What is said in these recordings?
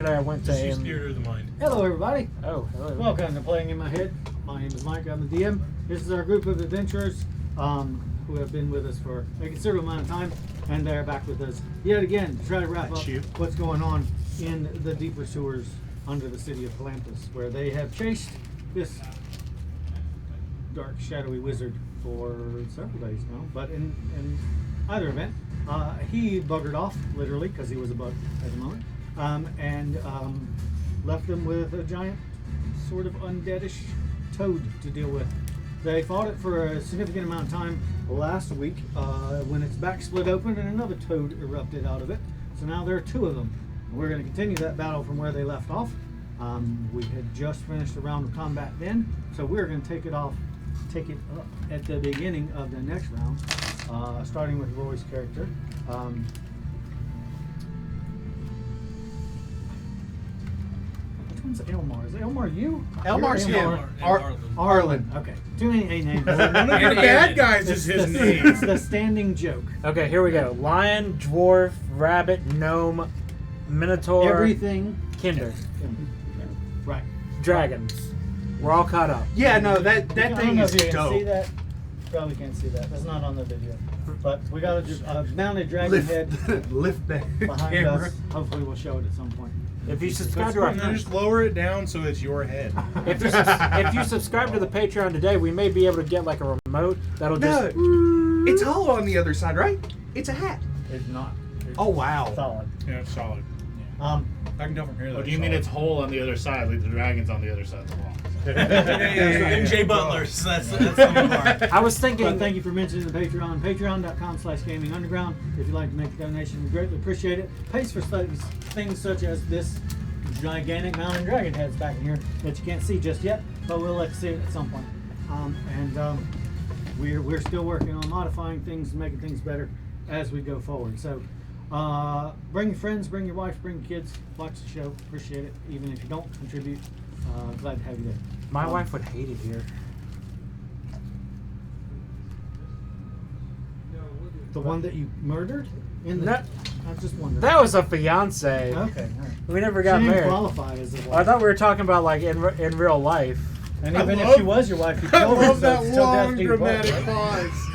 I went to She's theater of the mind. Hello, everybody. Oh, hello. Welcome to Playing in My Head. My name is Mike. I'm the DM. This is our group of adventurers who have been with us for a considerable amount of time, and they're back with us yet again to try to wrap up what's going on in the deeper sewers under the city of Palantis, where they have chased this dark, shadowy wizard for several days now. But in either event, he buggered off, literally, because he was a bug at the moment, and left them with a giant sort of undeadish toad to deal with. They fought it for a significant amount of time last week when its back split open and another toad erupted out of it. So now there are two of them. We're going to continue that battle from where they left off. We had just finished a round of combat then, so we're going to take it up at the beginning of the next round, starting with Roy's character. Which one's Elmar? Is Elmar you? Elmar's him. Arlen. Okay. Too many names. One of your bad guys is his name. It's the standing joke. Okay, here we go. Lion, dwarf, rabbit, gnome, minotaur, Everything. kinder, Right. dragons. We're all caught up. Yeah, no, that I don't thing know is if you can see dope. that. Probably can't see that. That's not on the video. But we got a mounted dragon head Lift the behind camera. us. Hopefully we'll show it at some point. If you subscribe to our Just lower it down so it's your head. if you subscribe to the Patreon today, we may be able to get like a remote that'll just. No, it's hollow on the other side, right? It's a hat. It's not. It's Oh wow. solid. Yeah, it's solid. Yeah. I can tell from here. Oh, do you mean it's whole on the other side, like the dragon's on the other side of the wall? And Jay Butler's. That's the part. I was thinking. But thank you for mentioning the Patreon. Patreon.com/GamingUnderground. If you'd like to make a donation, we greatly appreciate it. Pays for things such as this gigantic mountain dragon heads back in here that you can't see just yet, but we'll let you see it at some point. We're still working on modifying things and making things better as we go forward. So bring your friends, bring your wife, bring your kids, watch the show. Appreciate it. Even if you don't contribute, glad to have you there. My wife would hate it here. The one that you murdered? No. I just wondered. That was a fiance. Okay, all right. We never got she didn't married. qualify as a wife. I thought we were talking about like in real life. And even if she was your wife, you killed her. love so that it's still death long to you both, dramatic right? pause.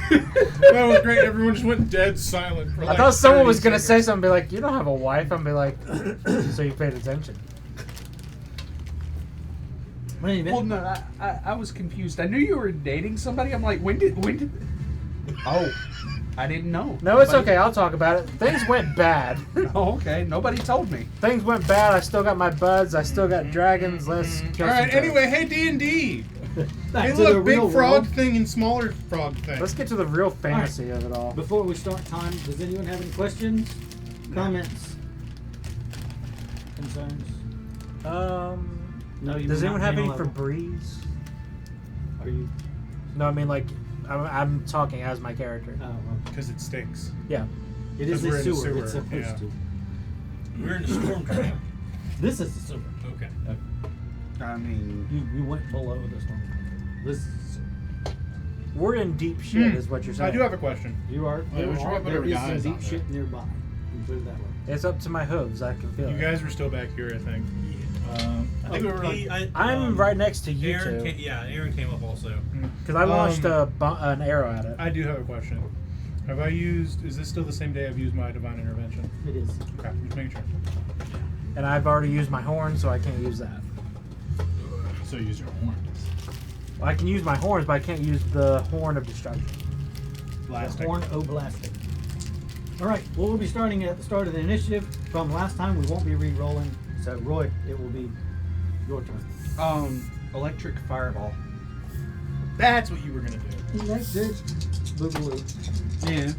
That was great. Everyone just went dead silent for I like thought someone 30 was gonna say seconds. something, be like, "You don't have a wife." I'm be like, "So you paid attention." Wait a minute. Well, no, I was confused. I knew you were dating somebody. I'm like, when did? Oh, I didn't know. No, it's Nobody- okay. I'll talk about it. Things went bad. Oh, okay. Nobody told me. Things went bad. I still got my buds. I still got dragons. Let's kill All right. some Anyway, hey D&D. Back Hey, to the look, big real frog world. thing and smaller frog thing. Let's get to the real fantasy of it all. Before we start time, does anyone have any questions, comments, concerns? No, you Does may anyone not have name any a level. Febreze? Are you? No, I mean like I'm talking as my character. Oh, well. Because it stinks. Yeah. It is 'Cause we're a in the sewer. sewer, It's supposed yeah. to. We're in the storm drain. This is the sewer. Okay. I mean, You went below the storm. This is the sewer. We're in deep shit, is what you're saying. I do have a question. You are. Yeah, we should There put every is guy some is deep on shit nearby. You put it that way. It's up to my hooves. I can feel You it. guys were still back here, I think. I think we were like. I'm right next to you Aaron two. Aaron came up also. Because I launched an arrow at it. I do have a question. Have I used? Is this still the same day I've used my divine intervention? It is. Okay, just making sure. And I've already used my horn, so I can't use that. So use your horns. Well, I can use my horns, but I can't use the horn of destruction. Blasting. Horn Oblastic. All right. Well, we'll be starting at the start of the initiative. From last time, we won't be re-rolling. So, Roy, it will be your turn. electric fireball. That's what you were gonna do. Electric Boogaloo. Yeah.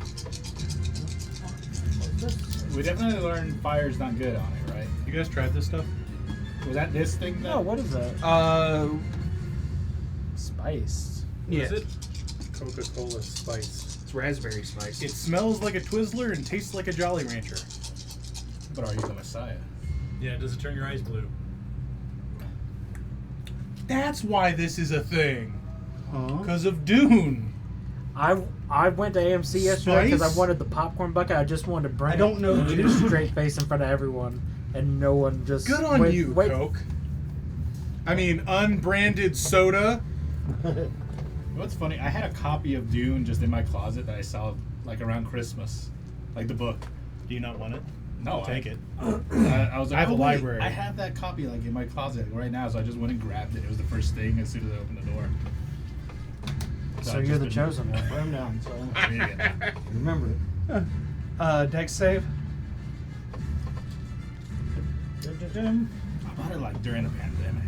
We definitely learned fire's not good on it, right? You guys tried this stuff? Was that this thing? No, what is that? Spice. Yeah. Is it? Coca-Cola Spice. It's raspberry spice. It smells like a Twizzler and tastes like a Jolly Rancher. But are you the Messiah? Yeah. Does it turn your eyes blue? That's why this is a thing. Huh? Because of Dune. I went to AMC yesterday because I Spice? wanted the popcorn bucket. I just wanted to bring I don't know it Dune. straight face in front of everyone. and no one just Good on you, Coke. I mean, unbranded soda. What's funny? I had a copy of Dune just in my closet that I saw like around Christmas, like the book. Do you not want it? No, Take it. I was like, I have a wait, library. I have that copy like in my closet right now, so I just went and grabbed it. It was the first thing as soon as I opened the door. So I've you're just the been- chosen one. Put him down. So I'm reading it. remember it. Dex save. Dun-dun-dun. I bought it like during the pandemic.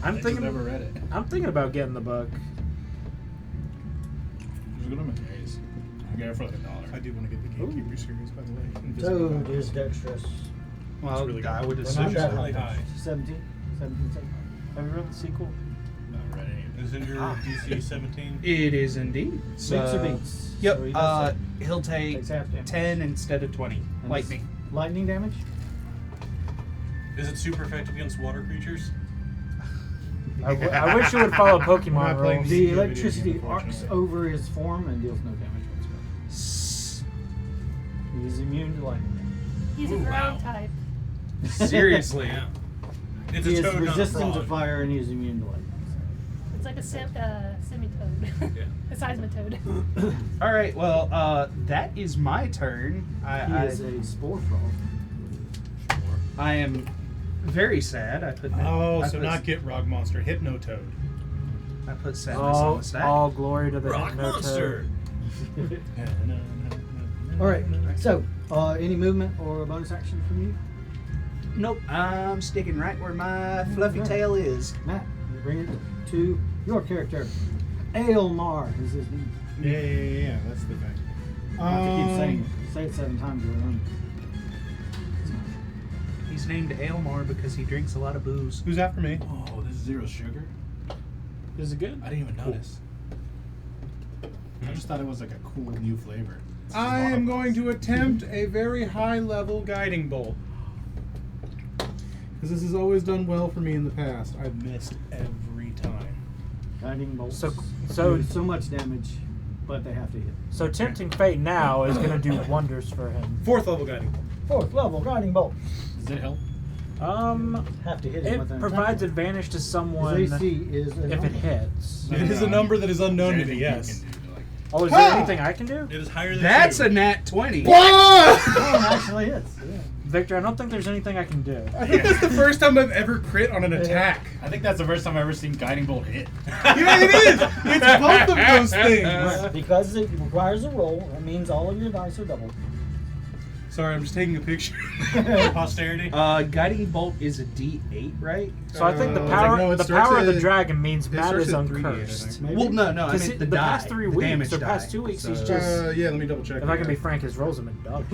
I'm I just thinking- never read it. I'm thinking about getting the book. Just go to McKay's. I got it for like I $1. do want to get the Gatekeeper series, by the way. Toad is dexterous. Well, really good. I would Well, assume not that so. really high. 17. 17. Have you read the sequel? Not read any of it. Isn't your DC 17? It is indeed. Beats or beats. Yep. So he does He'll take takes half damage. 10 instead of 20. And Lightning. Lightning damage? Is it super effective against water creatures? I wish you would follow not Pokemon playing rules. The video electricity game, arcs unfortunately. over his form and deals no damage whatsoever. He's immune to lightning damage. He's a Ooh, ground wow. type. Seriously. Yeah. It's He a is toad, not a resistant to frog. fire and he's immune to lightning. It's like a semi-toad. Yeah. A seismitoad. All right. Well, that is my turn. He is a spore frog. I am very sad. I put. Oh, I so put, not Get Rock Monster, Hypnotoad. I put sadness on the stack. All glory to the Rock Hypnotoad. monster. All right. So, any movement or a bonus action from you, Nope. I'm sticking right where my fluffy Okay. tail is. Matt? You bring it to your character. Aelmar is his name. Yeah, that's the thing. I have to keep saying it. Say it 7 times to remember. He's named Aelmar because he drinks a lot of booze. Who's after me? Oh, this is 0 sugar? Is it good? I didn't even notice. I just thought it was like a cool new flavor. It's just I am lava going balls. to attempt a very high level guiding bolt. Because this has always done well for me in the past. I've missed every time. Guiding bolts. So do so much damage, but they have to hit. So Tempting Fate now is going to do wonders for him. 4th level guiding bolt. 4th level guiding bolt. Does it help? Have to hit him with It an provides attack. advantage to someone His AC is a if it normal. hits. It is a number that is unknown to me, Anything yes. you can do to, like, Oh, is Ha! there anything I can do? It is higher than That's 2. a nat 20. Oh, it actually hits. Yeah. Victor, I don't think there's anything I can do. I think that's the first time I've ever crit on an attack. I think that's the first time I've ever seen Guiding Bolt hit. Yeah, it is! It's both of those things! Because it requires a roll, that means all of your dice are doubled. Sorry, I'm just taking a picture. Posterity. Guiding bolt is a D8, right? So I think the It's power, like, no, it the starts power of the at- dragon means it Matt starts is at 3D8, I uncursed. think. Maybe. Well, no, I Because meant the the die. past 3 the weeks damage or past die. 2 weeks, So- he's just. Yeah, let me double check. If I can be frank, his rolls have been dog.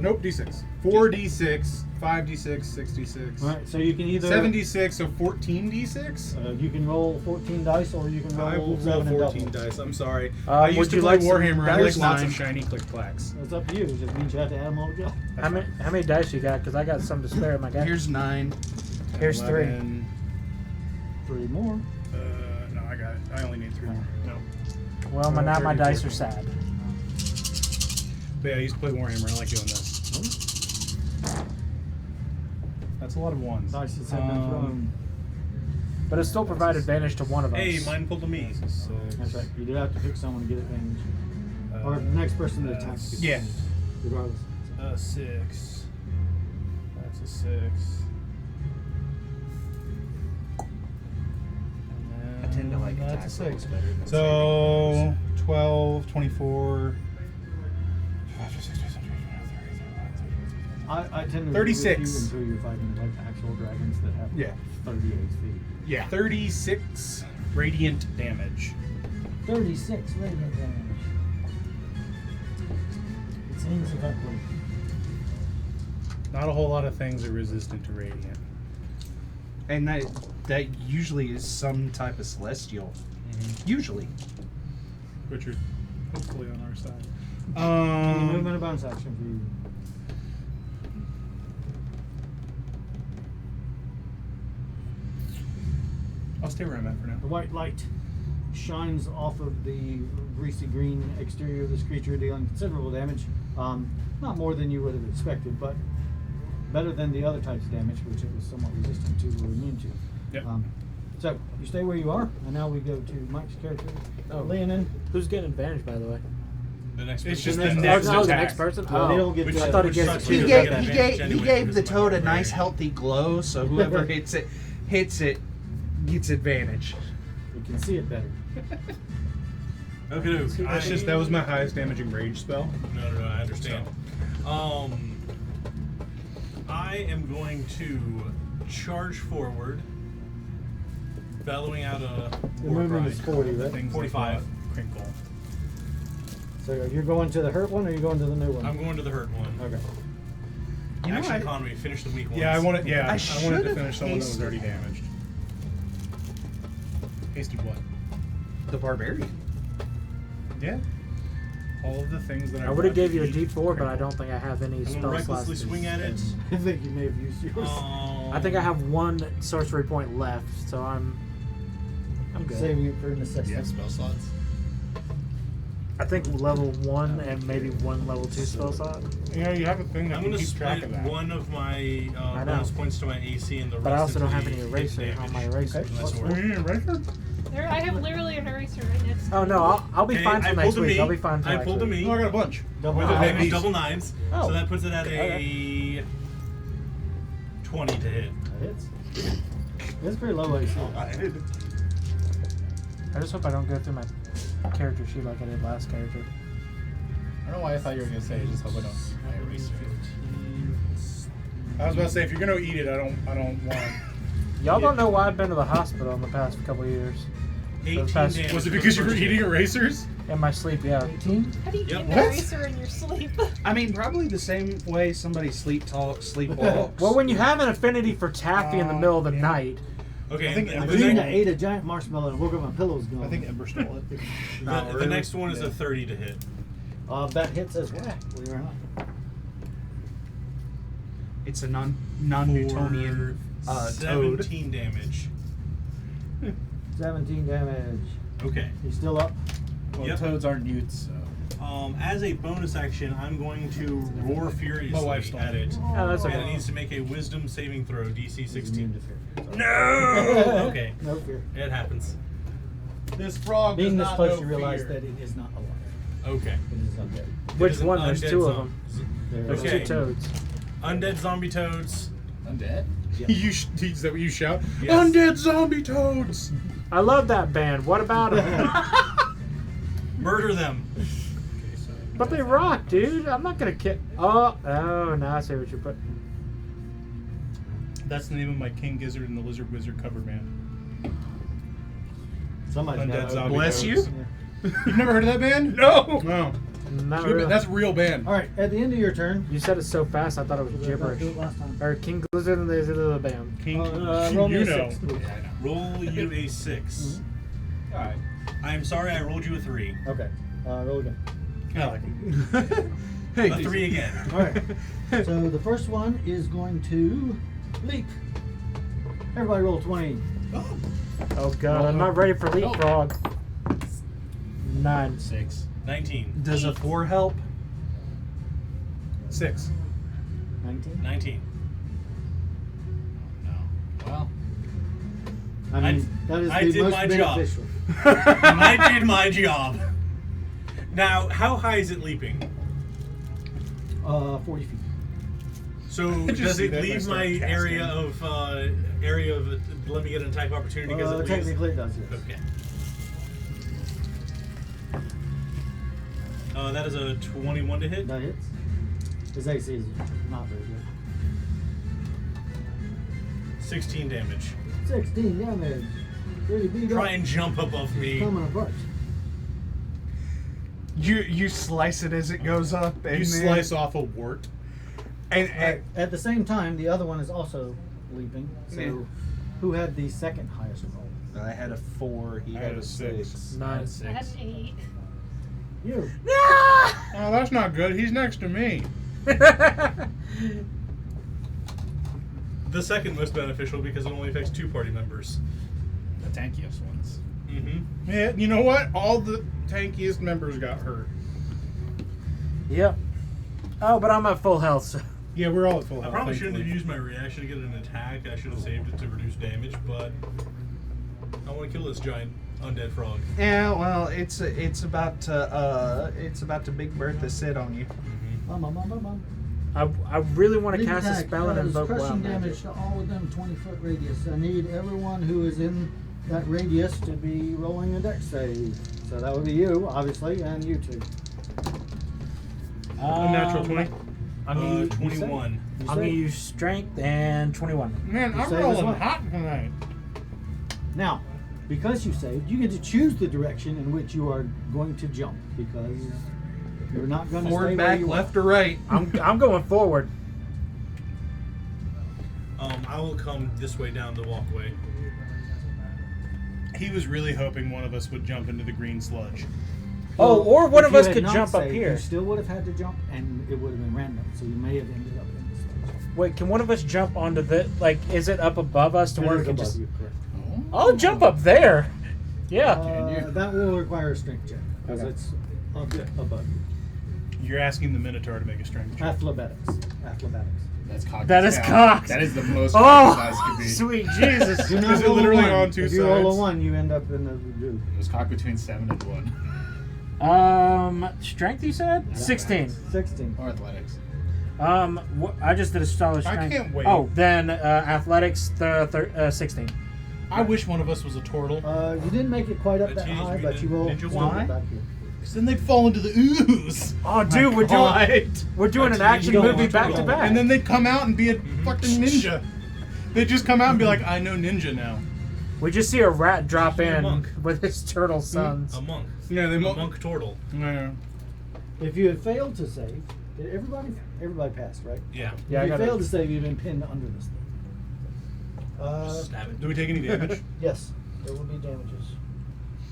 Nope, D6. 4d6, 5d6, 6d6. Alright, so you can either 7d6, so 14d6? you can roll 14 dice or you can I will roll roll 7 and 14 double. dice. I'm sorry. I used would to you play like some Warhammer. I like dice? lots Nine. of shiny click clacks. It's up to you. It just means you have to add them all together. How many dice you got? Because I got some to spare in my guy. Here's 9. Here's 3. 11. 3 more. No, I got it. I only need 3 more. No. Well, now my 30, dice are 14. sad. But yeah, I used to play Warhammer. I like doing this. That's a lot of ones. Dice that have been thrown. But it still provide advantage to one of us. Hey, mine pulled to me. Six. That's right. You do have to pick someone to get advantage. Or the next person that attacks gets Yeah. advantage, regardless. 6. That's a 6. I tend to like That's attack a 6. rolls better than So 12, 24. I tend to 36. agree with you until you're fighting like actual dragons that have Yeah. 30 HP. Yeah. 36 radiant damage. 36 radiant damage. It seems effective. Not a whole lot of things are resistant to radiant. And that usually is some type of celestial. Usually. Which are hopefully on our side. Any movement or bonus action for you? I'll stay where I'm at for now. The white light shines off of the greasy green exterior of this creature, dealing considerable damage. Not more than you would have expected, but better than the other types of damage, which it was somewhat resistant to or immune to. Yep. So you stay where you are, and now we go to Mike's character, Leonin. Who's getting advantage, by the way? The next It's person. just the Oh, next that was the attack. next person? Yeah, they don't get Which to- I thought he which gets sucks two. because He I gave get he advantage gave, he anyway gave because the of my toad a barbarian. nice healthy glow, so whoever hits it gets advantage. You can see it better. Okay, That was my highest damaging rage spell. No, I understand. I am going to charge forward, bellowing out a The war movement cry. is 40, right? Things 45. Like crinkle. So you're going to the hurt one, or you're going to the new one? I'm going to the hurt one. Okay. You know, Action I- economy, finish the weak ones. Yeah, I wanted. Yeah, I I wanted to should've finish someone that was hasted already damaged. Hasted what? The barbarian. Yeah. All of the things that I would have gave you a eat. D4, but I don't think I have any I'm spell going to recklessly slots. swing at it. I think you may have used yours. I think I have one sorcery point left, so I'm good. Saving it for necessity. You have spell slots? I think level 1 and maybe one level 2 spell slot. Yeah, you have a thing that I'm can going to keep track split of that. one of my I know. bonus points to my AC and the rest But I also don't into have the any hit eraser damage. on my eraser. Okay. Unless Oh, we're- you need a eraser? There, I have literally an eraser right next to Oh me. no, I'll be Okay, fine I till pulled next a week. me. I'll be fine till I next pulled a week. me. Oh, I got a bunch. Double With the nine. big piece. Double nines. Oh. So that puts it at Okay. a 20 to hit. That hits. It's pretty low AC. I just hope I don't go through my character sheet like I did last character. I don't know why I thought you were gonna say. I just hope I don't. I erase it. I was about to say if you're gonna eat it, I don't want. Y'all don't know why I've been to the hospital in the past couple of years. 18 past- damage. Was it for the because you were first hit. eating erasers? In my sleep, yeah. 18? How do you Yep. get What? an eraser in your sleep? I mean, probably the same way somebody sleepwalks. Well, when you have an affinity for taffy in the middle of the night, Okay, I think and I the, dreamed next, I ate a giant marshmallow and woke up my pillows going. I think Ember stole it. the next one is a 30 to hit. that hits as well, believe it or not. It's a non-Newtonian toad. 17 damage. 17 damage. Okay. He's still up. Well, Yep. toads aren't newts, so. As a bonus action, I'm going to roar My furiously wife's at it. oh, that's And it okay. needs to make a wisdom saving throw, DC He's 16. immune to fear. No! Okay. No fear. It happens. This frog Being does this not close, know you realize fear. that it is not alive. Okay. It is undead. Which It is an one? There's undead two of them. There's Okay. two toads. Undead zombie toads. Undead? Is that what you shout? Yes. Undead zombie toads! I love that band. What about them? Murder them. But they rock, dude. I'm not gonna kill. Oh, now I see what you put. That's the name of my King Gizzard and the Lizard Wizard cover band. Somebody's Undead got zombie Bless toads. you. Yeah. You've never heard of that band? No! No. Not Good really. band. That's a real band. All right, at the end of your turn. You said it so fast, I thought it was Did I gibberish. do it last time? Or King Blizzard and the band. King, Roll me you a know. 6, please. Yeah, I know. Roll you a 6. Alright. I'm sorry, I rolled you a 3. Okay, roll again. I like him. A 3 again. All right. So the first one is going to leap. Everybody roll 20. Oh god, I'm not ready for leapfrog. 9. 6. 19. Does a 4 help? 6. 19. 19. No. Well, I mean, that is I the did most my job. beneficial. I did my job. Now, how high is it leaping? 40 feet. So just does see it that leave when I my start area of let me get an attack opportunity because it leaves? Technically it does, yes. Okay. That is a 21 to hit. That hits. His AC is not very good. 16 damage. 16 damage. Pretty beat Try up. and jump above me. Coming apart. You slice it as it goes up, and You then, slice off a wart. and At the same time, the other one is also leaping. So, Yeah. who had the second highest roll? I had a 4. He I had had a a 6. 6. 9. I had an 8. You. Oh, that's not good. He's next to me. The second most beneficial because it only affects 2 party members. the tankiest ones. Mm-hmm. Yeah, you know what? All the tankiest members got hurt. Yep. Oh, but I'm at full health, so. Yeah, we're all at full I health. probably shouldn't have thankfully. used my reaction to get an attack. I should have saved it to reduce damage, but I want to kill this giant undead frog. Yeah, well, it's about to Big Bertha sit on you. I really want to Leap cast a attack spell and does invoke crushing wild damage magic. to all within a 20-foot radius. I need everyone who is in that radius to be rolling a dex save. So that would be you, obviously, and you two. Unnatural 20. I'm gonna use 21. You I'm gonna save. use strength and 21. Man, You I'm save as rolling well. hot tonight. Now, because you saved, you get to choose the direction in which you are going to jump, because you're not going to stay Forward, where back, you left, or right. I'm going forward. I will come this way down the walkway. He was really hoping one of us would jump into the green sludge. Oh, or one if of you us had could not jump up saved, here. You still would have had to jump, and it would have been random. So you may have ended up in the sludge. Wait, can one of us jump onto the is it up above us to It where is we can above just? you, correct. I'll jump up there. Yeah. That will require a strength check because Okay. it's a bit above you. You're asking the Minotaur to make a strength check. Athletics. That's cocked. That as is hell. cocked. That is the most cocked as Oh, could be. sweet Jesus. Do not Is it roll a literally one. on two If you roll a sides? 1, you end up in the blue. It was cocked between 7 and 1. Strength you said? 16. 16. Or athletics. I just did a solid I strength. can't wait. Oh, then athletics 16. I wish one of us was a turtle. You didn't make it quite up A that Teenage high, but you Mutant will Ninja still Why? get back here. Because then they'd fall into the ooze. Oh, dude, we're doing an action don't movie want back to to. back. And then they'd come out and be a fucking ninja. They'd just come out and be like, I know ninja now. we just see a rat drop He's a in monk. with his turtle sons. A monk. Yeah, they A mo- monk turtle. Yeah. If you had failed to save, did everybody passed, right? Yeah. Yeah, I if you got failed it. to save, you've been pinned under this thing. Just stab it. Do we take any damage? Yes, there will be damages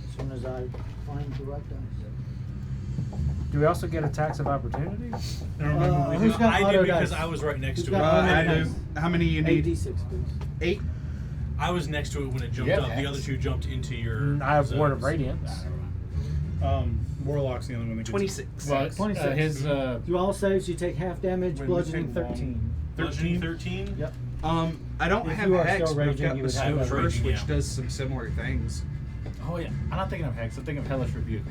as soon as I find the right dice. Do we also get attacks of opportunity? I don't remember. Who's got I auto did because dice? I was right next Who's to got it. auto I dice? do. How many you need? 8d6, please. 8. I was next to it when it jumped Yeah, up. The hex. other two jumped into your. I have Word of zones. Radiance. Warlock's the only one that gets 26. Well, 26. his You all save, so you take half damage, When bludgeoning you take 13. Bludgeoning 13. Yep. I don't If have you are Hex, still but I've raging, got you the would have Stone to- Curse, Raging, which yeah. does some similar things. Oh yeah, I'm not thinking of Hex. I'm thinking of Hellish Rebuke.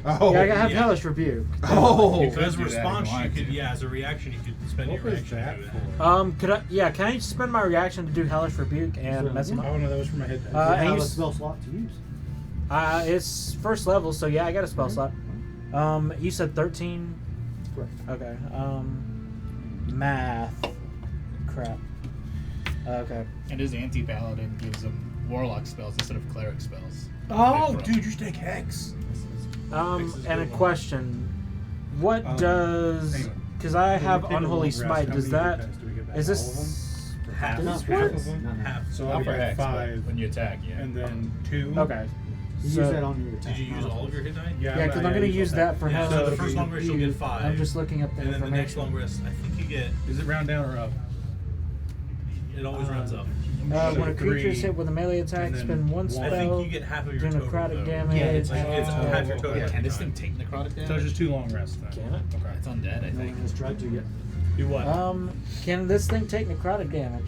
Oh, Yeah, I have yeah. Hellish Rebuke. Oh, So as a do that if you response, you wanted could, to. yeah, as a reaction, you could spend What your was reaction that to do that. for? Can I spend my reaction to do Hellish Rebuke and mess him up? Oh no, that was for my head. You and have you a s- spell slot to use. It's first level, so yeah, I got a spell slot. You said 13. Correct. Okay. Math. Crap. Okay. And his anti-paladin gives him warlock spells instead of cleric spells. Oh, dude, you should take Hex. Fix is And a good one. question: what does? hang on. Because I When we have take a Unholy long rest, Smite. how Does many that? hit dice do we get back? Is All of them? this? Half. Not Half half. of them? No, no. Half. So Not I'll for get Hex, but 5, when you attack, yeah. and then 2. Okay. You So- use that on your attack. Did you use all of your hit die? Yeah, because I'm going to use that for Yeah, Hellish so the Rebuke. first long rest you'll get 5. I'm just looking up the And then the next information. long rest, I think you get. Is it round down or up? It always rounds up. When a creature is 3, hit with a melee attack, and then spend one one. spell. I think you get half of your do total. necrotic though. damage. Yeah, It's like it's Oh, half your total. okay. every Can this time. thing take necrotic damage? So it's just 2 long rests then. Can it? Okay. It's undead, I No think. one has tried to yet. Do what? Can this thing take necrotic damage?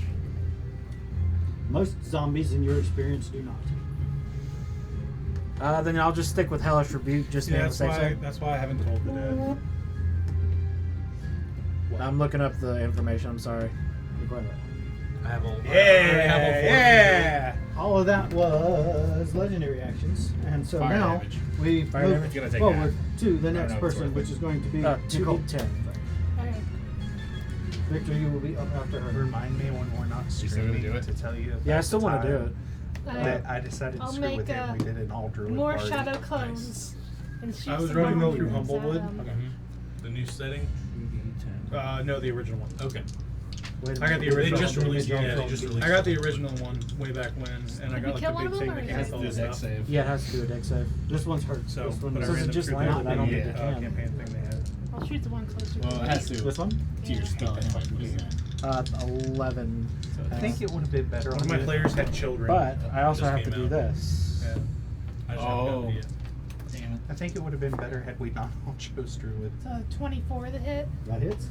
Most zombies, in your experience, do not. Then I'll just stick with Hellish Rebuke. Just to Yeah, be on the safe side. that's why I haven't told the dead. I'm looking up the information. I'm sorry. You're quite right. I have all. I already have all 4 Yeah! All of that was legendary actions, and so Fire now damage. we Fire move damage? Gonna take forward half. to the I don't next know if it's person, worth which it. is going to be 2d10. Okay. Victor. You will be up after her. Remind me when we're not still streaming gonna do it? to tell you. Yeah, I about still the want to do time it. That I decided to I'll screw make with him. We did an all druid more party. shadow clones. And shoot I was some running more through demons at Humblewood. them. The new setting. No, the original one. Okay. Wait a I got the minute. original. They just released. one. Yeah, they just released. I got the original one way back when, and I Did got we like kill the one big of thing them, that or cast is all it the The deck stuff. save. Yeah, it has to do a deck save. This one's hurt. So, this one but I is Since ran it them just through landed, the I don't think it Yeah. can. campaign thing they had. I'll shoot the one closer to Well, it me. has to. This one? To your spell anyway. What is that? 11. I think it would have been better. One of my players had children. But I also Just have to came do out. this. Yeah. I just haven't gotten Oh. it yet. Damn it. I think it would have been better had we not all chose druid. So 24 the hit. That hits.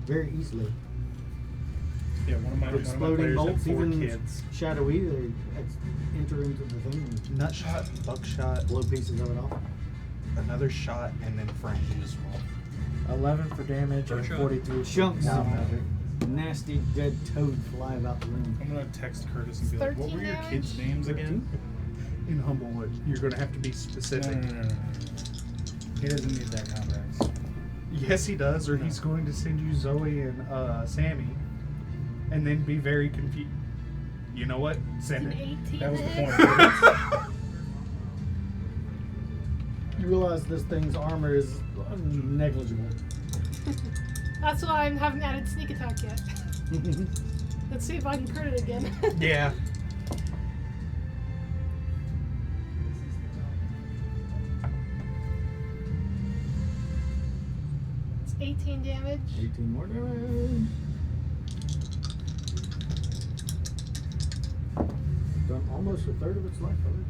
very easily. Yeah, one of my Exploding players bolts, had 4 even kids. shadowy, they enter into the thing and Nutshot, buckshot, blow pieces of it off. another shot, and then frame. 11 for damage and Birdshot. 43 Chunks for of magic. nasty dead toad fly about the room. I'm gonna text Curtis and be like, "What were your 13 kids' names again?" In Humblewood, you're going to have to be No, specific. no. He doesn't need that context. Yes, he does, or he's going to send you Zoe and Sammy, and then be very confused. You know what? Send An it. 18 That was the hit. point. You realize this thing's armor is negligible. That's why I haven't added sneak attack yet. Let's see if I can crit it again. Yeah. It's 18 damage. 18 more damage. Done almost a third of its life already.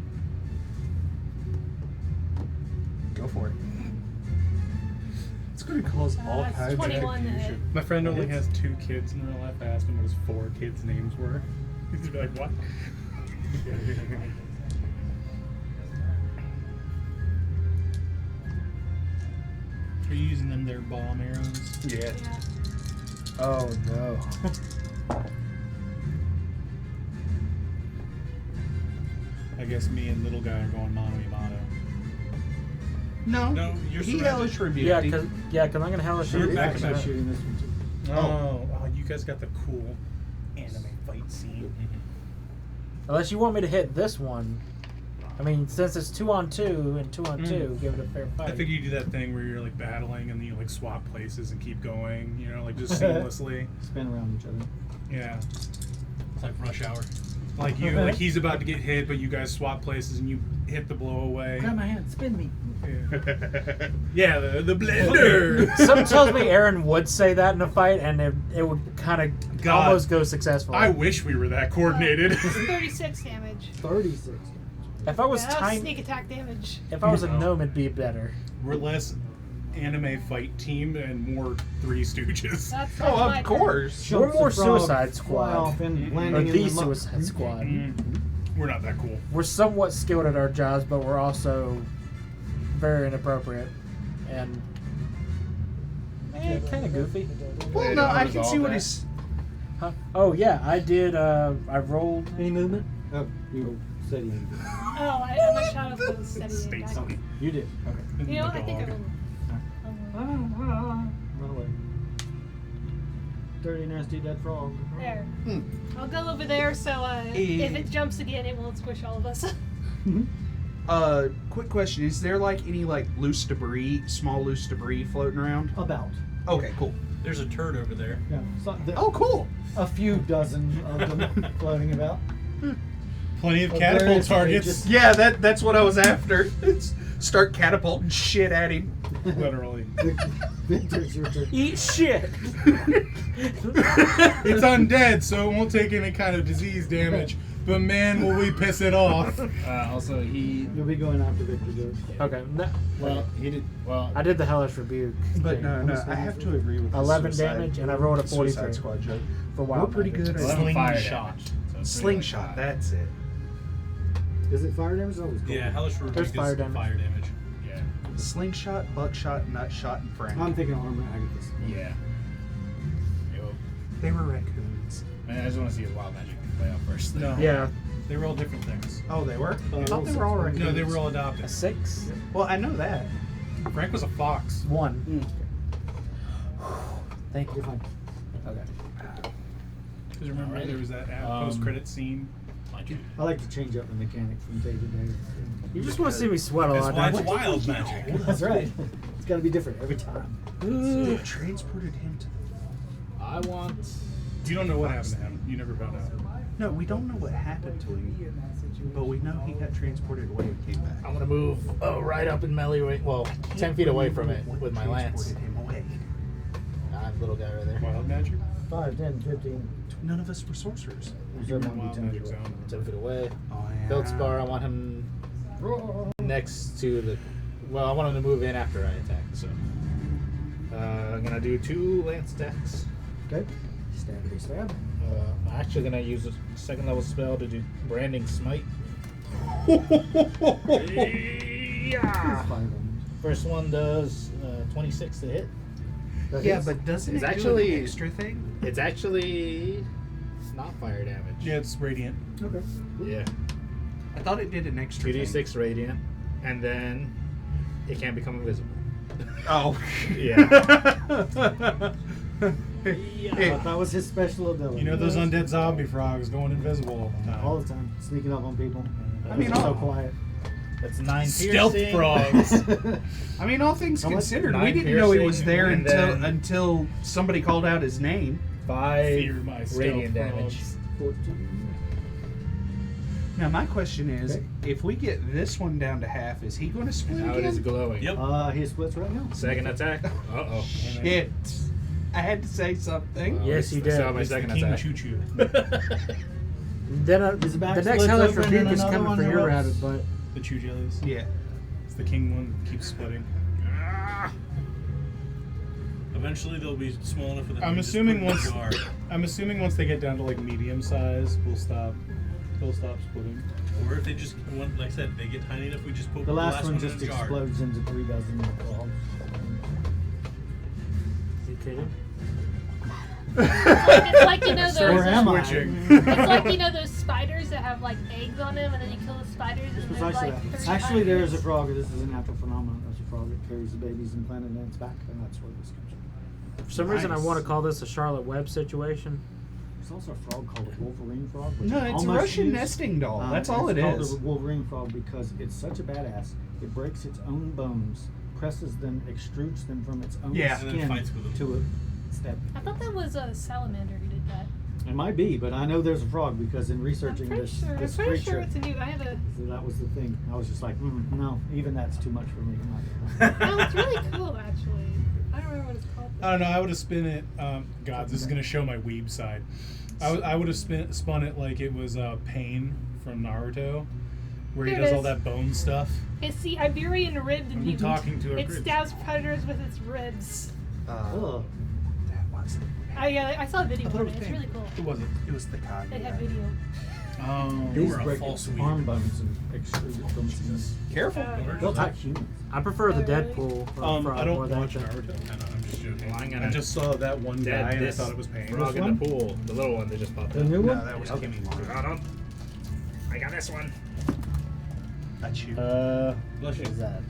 Go for it. It's going to cause all That's kinds of 21 to hit. confusion. My friend only has 2 kids in real life. I asked him what his 4 kids' names were. He'd be like, "What?" Are you using them their bomb arrows? Yeah. Yeah. Oh no. I guess me and little guy are going mano a mano. No. No, you're he surrounded. hellish rebuked. Yeah, him. because I'm gonna hellish You're you. back Actually about- shooting this one too. Oh, you guys got the cool anime fight scene. Unless you want me to hit this one. I mean, since it's 2 on 2 and 2 on 2, give it a fair fight. I think you do that thing where you're like battling and then you like swap places and keep going, you know, like just seamlessly. Spin around each other. Yeah. It's like rush hour. Like he's about to get hit, but you guys swap places and you hit the blow away. Grab my hand, spin me. Yeah, the blender. Something tells me Aaron would say that in a fight, and it would kind of God. almost go successfully. I wish we were that coordinated. It's 36 damage. 36. If I was Yeah, that was tiny, sneak attack damage. if I was a No. gnome, it'd be better. We're less anime fight team and more Three Stooges. That's Oh, my of turn. course. We're Chunks more of frog Suicide fly Squad. off and Mhm. Or landing in the the muck. Suicide Squad. We're not that cool. We're somewhat skilled at our jobs, but we're also very inappropriate and kind of goofy. Well, no, I can see what he's. Huh? Oh yeah, I did. I rolled. Any movement? Oh, you said you did. Oh, my shadow was steadying. States on it. You did. Okay. You know what? I think I Dog. will. Run away. Dirty, nasty, dead frog. There. Hmm. I'll go over there so if it jumps again, it won't squish all of us. Quick question: is there like any like loose debris, small loose debris floating around? About. Okay, cool. There's a turd over there. Yeah. So Oh, cool. a few dozen of them floating about. Plenty of Of catapult various targets. ages. Yeah, that's what I was after. Start catapulting shit at him. Literally. Vintage your turn. Eat shit. It's undead, so it won't take any kind of disease damage. But man, will we piss it off. Also, You'll be going after Victor Joe. Okay. he did, I did the hellish rebuke. But no, I have to agree with the 11 Suicide- damage, and I rolled a Suicide 43 Squad joke. for We're wild pretty magic. good at 11 fire Slingshot. damage. So it's slingshot. pretty much That's it. Is it fire damage? It's always cold. Yeah, hellish rebuke There's is fire damage. fire damage. Yeah. Slingshot, buckshot, nutshot, and frame. I'm thinking armor agathis. Yeah. Yo. They were raccoons. Man, I just want to see his wild magic play out first. No. Yeah. They were all different things. Oh, they were? I roll thought they six. were all raccoons. No, they were all A adopted. 6. Well, I know that. Frank was a fox. 1. Thank You're you. fine. Okay. Because remember, Alright. there was that Um, post-credit scene. My turn. I like to change up the mechanic from day to day. You just want to see me sweat a That's lot. why don't it's you? wild magic. That's right. It's got to be different every time. They transported him to. I want. You don't know what happened to him. You never found out. No, we don't know what happened to him, but we know he got transported away and came back. I'm gonna move right up in melee range. Well, 10 feet away from it What with my lance. transported him away? Little guy right there. Wild magic? 5, 10, 15. None of us were sorcerers. Reserve Wild 1 magic d10. zone. 10 feet away. Oh yeah. Feldspar, I want him next to the. Well, I want him to move in after I attack. So I'm gonna do 2 lance attacks. Okay. Stab, stab. I'm actually gonna use a 2nd level spell to do branding smite. Yeah. First one does 26 to hit. That Yeah, hits. but doesn't It's it actually- do an extra thing? It's actually not fire damage. Yeah, it's radiant. Okay. Yeah. I thought it did an extra thing. 2d6 radiant, and then it can't become invisible. Oh. Yeah. I thought that was his special ability. You know those undead zombie frogs going invisible all the time. all the time, sneaking up on people. I mean, so all- quiet. That's 9 Stealth piercing. frogs. I mean, all things How much? considered, 9 we didn't know he was piercing, there and until somebody called out his name. 5 Fear my stealth radiant damage. frogs. 14. Now, my question is, Okay. if we get this one down to half, is he going to split Now it is again? glowing. Yep. He splits right now. 2nd attack. Uh-oh. Shit. I had to say something. Well, Yes, you I still did. have my It's the 2nd king attack. choo choo. Then His back the next splits Hellish open Rebuke and is another coming one for your erupts. rabbit, but The choo jellies. Yeah. It's the king one that keeps splitting. Eventually they'll be small enough for them. I'm to just assuming put in the once jar. I'm assuming once they get down to like medium size, we'll stop. They'll stop splitting. Or if they just, like I said, they get tiny enough, we just put The last one in just a jar. explodes into 3 dozen frogs. is he kidding? It's like you know Or those. am I? It's like you know those spiders that have like eggs on them, and then you kill the spiders, and there's Precisely like that. 30 Actually, there is a spiders. frog. This is a natural phenomenon. There's a frog that carries the babies implanted in its back, and that's where this comes from. For some reason, I Nice. want to call this a Charlotte Webb situation. There's also a frog called a Wolverine frog. Which No, I it's a almost Russian used. nesting doll. That's all it it's called is. a Wolverine frog because it's such a badass. It breaks its own bones, presses them, extrudes them from its own Yeah. And then skin fights with them. to a step. I thought that was a salamander who did that. It might be, but I know there's a frog because in I'm researching pretty this sure. I'm this pretty creature, sure it's a new. I had a. that was the thing. I was just like, no, even that's too much for me. No, it's really cool actually. I don't remember what it's called. I don't know. I would have spun it. God, this is gonna show my weeb side. I would have spun it like it was Pain from Naruto, where he Here it does all is. that bone stuff. It's the Iberian ribbed I'm mutant. talking to a It ribs. stabs predators with its ribs. Oh, That was I saw a video I thought of it it. was It's really cool. Who was it? it was the Kage. They have video. Oh, You these were a break false its weeb. arm bones and extrude it from its skin. Careful. They'll attack humans. I prefer the Oh, really? Deadpool frog I don't more than watch anything. Naruto. I'm just joking. Well, I'm I gonna just saw that one dead guy and I this thought it was Pain. frog in one? the pool. The little one that just popped The up. new No, one? that was Okay. Kimmy Moore. Got him. I got this one. That's you. Bless What you. is that?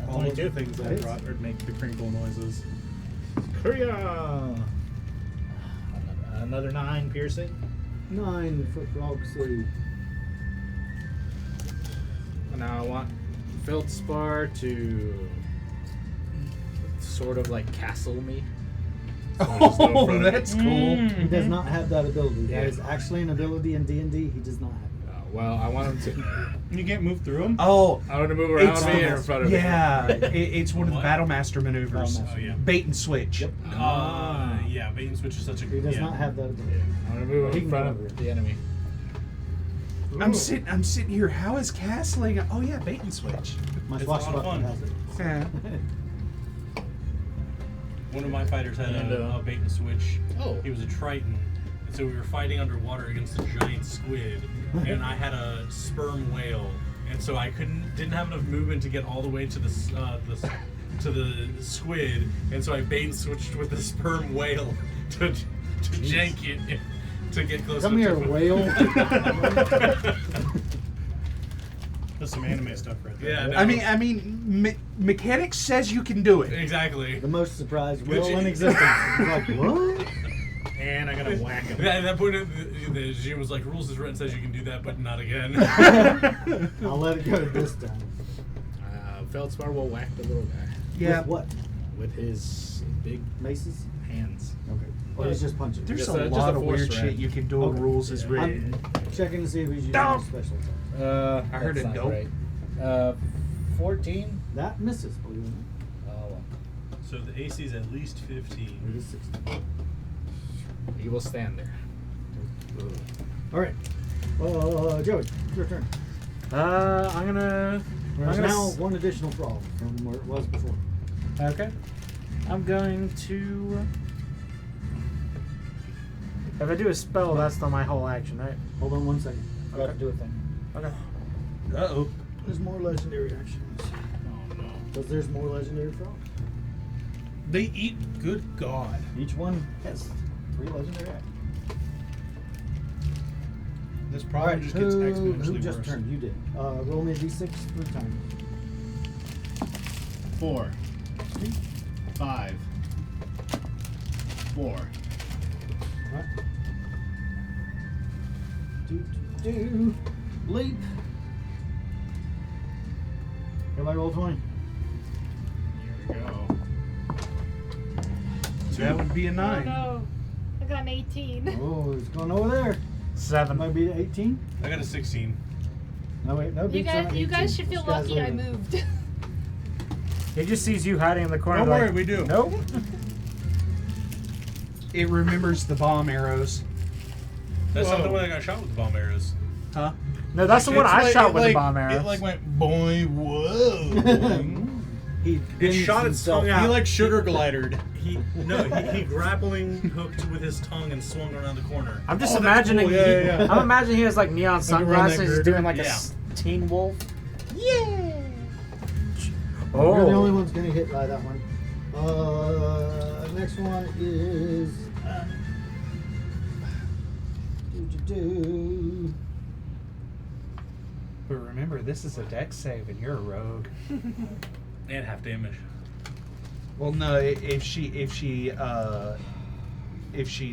Only Only 2 2. things that I brought or make the crinkle noises. Korea. Another 9 piercing. 9 for frog sleeve. Now I want Feldspar to sort of like castle me. So I just go in Oh, front of it. that's cool. He does not have that ability. That Yeah. is actually an ability in D&D. He does not have it. Well, I want him to. You can't move through them. Oh, I want to move around it's me and in front of me. yeah, it's one of the What? Battle Master maneuvers. Battle Oh yeah. Bait and switch. Yep. Yeah. Bait and switch is such a. He does yeah. not have that ability. I want to move He in can front go over of it. the enemy. I'm sitting here. How is castling? Oh yeah, bait and switch. My It's a lot of swashbuckler fun. has it. Yeah. One of my fighters had And, a bait and switch. Oh. He was a Triton. And so we were fighting underwater against a giant squid. And I had a sperm whale. And so I didn't have enough movement to get all the way to the squid. And so I bait and switched with the sperm whale to jank it to get closer Come to here, it. whale. That's some anime stuff right there. Yeah, no. I mean, mechanics says you can do it. Exactly. The most surprised whale Which- in existence. He's like, what? And I gotta whack him. At that point, the Jim was like, "Rules is written says you can do that, but not again." I'll let it go this time. Feldspar will whack the little guy Yeah. With what? with his big Maces? hands. Okay. Or he's just punching. There's Just a a lot of force weird strand. shit you can do in Okay. rules as written. I'm checking to see if he's using Dope. any special attack. I heard That's a not dope. right. 14. That misses, believe it or not. Oh, well. So the AC is at least 15. It is 16. He will stand there. All right. Joey, your turn. I'm gonna. There's I'm gonna now s- one additional frog from where it was before. Okay. I'm going to. If I do a spell, that's not my whole action, right? Hold on 1 second. I got Okay. to do a thing. Okay. Uh-oh. There's more legendary actions. Oh no. Because there's more legendary frogs. They eat. Good God. Each one has 3 legendary actions. This probably just gets who exponentially just worse. turned? You did. Roll me a d6 for time. 4, 5, 4. Alright. Do. Leap. Everybody roll 20. Here we go. That would be a Oh 9. no. I got an 18. Oh, it's going over there. 7. Might be 18. I got a 16. No, wait. No, You beats on guys, you 18. guys should feel This guy's lucky I leaving. moved. He just sees you hiding in the corner. Don't like, worry, we do. Nope. It remembers the bomb arrows. That's not the Whoa. one I got shot with the bomb arrows. Huh? No, that's the one It's I like- shot it with like, the bomb arrows. It like went boing, whoa. boing. He It bends shot its himself. tongue out. He like sugar glidered. He grappling hooked with his tongue and swung around the corner. I'm just Oh, that's imagining. cool. Yeah. I'm imagining he has like neon Like around that sunglasses. He's girder? doing like Yeah. a teen wolf. Yeah. You're the only Oh. one's gonna hit by that one. Next one is. Do. But remember, this is a dex save, and you're a rogue. And half damage. Well, no, if she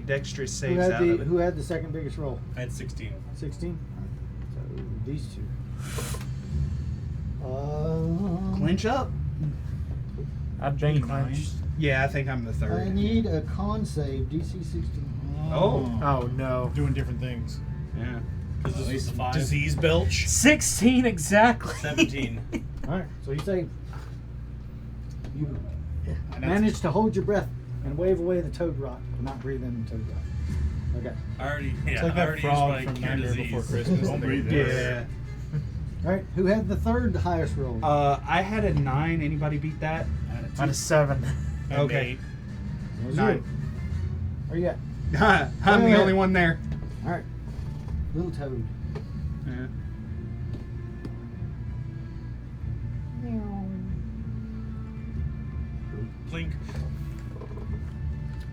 dexterous saves out of it. Who had the second biggest roll? I had 16. 16. So these two. Clinch up. I've been clenched. Yeah, I think I'm the third. I need a con save, DC 16. Oh. Oh no. Doing different things. Yeah. Because this is a 5. Disease belch. 16 exactly. 17. Alright, so you say you And that's- manage to hold your breath and wave away the toad rot, but not breathe in the toad rot. Okay. I already, It's yeah, like I that already frog used my from cure Nightmare disease. Before Christmas. Don't breathe Yeah. Alright, who had the third highest roll? I had a 9. Anybody beat that? I had a 2. Out of 7. Okay. It was 9. you. Where you at? I'm Wait. the only one there. Alright. Little toad. Yeah. Plink.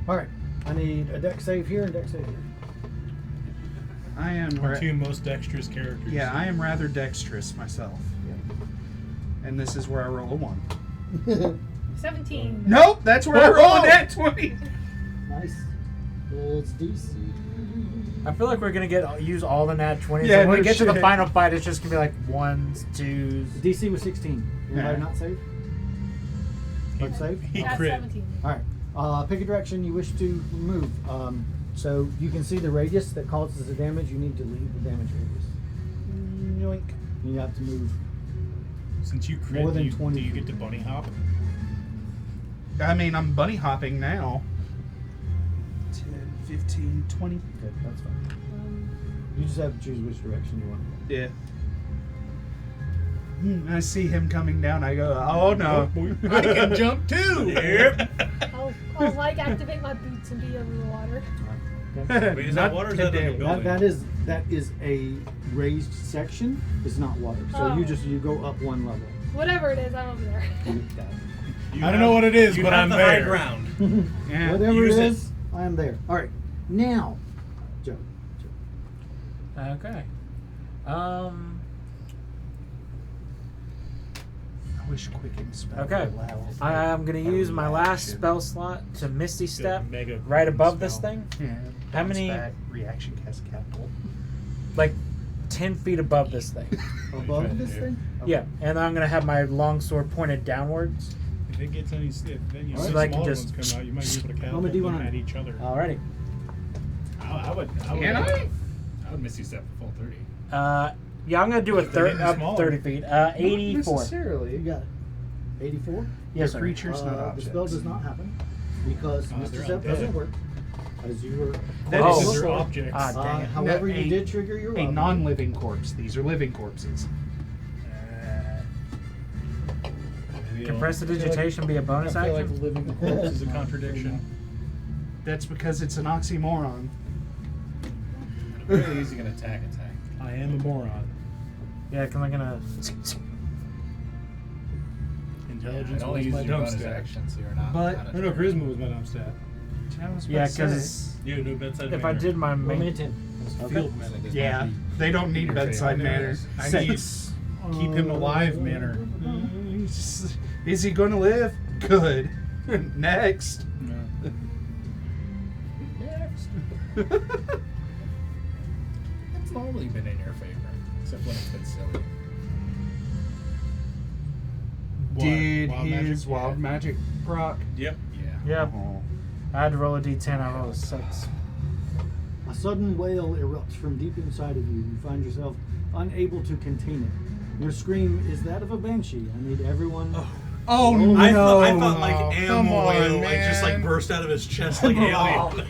Alright. I need a deck save here and deck save here. I am. Our two most dexterous characters. Yeah, I am rather dexterous myself. And this is where I roll a 1. 17. Nope, that's where I roll a nat 20. Nice. It's DC. I feel like we're gonna use all the nat 20s. Yeah, and when we no get to the shit. final fight, it's just gonna be like 1s, 2s. DC was 16. Anybody Yeah. not save? What save? He That's crit. 17. Alright. Pick a direction you wish to move. So you can see the radius that causes the damage. You need to leave the damage radius. Yoink. You have to move. Since you crit, More than do you, 20 do you feet. get to bunny hop? I mean, I'm bunny hopping now. 10, 15, 20. Okay, that's fine. You just have to choose which direction you want to go. Yeah. I see him coming down. I go, oh no. I can jump too. Yep. I'll like activate my boots and be over the water. Wait, is that water or is that like a today. building? That is a raised section. It's not water. So Oh. you go up one level. Whatever it is, I'm over there. I don't know what it is, You but have I'm the there. high ground. Yeah. Whatever use it it. is, I am there. All right, now, Joe. Okay. I wish quicken spell Okay. would allow I am gonna a use my last reaction. spell slot to Misty Step mega right above spell. this thing. Yeah. How Bounce many- back, reaction cast capital. Like 10 feet above this thing. Above this thing? Okay. Yeah, and I'm gonna have my long sword pointed downwards. If it gets any, then you know, Alright. So I can smaller just- ones come out, you might be able to Roll me catapult them D100. at each other. Alrighty. I would Can I? I would miss you step full 30. Yeah, I'm gonna do a They're getting up smaller. 30 feet. Not 84. You Necessarily. got it. 84? Yes, sir. Creatures, not The objects. spell does not happen because Oh, Mr. they're Step undead. doesn't work. As you were. That Oh. Because is they're objects. Ah, dang it. However, No, you a- did trigger your a weapon. non-living corpse. These are living corpses. deal. Prestidigitation be a bonus I feel action? like living a corpse is a contradiction. That's because it's an oxymoron. Really easy to attack. I am a moron. Yeah, because I'm gonna. Intelligence It only was my uses your dump bonus stat. action, so you're not. But- not a No, no, traitor. charisma was my dump stat. Yeah, because You no bedside if I manner. did my Roll me a main. 10. It's Okay. field medic. This Yeah, might be they don't need your bedside favorite. manner. I need keep him alive manner. Is he going to live? Good. Next. No. Next. It's normally been in your favor, except when it's been silly. Did Wild his magic? wild magic proc? Yep. Yeah. Yep. I had to roll a d10. I rolled a 6. A sudden wail erupts from deep inside of you. You find yourself unable to contain it. Your scream is that of a banshee. I need everyone. Oh no! I thought like come animal on, whale, like just like man. burst out of his chest like alien.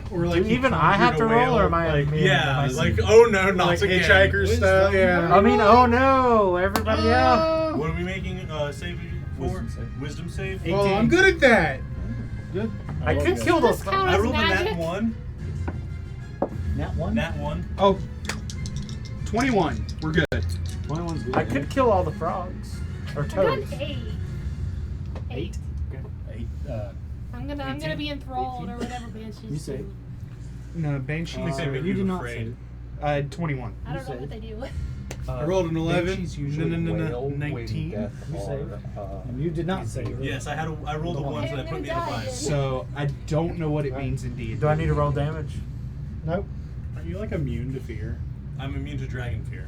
Or like Do even I have to roll, or am I? like, immune? Yeah, Am I like safe? oh no, not like again. hitchhiker style? Yeah. I mean, oh no! Everybody out. What are we making? Save for Wisdom save. Wisdom save. Well, I'm good at that. Good. I could kill Does those. this count I as rolled a magic? nat 1. Nat 1? Nat 1. Oh, 21. We're good. 21's good. I could kill all the frogs or I got toads. 8. 8. 8. I'm gonna be enthralled 18. or whatever banshees. You say. do. No, Banshees say are. maybe You he's do not afraid. say. 21. I don't know say. what they do. I rolled an 11. Banshees usually wail when 19. death You are, saved. And you did not say. Yes, I rolled a 1, so Okay, that put I'm me at a gonna die 5. again. So I don't know what it means in D&D. Do I need to roll damage? Nope. Are you like immune to fear? I'm immune to dragon fear.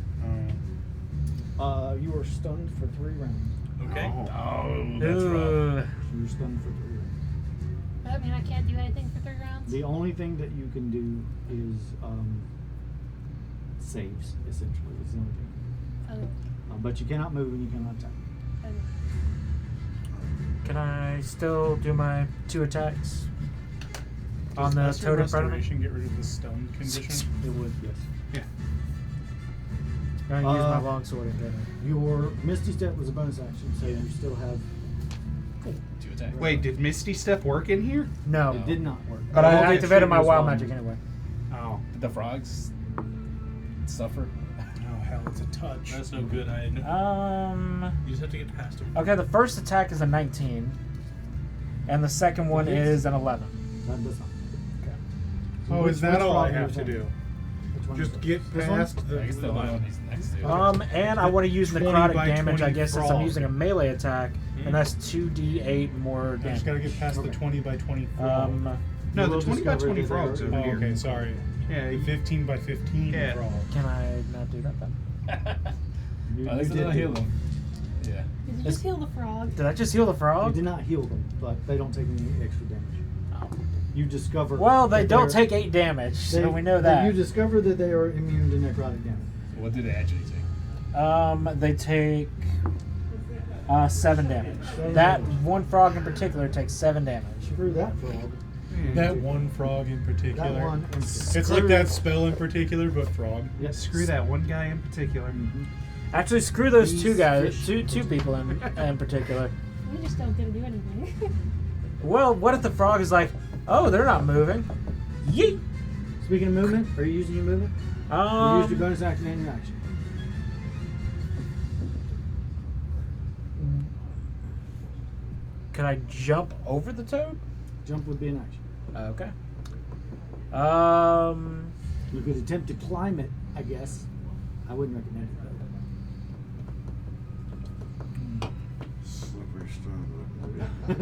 You are stunned for 3 rounds. Okay. Oh, that's rough. You're stunned for 3 rounds. I mean, I can't do anything for 3 rounds. The only thing that you can do is saves, essentially. It's the only thing. Okay. But you cannot move and you cannot attack. Okay. Can I still do my 2 attacks on the Does toad in front of me? restoration get rid of the stun condition? It would, yes. I'm gonna use my Uh, longsword again. Your Misty Step was a bonus action, so you still have. 2 attack. Wait, did Misty Step work in here? No, It did not work. but Oh, I it activated my triggers wild on- magic anyway. Oh. Did the frogs suffer? Oh, hell, it's a touch. That's no good. You just have to get past him. Okay, the first attack is a 19, and the second one is an 11. That does not. Oh, Which- is that which all I frog have was to that? do? Which one Just was it? get This one? past I guess the one he's next to. And I want to use 20 necrotic by damage, I 20 guess, since I'm frog. using a melee attack, and that's 2d8 more I damage. just gotta get past the 20 by 20 frog. No, You the will 20 by discover 20 that there frogs are- over Oh, here. okay, sorry. Yeah, The 15 by 15 Yeah. frog. Can I not do that then? You, At least you it doesn't did heal them. Yeah. Did you just heal the frog? Did I just heal the You frog? did not heal them, but they don't take any extra damage. You discover. Well, they that don't they're- take 8 damage, so they- we know that. You discover that they are immune to necrotic damage. What do they actually take? They take 7 damage. That one frog in particular takes 7 damage. Screw that frog. That one frog in particular. That one. And It's like that spell in particular, but frog. Yes. Screw that one guy in particular. Actually, screw those These 2 guys, fish. two people in particular. We just don't get to do anything. Well, what if the frog is like, oh, they're not moving? Yeet! Speaking of movement, are you using your movement? You used your Um, bonus action and your action. can I jump over the toad? Jump would be an action. Okay. You could attempt to climb it, I guess. I wouldn't recommend it though.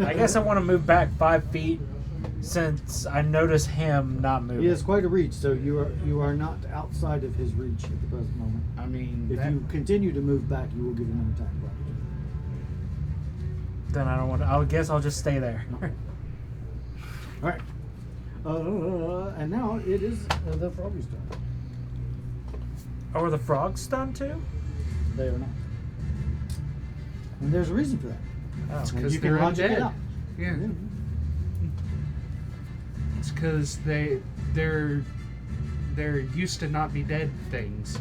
I guess I want to move back 5 feet since I notice him not moving. He has quite a reach, so you are not outside of his reach at the present moment. I mean, If you continue to move back, you will get an attack of opportunity. Then I don't want to. I guess I'll just stay there. All right. And now it is the froggy's turn. Are the frogs stunned too? They are not. And there's a reason for that. Oh. It's And because you can they're logic it undead. out. Yeah. It's because they're used to not be dead things.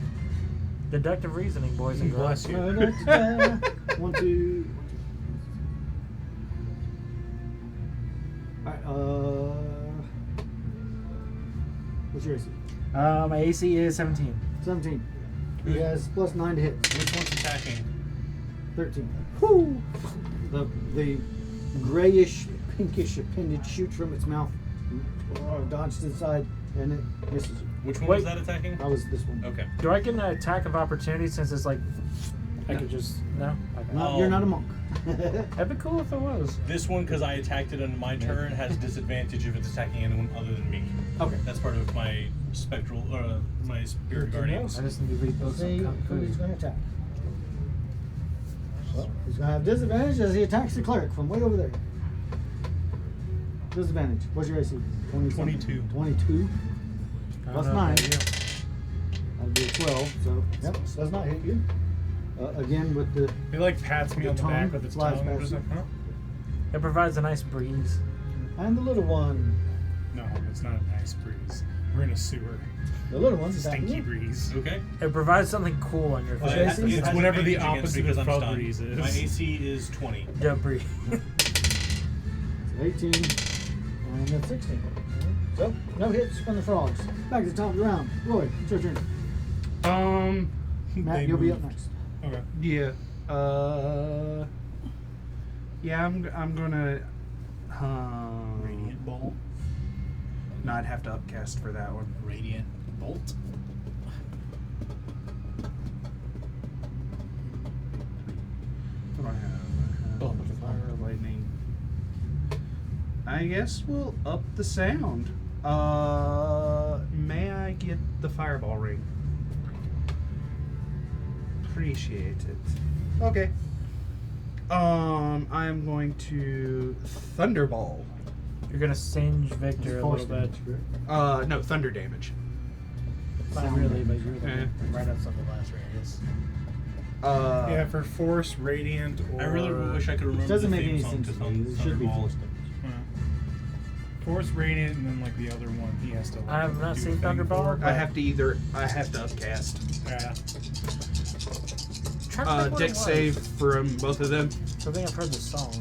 Deductive reasoning, boys and girls. Bless you. 1, 2, 1, 2, What's your AC? My AC is 17. 17. He has plus 9 to hit. Which one's attacking? 13. Whoo! The grayish, pinkish appendage shoots from its mouth, dodges to the side, and it misses you. Which one Wait. was that attacking? That was this one. Okay. Do I get an attack of opportunity since it's like I No. could just no? Okay. No, you're not a monk. That'd be cool if it was. This one, because I attacked it on my turn, has disadvantage if it's attacking anyone other than me. Okay. That's part of my spectral, my spirit guardians. I just need to read Let's books see on who he's kung going to attack. Well, he's going to have disadvantage as he attacks the cleric from way over there. Disadvantage. What's your AC? 22. 22. fu. Plus 9. That'd be a 12. So, yep, does not hit you. Again, with the It like pats me The on the back tongue with its flies tongue. past Just you. like, huh? It provides a nice breeze. and the little one. No, it's not a nice breeze. We're in a sewer. The little one's attacking Stinky you. breeze. Okay. It provides something cool on your What's face. your AC? It's whatever the advantage against me opposite because of I'm fog stunned. breeze is. My AC is 20. Yeah, breeze. 18 and that's 16. So, no hits from the frogs. Back to the top of the round. Roy, it's your turn. Matt, They you'll be move. up next. Okay. Yeah. Yeah, I'm gonna. Radiant Ball. No, I'd have to upcast for that one. Radiant Bolt. What do I have? Fire, lightning. I guess we'll up the sound. May I get the fireball ring? Appreciate it. Okay. I am going to thunderball. You're gonna singe Victor a little bit. No, thunder damage. Not really, but you're Eh. right outside the last radius. Yeah, for force, radiant, or I really wish I could remember Doesn't the make theme any song sense to to me. It should be Thunderball. forced damage. force, radiant, and then like the other one, he has to. Like, I have not do seen a thing Thunderball. for. I have to upcast. Yeah. Trying to think what it Dex was. save from both of them. I think I've heard the song.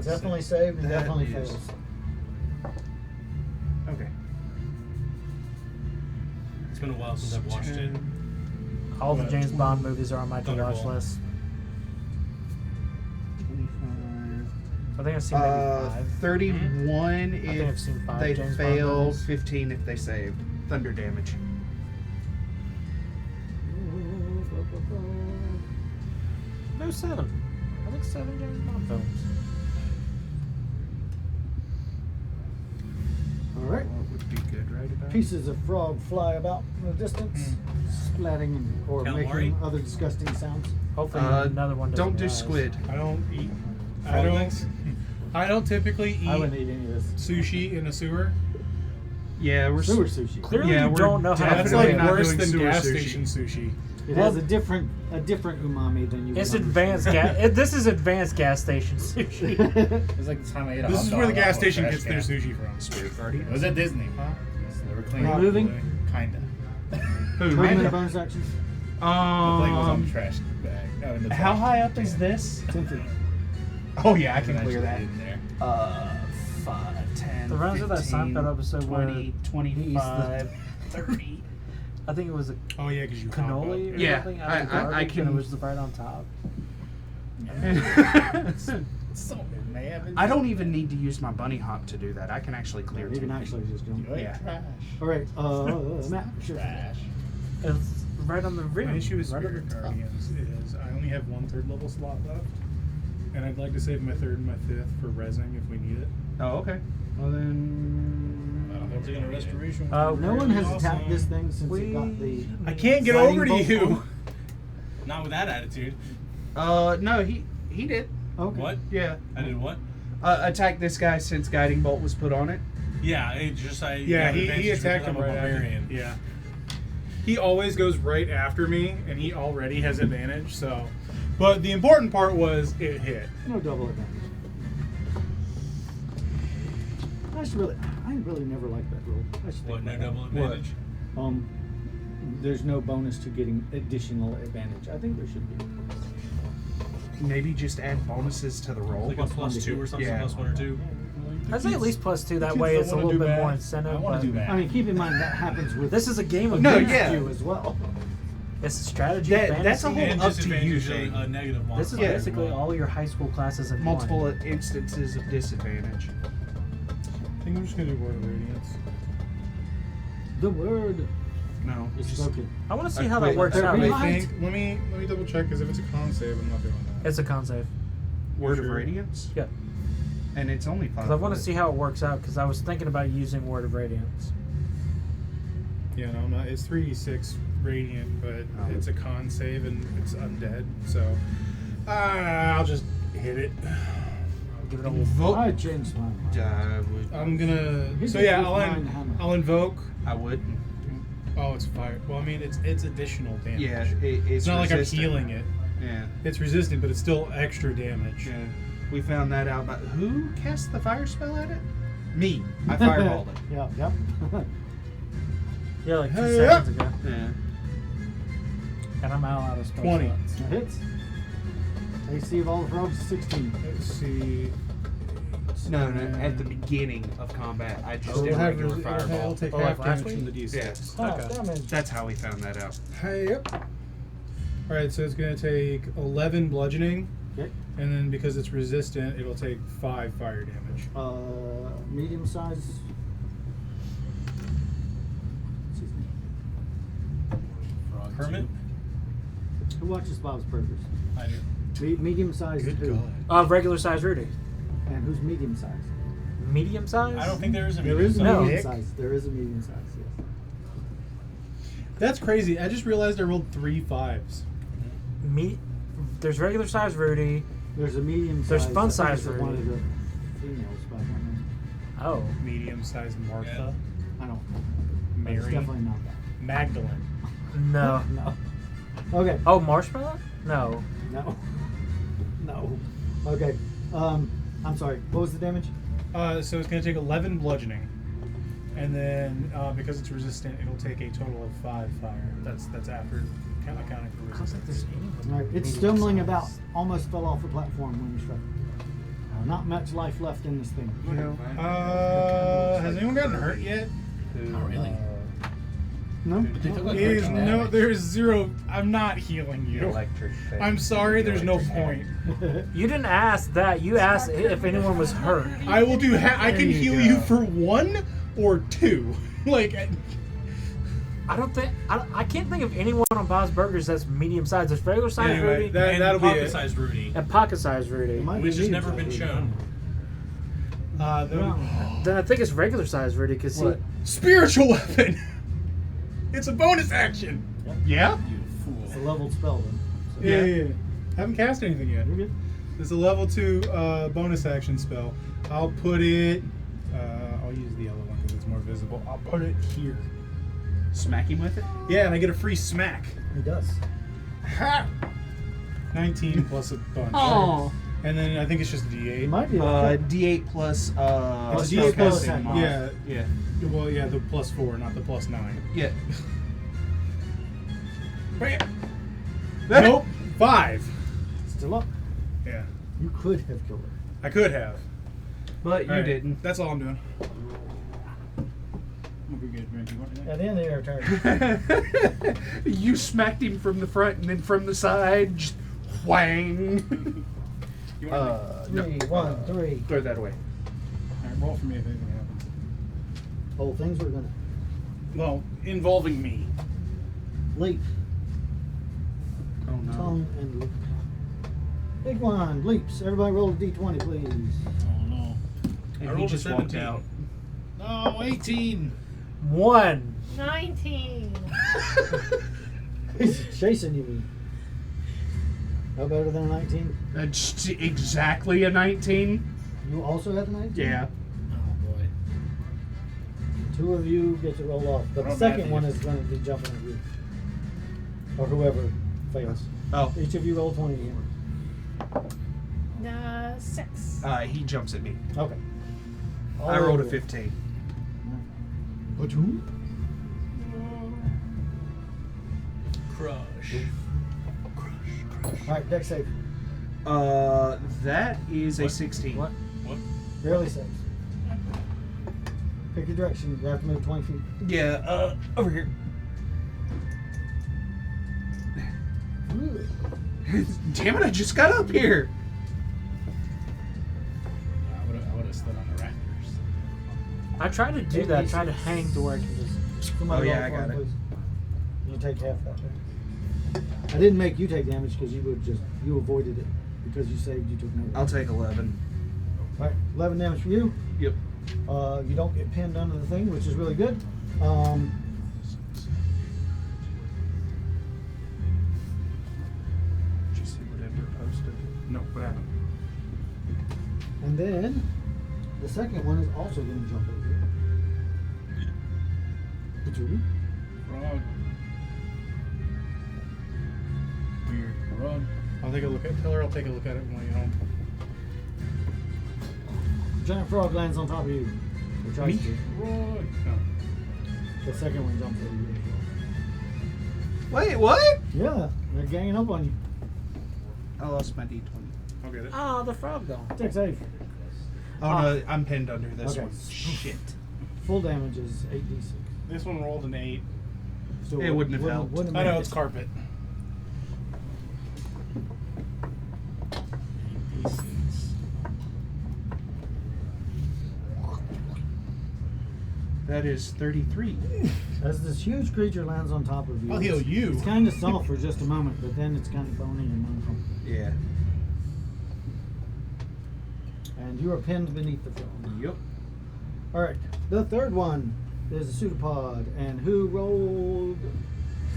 Definitely saved and That definitely is- fails. Okay. It's been a while since I've watched it. All the James Bond movies are on my to-watch Thunderball. list. 25. I think I've seen maybe 5. 31 I think I've if seen 5 they James Bond fail, movies. 15 if they saved. Thunder damage. No, 7. I think 7 James Bond films. Alright. What would be good, right? About Pieces of frog fly about in the distance, splatting or Calamari? making other disgusting sounds. Hopefully another one doesn't Don't do rise. squid. I don't eat. I Frog don't. legs? I don't typically I eat wouldn't eat any of this. sushi in a sewer. Yeah, we're Sewer sushi. Clearly Yeah, you we're don't know how to That's do definitely like it. not worse doing than sewer gas sushi. station sushi. It Well- has a different umami than you. It's would advanced understand. this is advanced gas station sushi. It's like the time I ate a This hot is dog where the off gas a station trash gets their can. sushi from. Spirit It Guardian. was at Disney. Huh? They were cleaning. Are you up moving? the- Kinda. Who? Movement Amanda? of bonus action. The plate was on the trash bag. No, in the How trash high up can. is this? 10 feet. Oh yeah, I And can I clear just that. ate in there. 5, 10, The rounds of that 15, Seinfeld episode where 20, he 25, 30. I think it was a Oh yeah, because you hop cannoli or up. Yeah, something out I- of the I garbage can- and it was right on top. So may have been. I don't even need to use my bunny hop to do that. I can actually clear You can 10 actually just jump. You ate Yeah. trash. Alright, Matt. Sure. Trash. It's right on the rim. My issue with right on Spirit the top. Guardians is I only have 1 3rd level slot left, and I'd like to save my 3rd and my 5th for resing if we need it. Oh, okay. Well then. I don't think taking a restoration. No one has Awesome. attacked this thing since it got the. I can't get Guiding over to bolt you. on? Not with that attitude. No, he did. Okay. What? Yeah. I did what? Attack this guy since guiding bolt was put on it. Yeah, it just I Yeah, got he advantage attacked because him I'm a right after. barbarian. Yeah. He always goes right after me, and he already has advantage. So, but the important part was it hit. No double advantage. I really never liked that rule. I should What? think No about double that. advantage. There's no bonus to getting additional advantage. I think there should be. maybe just add bonuses to the roll. Like a +2 or something, Yeah. +1 or 2. I'd say at least +2. That kids way don't it's a wanna little do bit bad. more I incentive. want But to do that. I mean, keep in mind that happens with this is a game of No, against yeah. you. as well. It's a strategy. That's a fantasy. whole And up to disadvantage you is thing. a negative modifier. This is Yeah. basically all your high school classes in Multiple one. instances of disadvantage. I think I'm just gonna do Word of Radiance. The word No, is just spoken. I want to see I how quit. that works Wait, out. wait, I Right. think. Let me double check because if it's a con save, I'm not doing that. It's a con save. Word of Sure. Radiance. Yeah. And it's only 5. Because I want to see how it works out. Because I was thinking about using Word of Radiance. Yeah, no, I'm not. It's 3d6 radiant, but Oh. it's a con save and it's undead. So I'll just hit it. Give it a little. Invoke. I changed my mind. I'm gonna. Hit So it yeah, with I'll, mine hammer. I'll invoke. I would. Oh, it's fire. Well, I mean, it's additional damage. Yeah, It's it's not like resistant. I'm healing it. Yeah. It's resistant, but it's still extra damage. Yeah. We found that out. But who cast the fire spell at it? Me. I fireballed it. Yeah, yep. Yeah, like 2 Hey, seconds ago. Yeah. And I'm out of spell 20. slots. That hits. AC of all the frogs is 16. Let's see. No, at the beginning of combat, I just So did it'll have, regular it'll fireball. take Oh, half like last damage from the week? d6. Yeah. Okay. Damage. That's how we found that out. Hey, yep. All right, so it's gonna take 11 bludgeoning, Okay. and then because it's resistant, it'll take 5 fire damage. Medium size. Excuse me. Frog Hermit? Who watches Bob's Burgers? I do. Medium size. Good who? God. Regular size Rudy. And who's medium size? Medium size? I don't think there is a There medium is a size. No. medium Nick? size. There is a medium size. Yes. That's crazy. I just realized I rolled 3 5s. There's regular size Rudy. There's a medium There's size. fun I think size it's for one you. of the females, but I don't know. Oh. Medium-sized Martha. I don't know. But it's Mary. definitely not that. Magdalene. No. No. Okay. Oh, marshmallow? No. No. No. Okay. I'm sorry. What was the damage? So it's going to take 11 bludgeoning. And then, because it's resistant, it'll take a total of 5 fire. That's after accounting for I don't think resistance. there's any All right. It's medium stumbling size. about. Almost fell off the platform when you struck. Not much life left in this thing. Has anyone gotten hurt yet? Not really. No. But they took like Is 13 no, damage. there's 0. I'm not healing you. Electric. I'm sorry, there's no point. You didn't ask that. You asked if anyone was hurt. I will do. I can you heal go. you for 1 or 2. Like, I don't think. I can't think of anyone on Bob's Burgers that's medium size. There's regular size Anyway, Rudy that- And that'll be it. pocket-sized Rudy, and pocket size Rudy. It might which be has medium never been size. shown. Then I think it's regular size Rudy because he. What? Spiritual weapon. It's a bonus action. Yeah? You It's a fool. leveled spell then. So Yeah. Haven't cast anything yet. You're good. It's a level 2 bonus action spell. I'll put it. I'll use the yellow one because it's more visible. I'll put it here. Smack him with it? Yeah, and I get a free smack. He does. Ha! 19 plus a bunch. Oh. And then I think it's just a It D8. might be. D8 plus. It's Plus a your D8 plus. spell attack mod. Yeah. Yeah. Well, yeah, the plus 4, not the plus 9. Yeah. Bam! Nope. 5. Still up. Yeah. You could have killed her. I could have. But you All right, didn't. That's all I'm doing. We'll go get a drink. You want anything? At the end of your turn. You smacked him from the front and then from the side. Just whang. You want anything? Three, 1, 3. Throw that away. All right, roll for me if anything happens. Whole things we're gonna Well, involving me. leap, Oh no. tongue, and leap. Big one, leaps. Everybody roll a d20, please. Oh no. And I he rolled a just walked 17. out. No, 18. 1. 19. He's chasing you. No better than a 19? That's exactly a 19. You also had a 19? Yeah. Oh boy. 2 of you get to roll off, but the Roll second Matthew. one is going to be jumping at you. Or whoever fails. Oh. Each of you roll 20 again. 6. He jumps at me. Okay. I rolled a Oh. 15. Which one? Crush. Alright, deck save. That is a What? 16. What? What? Barely saves. Pick your direction. You have to move 20 feet. Yeah, over here. Damn it, I just got up here. I would have stood on the rafters. I tried to do that. Try to hang to where I can just. Somebody Oh, yeah, roll I for got him, it. please. You take half that. I didn't make you take damage because you avoided it because you saved. You took no. I'll take 11. All right, 11 damage for you. Yep. You don't get pinned under the thing, which is really good. Did you see what Ember posted? No, what happened? And then the second one is also going to jump over here. Patootie. Frog. Weird. Run. I'll take a look at. Tell her I'll take a look at it when we get home. Giant frog lands on top of you. Or tries to. Run. No. The second one jumps over you. Wait, what? Yeah, they're ganging up on you. I lost my D20. I'll get it. Oh, the frog though. Take save. Oh no, I'm pinned under this Okay. one. Shit. Full damage is 8d6. This one rolled an 8. So It wouldn't have helped. wouldn't I have know made it's it. carpet. That is 33. As this huge creature lands on top of you, I'll heal you. It's kind of soft for just a moment, but then it's kind of bony and uncomfortable. Yeah. And you are pinned beneath the frog. Yep. All right, the third one is a pseudopod, and who rolled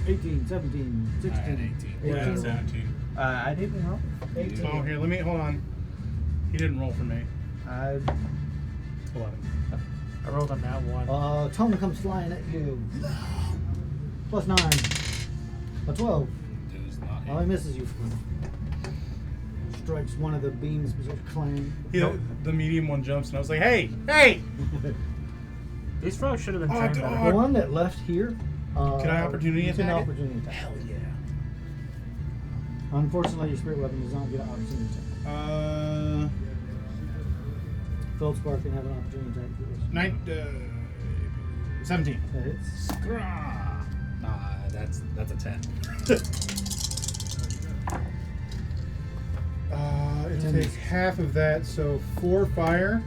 18, 17, 16? I had 18. Yeah, 18. 17. I didn't roll. 18. Oh, here, let me, hold on. He didn't roll for me. I 11. I rolled on that one. Tone comes flying at you. Plus 9. A 12. Does not Oh, he misses you. Strikes one of the beams, clang. The medium one jumps, and I was like, hey! Hey! These frogs should have been Oh, trained dog. better. The one that left here. Can I opportunity you can attack it? opportunity attack. Hell yeah. Unfortunately, your spirit weapon does not get an opportunity attack. Feldspark can have an opportunity attack for this. 17. That hits. Scraw. Nah, that's a 10. It'll take half of that, so 4 fire,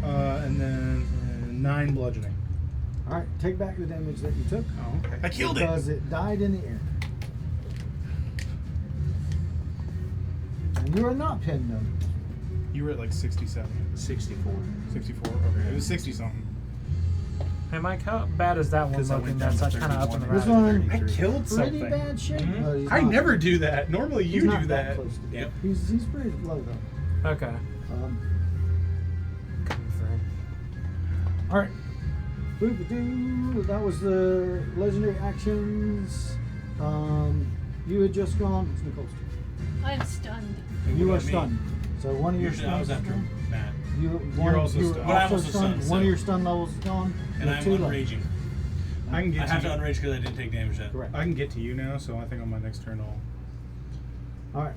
and then 9 bludgeoning. All right, take back the damage that you took Oh, okay. I killed because it died in the air. And you are not pinned though. You were at like 67. 64. 64? Okay, it was 60 something. Hey Mike, how bad is that one 'Cause I looking? went down That's to like kind of up in the 31. This right. one, I killed pretty something. bad shape. Mhm. No, he's I not. never do that. Normally He's you not do that. Close to Yep. He's pretty low though. Okay. Confirm. All right. Boop-a-doo. That was the legendary actions. You had just gone. It's Nicole's turn. I am stunned. You What are about me? stunned. So one of your Usually I was stuns. after Matt. You're also stunned. But I'm also stunned, One so- of your stun levels is gone. And You I'm have 2 left. unraging. I can I get have to to you. unrage because I didn't take damage yet. Correct. I can get to you now, so I think on my next turn I'll... All right.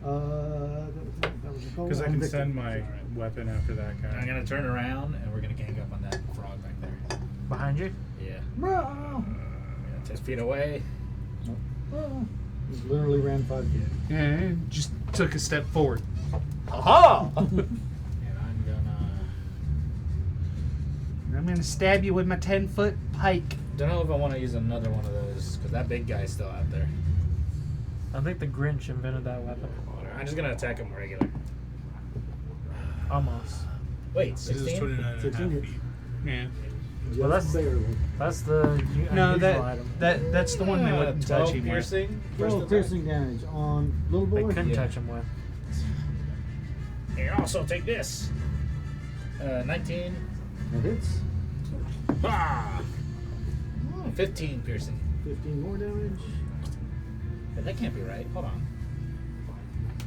That was Nicole. Because I and can Victor. send my weapon after that guy. I'm gonna turn around and we're gonna gang up on that frog back there. Behind you? Yeah. Bro. 10 feet away. He literally ran 5 feet. Yeah, just took a step forward. Aha! And I'm gonna stab you with my 10-foot pike. don't know if I want to use another one of those because that big guy's still out there. I think the Grinch invented that weapon. I'm just gonna attack him regular. Almost. Wait, This is 16? 29 and a half 16. feet. Yeah. Just Well, that's- barely. That's the No, unusual item. that's the one they wouldn't touch 12 him with. piercing. First 12 attack. piercing damage on little They boy. couldn't Yeah. touch him with. And also take this. 19. That hits. Ah! 15 piercing. 15 more damage. But that can't be right. Hold on.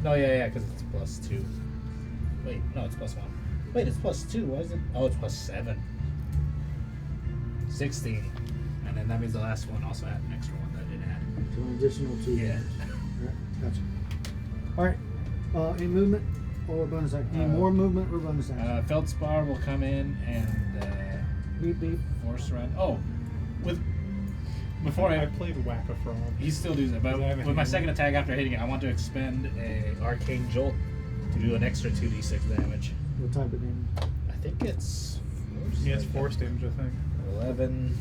No, yeah, because it's +2. Wait, no, it's +1. Wait, it's +2. Why is it? Oh, it's +7. 16. And then that means the last one also had an extra one that I didn't add. So an additional 2. Yeah. Alright, gotcha. Alright. Any movement or bonus action? Any more movement or bonus action? Feldspar will come in and Beep beep. force run. Oh, with before I I played Whack-A-Frog. he still does it, but I have a with my hand. second attack after hitting it, I want to expend a arcane jolt to do an extra 2d6 damage. What type of damage? I think it's force. Yeah, it's force damage, I think. 11.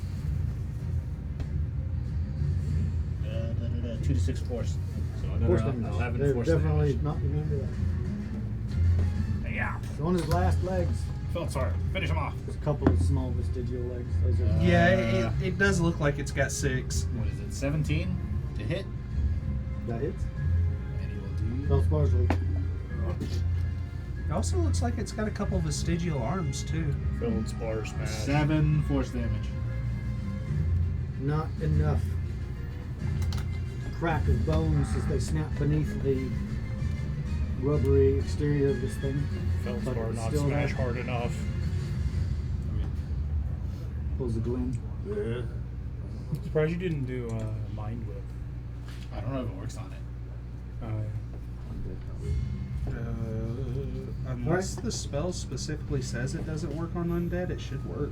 2d6 force. So another Force damage. 11 They're force definitely damage. not immune to that. Yeah. So on his last legs, Feldspar, finish him off. there's a couple of small vestigial legs. Those are Yeah, it does look like it's got 6. What is it? 17 to hit. that hits. And he will do. Feldspars leak. It also looks like it's got a couple vestigial arms too. Feldspar smash. 7 force damage. Not enough. Crack of bones as they snap beneath the rubbery exterior of this thing. Feldspar But not still smash have- hard enough. Pulls the glint. Surprised you didn't do Mind Whip. I don't know if it works on it. Unless the spell specifically says it doesn't work on undead, it should work.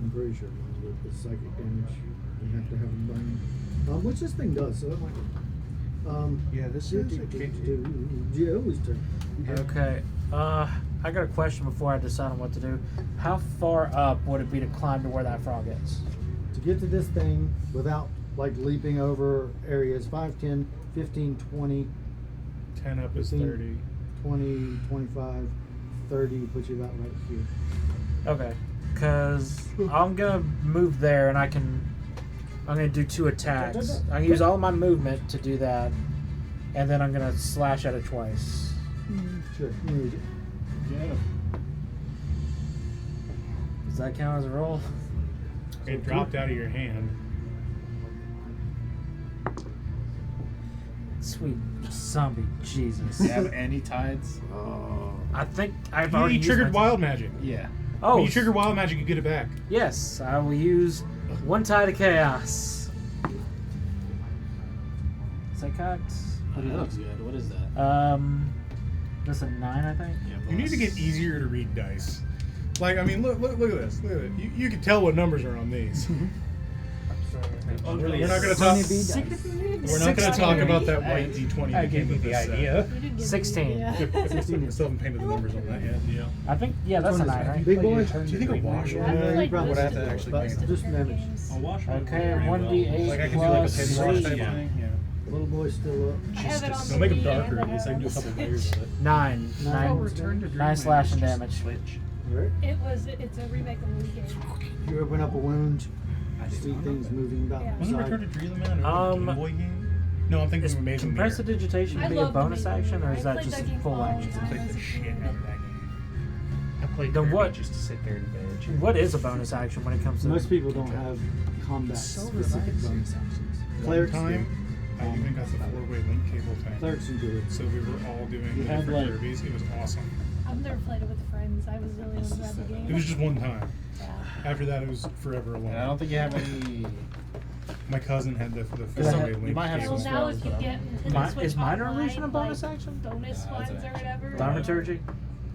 I'm pretty sure with the psychic damage, you have to have them burn. Which this thing does, so it might. Yeah, this is a Joey's turn. Okay. I got a question before I decide on what to do. How far up would it be to climb to where that frog is? To get to this thing without like leaping over areas 5, 10, 15, 20, 10 up is 15. 30. 20, 25, 30 puts you about right here. Okay. Because I'm going to move there and I'm going to do 2 attacks. I'm going to use all of my movement to do that. And then I'm going to slash at it twice. Sure. You read it. Yeah. Does that count as a roll? It dropped out of your hand. Sweet zombie Jesus. Do you have any tides? I think I've already You used triggered my wild magic. Yeah. Oh, When you trigger wild magic, you get it back. yes. I will use 1 tide of chaos. Is that cocked? Oh, that looks good. What is that? That's a 9, I think. Yeah, You need to get easier to read dice. Like, I mean, look at this. Look at it. You can tell what numbers are on these. Oh, really? We're not going to talk. Honeybee dice. We're not going to talk about that Hey, white D20. I that gave came you with the this set. idea. You didn't give me 16. the idea. 16 I still haven't painted the numbers on that yet. Yeah. I think, yeah, that's a Which 9, one is right? Big boy? Do you think a wash will I do feel that? like probably most have of to the- actually most paint of it. the Just damage. games- A wash would Okay, work pretty 1d8 well. Like I could do like a plus 10 wash type 3. of thing. Yeah. Little boy's still up. I have it on So make them the darker Wii at least. I can do a and couple then layers of it. 9. Nine. 9, Return to Dreamland 9 slashing is just damage. Switch. Right. It's a remake of the Wii game. You open up a wound. You see things moving about Yeah. Wasn't inside. Return to Dreamland or Game Boy game? No, I'm thinking Is of Amazing Mirror. prestidigitation I be a love the bonus Amazing action, or Mirror. is I that played just game full all the action? time Played as the a shit kid. out of that game. I played Then Kirby what- just to sit there and bitch. What is a bonus action when it comes to Most people don't have combat So specific relaxing. bonus actions. One Clerics time, do. I even got the 4-way link cable thing. Clerics do it. So we were all doing You the had, different like- Kirby's. It was awesome. I've never played it with friends. I was the only one who had the game. It was just one time. Yeah. After that, it was forever alone. And I don't think you have any. My cousin had the Because I 4-way had- link you might have cable. Well, some now spells, if you but get into Mi- the Switch is minor Online, illusion a bonus like, action? bonus Yeah, that's ones an or action. whatever. Thaumaturgy?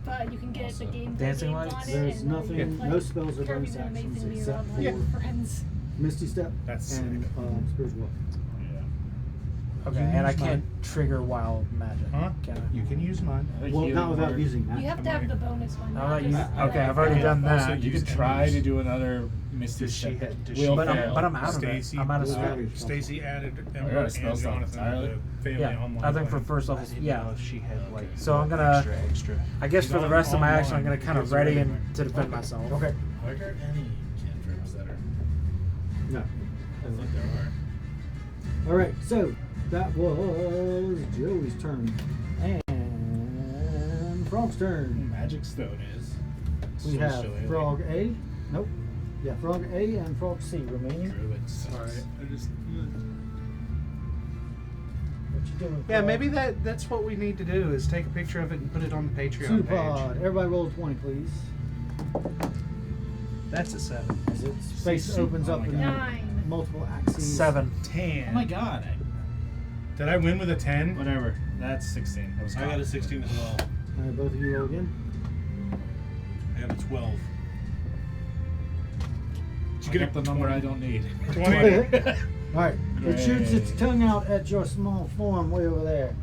But you can get the game Dancing games lights? on it. There's and then nothing- you can play no spells or Kirby's bonus and actions Amazing Mirror except online for- with friends. Misty Step That's and sick. Spiritual Weapon. Okay, You and I use can't mine. trigger wild magic. Huh? Can I? You can use mine. Well, not without using that. You have to have the bonus one. How not about you? just Okay, the- I've already done Also that. You use could try enemies. to do another Misty Does she Step. hit- does Will she But hit- I'm out of it. Stacy, I'm out of Yeah. spell. Stacy added got Ember a and spell slot Jonathan entirely. to the family Yeah, online. I think for plan. first I level, didn't yeah. know if she had like So I'm gonna- extra. I guess He's for the on rest of my online. action, I'm gonna He kind of gives ready away and everything. to defend myself. Okay. Are there any cantrips that are? No. I think there are. All right, so that was Joey's turn. And Frog's turn. Magic Stone is. We have Shillelagh. Frog A. Nope. Yeah, Frog A and Frog C remaining. Druids. Alright, I just. What you doing? Yeah, Frog? maybe that's what we need to do is take a picture of it and put it on the Patreon Pseudopod. page. Everybody roll 20, please. That's a 7. As its space opens Oh up my in God. 9. multiple axes. 7. 10. Oh my god. Did I win with a 10? Whatever. That's 16. That was I got a 16 as well. All right, both of you roll again. I got a 12. I get the number I don't need. 20. All right, it shoots its Yay. tongue out at your small form way over there.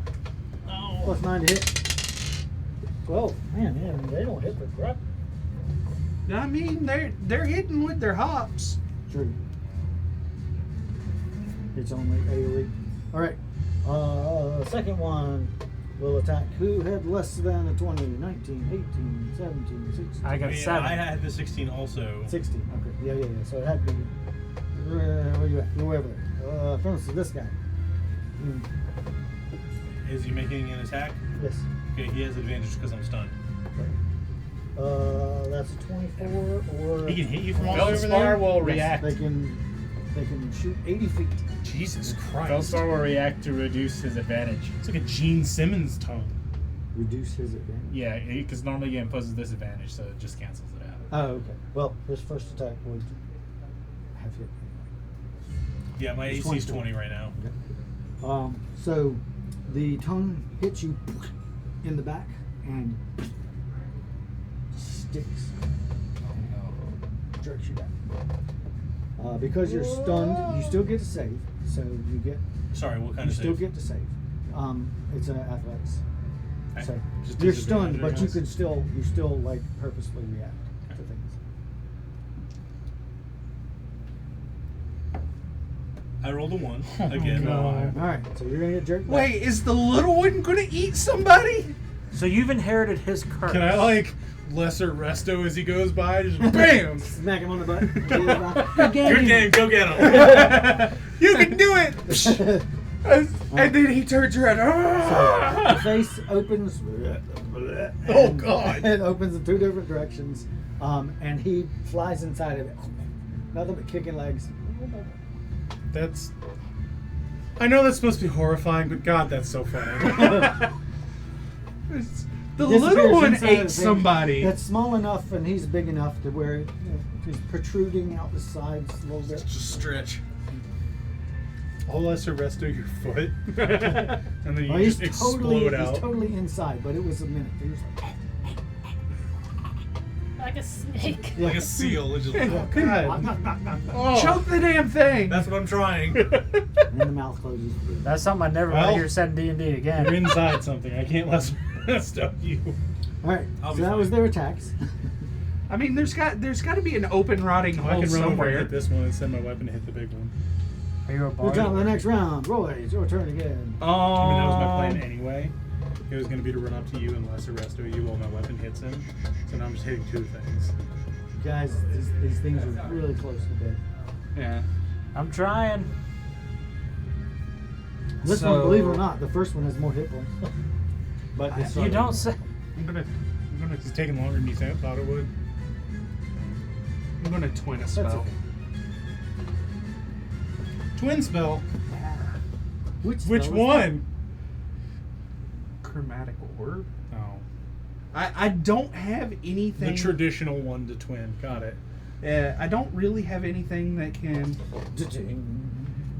Plus 9 to hit. 12. Man, they don't hit with crap. I mean, they're hitting with their hops. True. It's only AoE. All right. Second one will attack. Who had less than a 20? 19, 18, 17, 16. I got 7. I had the 16 also. 16. Okay. Yeah. So it had to be. Where you at? You're way over there. For instance, this guy. Is he making an attack? Yes. Okay, he has advantage because I'm stunned. That's a 24 or. He can hit you from all the way over Feldspar there? will Yes, react. They can shoot 80 feet. Jesus Christ. Feldspar will react to reduce his advantage. It's like a Gene Simmons tongue. Reduce his advantage. Yeah, because normally it imposes disadvantage, so it just cancels it out. Oh, okay. Well, his first attack would have hit. Yeah, my It's AC is 24. 20 right now. So the tongue hits you in the back and sticks and jerks you back. Because you're stunned, you still get to save. So you get Sorry, what kind you of still save? get to save. It's an athletics. Okay. So Just you're disadvantage, stunned, I but you guess. can still like purposely react to things. I rolled a 1 again. All right, so you're gonna get jerked back. Wait, is the little one gonna eat somebody? So you've inherited his curse. Can I, like, lesser resto as he goes by? Just BAM! Smack him on the butt. Good game, go get him. You can do it! And then he turns around. The face opens. Oh, God. It opens in 2 different directions, and he flies inside of it. Nothing but kicking legs. That's... I know that's supposed to be horrifying, but God, that's so funny. The Disappears little one inside of ate the thing. somebody. That's small enough, and he's big enough to where he's protruding out the sides a little bit. Just stretch. I'll lesser resto your foot. And then you Well, just he's explode out. totally inside, but it was a minute. He was Like a snake. Yeah. Like a seal. It just, Oh. Choke the damn thing. that's what I'm trying. and the mouth closes. That's something I never want Well, to hear said in D&D You're again. inside something. I can't lesser resto you. All right, I'll so be that fine. was their attacks. I mean, there's got to be an open rotting I hole can run over and somewhere. hit this one and send my weapon to hit the big one. Are you a Good bard? job on the next round. Roy, it's your turn again. I mean, that was my plan anyway. It was going to be to run up to you and lesser resto you while my weapon hits him. So now I'm just hitting 2 things. Guys, these things are really close to dead. Yeah. I'm trying. This So- one, believe it or not, the first one has more hit points. But it's You don't say. It's taking longer than you thought it would. I'm gonna twin a That's spell. okay. Twin spell. Which Which spell is one? Chromatic orb. Oh. I don't have anything. The traditional one to twin. Got it. I don't really have anything that can. that?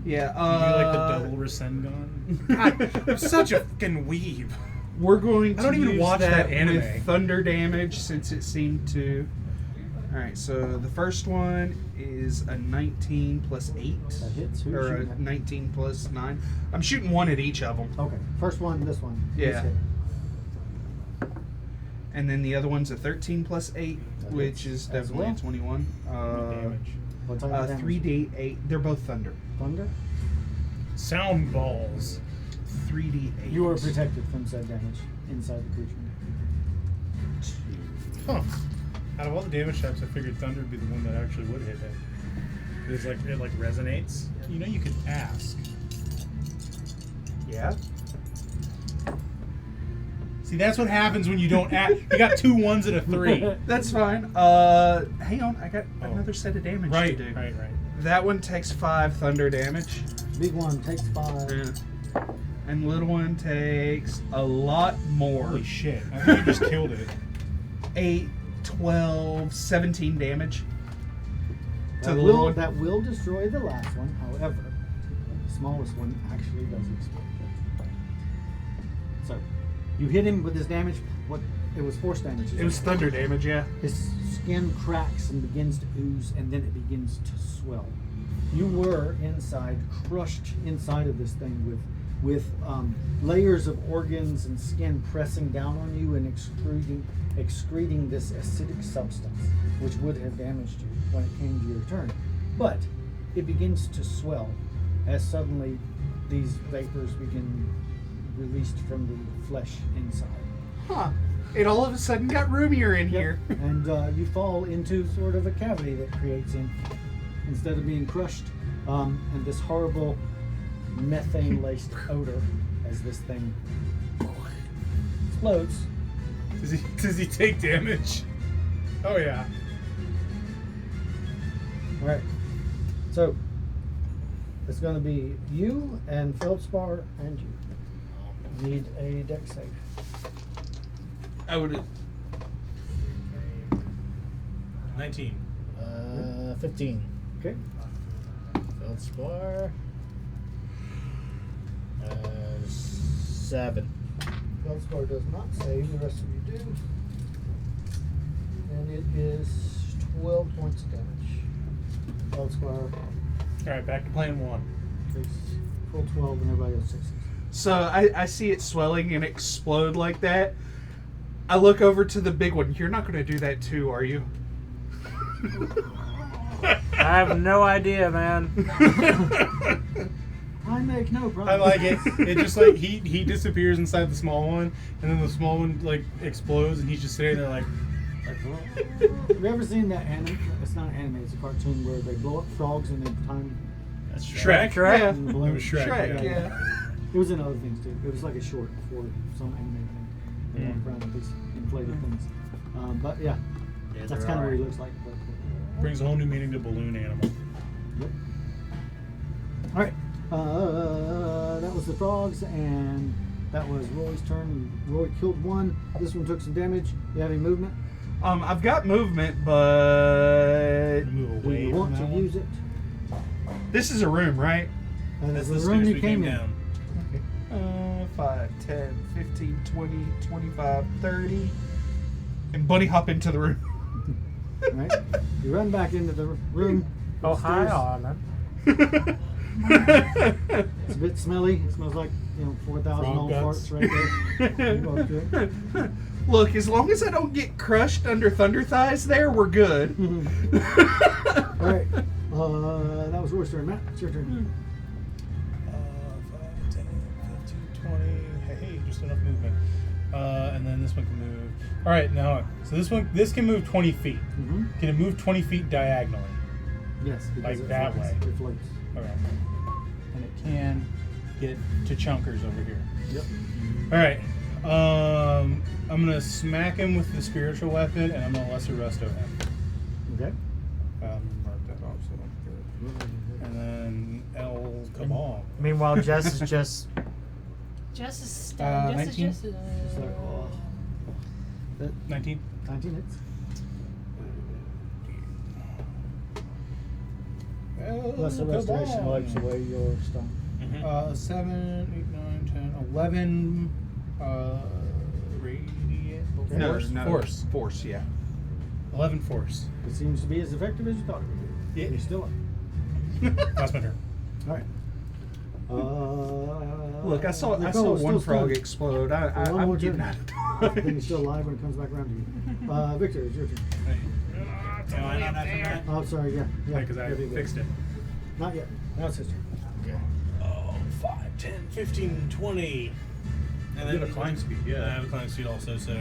Yeah. You like the double Rasengan? I'm such a fucking weeb. We're going to I don't even use watch that anime. with thunder damage since it seemed to. All right, so the first one is a 19 plus 8, That hits. Who you or shooting a at? 19 plus 9. I'm shooting one at each of them, Okay, first one, this one. Yeah. This hit. and then the other one's a 13 plus 8, That which hits is as definitely well. a 21. Damage. What type of damage? 3d8. They're both thunder. Thunder. Sound balls. 3d8. You are protected from said damage inside the creature. Huh. Out of all the damage types, I figured thunder would be the one that actually would hit him. It's like it like resonates. You know, you could ask. Yeah. See, that's what happens when you don't ask. You got 2 1s and a 3. That's fine. Hang on. I got Oh. another set of damage Right, to do. right. That one takes 5 thunder damage. Big one takes 5. Yeah. And little one takes a lot more. Holy shit! I think you just killed it. 8, 12, 17 damage. To That the little will, one. that will destroy the last one. However, the smallest one actually does explode. So, you hit him with his damage. It was force damage. It was thunder damage, yeah. His skin cracks and begins to ooze, and then it begins to swell. You were inside, crushed inside of this thing with layers of organs and skin pressing down on you and excreting this acidic substance, which would have damaged you when it came to your turn. But it begins to swell as suddenly these vapors begin released from the flesh inside. Huh. It all of a sudden got roomier in here. And you fall into sort of a cavity that creates him instead of being crushed, and this horrible methane-laced odor as this thing explodes. Does he take damage? Oh yeah. All right. So it's going to be you and Feldspar and you. Need a dex save. I would. 19. 15. Okay. Feldspar. 7. Feldspar does not save. The rest of you do. And it is 12 points of damage. Feldspar All right, back to playing 1. takes full 12 and everybody else 6. So I see it swelling and explode like that. I look over to the big one. You're not going to do that too, are you? I have no idea, man. I make no problem. I like it. It just like he disappears inside the small one, and then the small one like explodes, and he's just sitting there like Have you ever seen that anime? It's not an anime, it's a cartoon where they blow up frogs and then time. That's Shrek. Shrek? Yeah. and the balloon- It was Shrek, yeah. It was in other things too. It was like a short for some anime thing. They walk around with these inflated things. But yeah, that's kind of what he looks like. But, brings a whole new meaning to balloon animal. yep. All right. That was the frogs, and that was Roy's turn. Roy killed one. This one took some damage. You have any movement? I've got movement, but Move Do away you want from to that one. use it? this is a room, right? That That's is the the room stairs you we came came in. down. 5, 10, 15, 20, 25, 30. And bunny hop into the room. Right? You run back into the room. Oh, hi, upstairs. on man. It's a bit smelly. It smells like 4,000 Frog old guts. farts right there. You go up to it. Look, as long as I don't get crushed under thunder thighs there, we're good. All right. That was Roy's turn. Matt, it's your turn. 5, 10, 15, 20. Hey, just enough movement. And then this one can move. All right, now so this can move 20 feet. Mm-hmm. Can it move 20 feet diagonally? Yes, because Like it that floats. way. It floats. Okay. And it can get to chunkers over here. Yep. All right. I'm gonna smack him with the spiritual weapon, and I'm gonna lesser resto him. Okay. Mark that off. So good. And then El Cabal. Meanwhile, Jess is just. Jess is stunned. Jess is 19? just. It's like, oh. 19. 19 hits. Plus the restoration wipes away your stun. 7, 8, 9, 10, 11. Radiant. Okay. Force, yeah. 11 force. It seems to be as effective as you thought it would be. Yeah. You're still up. That's my turn. All right. Look, I saw Nicole is one still frog stunned. explode. For one I'm more getting turn. out I of think time. he's still alive when it comes back around to you. Victor, it's your turn. Am I not after that? Oh, sorry, yeah. Because I fixed it. Not yet. Now it's his turn. Oh, 5, 10, 15, 20. And You have a climb speed, yeah. I have a climb speed also, so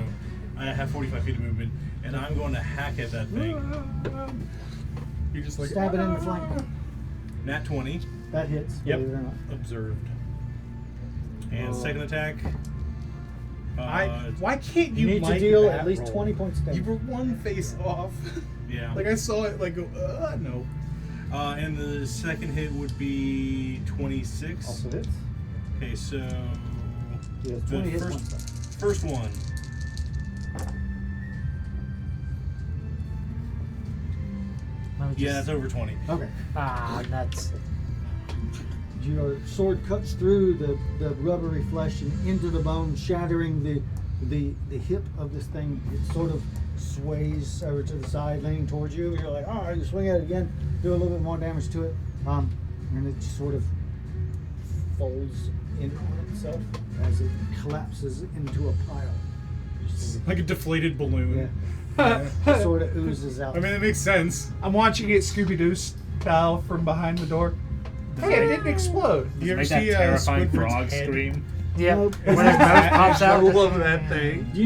I have 45 feet of movement, and I'm going to hack at that thing. You're just like Stab it in the flank. Nat 20, That hits, Yep. believe it or not. observed. And Oh. second attack. Why can't You you need to mic deal that at least roll? 20 points of damage. You were one face off. Yeah. Like I saw it like go, no. And the second hit would be 26. Also hits. Okay, so He has the 20 hit points left. first one. Let me Yeah, just- that's over 20. Okay. Ah, nuts. your sword cuts through the rubbery flesh and into the bone, shattering the hip of this thing. It sort of sways over to the side, leaning towards you. You're like, oh, you swing at it again, do a little bit more damage to it, and it just sort of folds in on itself as it collapses into a pile. Like a deflated balloon. Yeah. It sort of oozes out. I mean, it makes sense. I'm watching it Scooby-Doo style from behind the door. Hey, it didn't explode. You ever Make that see terrifying Squidward's frog head? scream. Yeah. Nope. When his mouth pops I out. love that thing. Do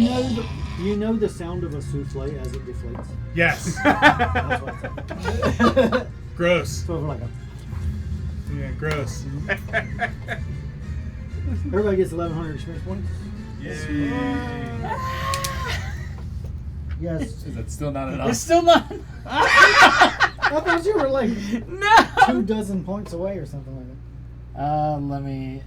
you know the sound of a souffle as it deflates? Yes. That's what it's like. Gross. Sort of like a. Yeah, gross. Everybody gets 1,100 experience points. Yes. Is that still not enough? It's still not. I thought you were like No. 24 points away or something like that. Let me.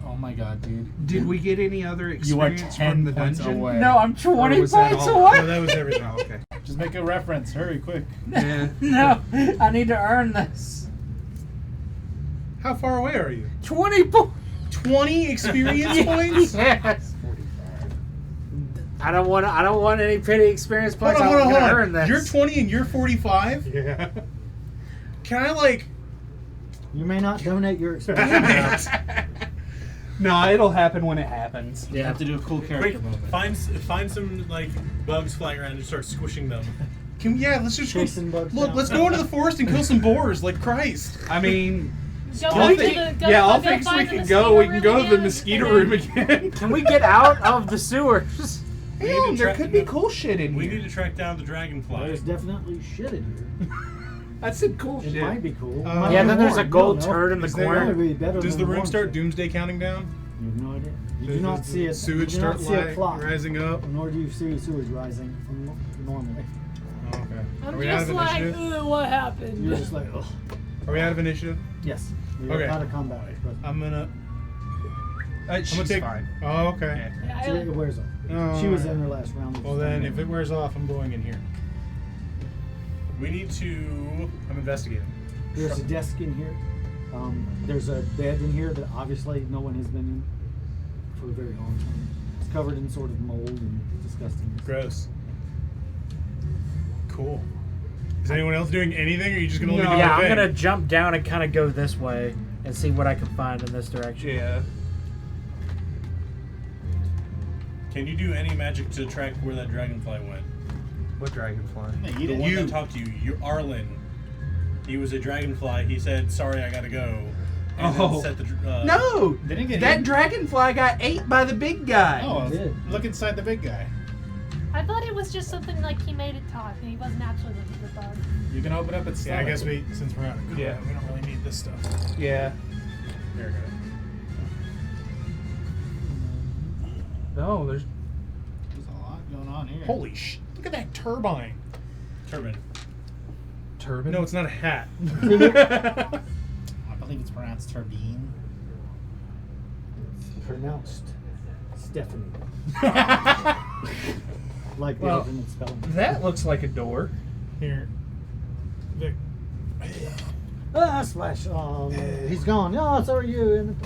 Oh my god, dude. Did we get any other You are experience 10 from the points dungeon? away. No, I'm 20 Or was that points all? away. No, that was everything. Oh, okay. Just make a reference. Hurry, quick. Yeah. No, I need to earn this. How far away are you? 20 points. 20 experience points? Yes. I don't want any pity experience points. Hold I'm on. gonna earn this. You're 20 and you're 45? Yeah. Can I, like... You may not donate your experience. No, it'll happen when it happens. You have to do a cool character Quick, moment. find some like bugs flying around and start squishing them. Let's just Chasing bugs look. down. Let's go into the forest and kill some boars. Like Christ. I mean, Go all into things, the, go, yeah, all go things find we the can go. We can mosquito go to the room mosquito again, room and again. Can we get out of the sewers? We need Damn, to there track- could be cool shit in We here. need to track down the dragonfly. There's definitely shit in here. I said cool It shit. might be cool. It Uh, might Yeah, be then there's a warm. gold You don't know. turd in the Is there- corner. Probably be better Does than the room warm start shit. doomsday counting down? You have no idea. You do Does not see it. sewage you do not start see a clock, rising up? nor do you see sewage rising normally. Oh, okay. I'm Are we out just of like, initiative? ugh, what happened? You're just like, ugh. Are we out of initiative? Yes. You're Okay. out of combat. But I'm gonna She's take. fine. Oh, okay. Yeah, she, it wears off. Oh, She was alright. in her last round. Well then, if it wears off, I'm going in here. We need to. I'm investigating. There's a desk in here. There's a bed in here that obviously no one has been in for a very long time. It's covered in sort of mold and disgusting. Gross. Cool. Is anyone else doing anything, or are you just gonna let me do Yeah, my I'm thing? gonna jump down and kind of go this way and see what I can find in this direction. Yeah. Can you do any magic to track where that dragonfly went? What dragonfly? The one that talked to you, Arlen. He was a dragonfly. He said, "Sorry, I gotta go." And Oh. then set the. No! They didn't get That eaten? dragonfly got ate by the big guy. Oh, It did. look inside the big guy. I thought it was just something like he made it talk, and he wasn't actually the bug. You can open up its Yeah, I stomach. guess since we're out of combat, Yeah. we don't really need this stuff. Yeah. There we go. No, there's. There's a lot going on here. Holy look at that turbine. Turban. Turbine? No, it's not a hat. I believe it's pronounced turbine. Pronounced Stephanie. Like the Well, alternate spelling. That looks like a door. Here. Vic. Ah, splash. Oh, no. He's gone. Oh, so are you. In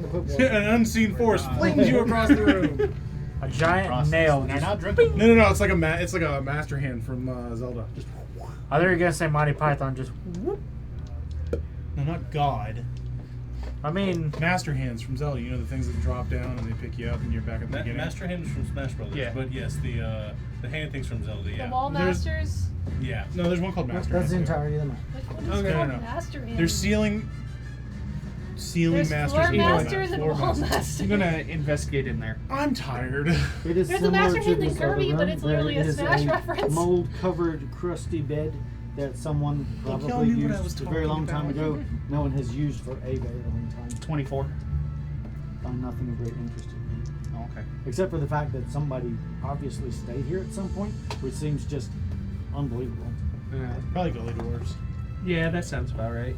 the football. An unseen force flings you across the room. A giant Process. nail. And they're just- not drinking. No. It's like a master hand from Zelda. Just I thought you were gonna say Monty Python. Just. Whoop. no, not God. I mean, Master hands from Zelda. You know the things that drop down and they pick you up and you're back at the beginning. Master hands from Smash Brothers. Yeah. But yes, the hand things from Zelda. The Yeah. Wall There's- Masters. Yeah. No, there's one called Master That's the hands. entirety of the map. Which one is Okay, called no. Master Hand? There's ceiling There's masters. floor and wall masters and floor wall masters. masters. I'm gonna investigate in there. I'm tired. It is There's a similar Master to Hand in this other Kirby, but room, it's where literally it a is Smash reference. mold-covered, crusty bed that someone Look, y'all probably knew what I was used a very talking long time about. ago. No one has used for a very long time. 24. Found nothing of great interest in it. Oh, okay. Except for the fact that somebody obviously stayed here at some point, which seems just unbelievable. Probably Gully Dwarves. Yeah, that sounds about right.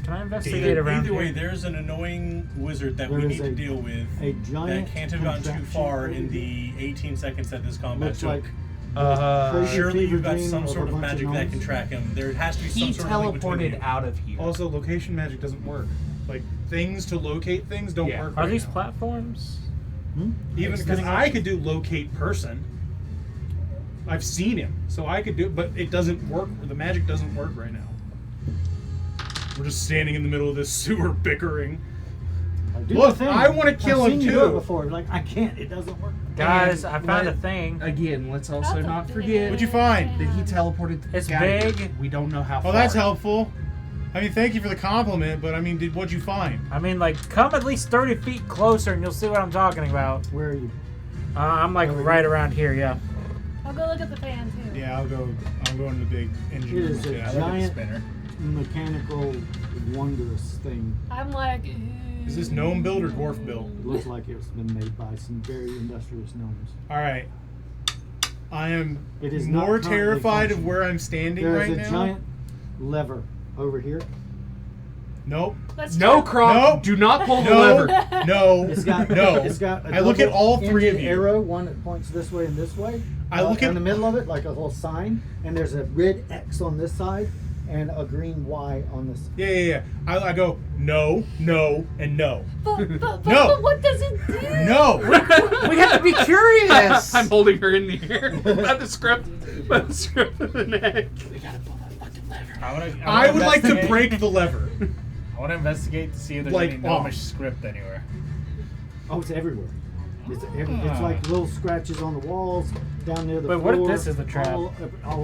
can I investigate around Either way, here? there's an annoying wizard that There we is need to a- deal with A that giant can't have gone too contraption far over in here. the 18 seconds that this combat Looks took. like Crazy Surely fever you've got dream some of a sort of bunch magic that gnomes? can track him. There has to be He some sort of link between teleported you. out of here. Also, location magic doesn't work. Like, things to locate things don't Yeah. work. Are right these now. platforms? Even because I could do locate person. I've seen him, so I could do it, but it doesn't work. The magic doesn't work right now. We're just standing in the middle of this sewer bickering. Do Look, the thing. I wanna kill I've him seen you do it too. before. Like, I can't. It doesn't work. Guys, And I found a let- thing. Again, let's also That's a not big forget What'd you find? that he teleported. It's got big. here. We don't know how far. Oh, that's helpful. I mean, thank you for the compliment, but I mean, what'd you find? I mean, like, come at least 30 feet closer and you'll see what I'm talking about. Where are you? I'm like right around here, yeah. I'll go look at the fan too. Yeah, I'm going to the big engine It room. is a Yeah. giant Spinner. mechanical, wondrous thing. I'm like, Is this gnome build or dwarf build? It looks like it's been made by some very industrious gnomes. All right. I am It is not more currently terrified of functioning. where I'm standing There right is a now. giant lever over here. Nope. let's No, try- Kronk. Nope. Do not pull the No. lever. No. It's got no. It's got. A I look at all three of double-ended you. arrow, one that points this way and this way. I look in at- the middle of it like a little sign, and there's a red X on this side and a green Y on this. Yeah. I go no, no, and no. But No. what does it do? No. We have to be curious! I'm holding her in the air by the scruff of the neck. I would like to break the lever. I want to investigate to see if there's Like, any gnomish script anywhere. Oh, it's everywhere. It's like little scratches on the walls, down near the Wait, floor. what if this is the trap? All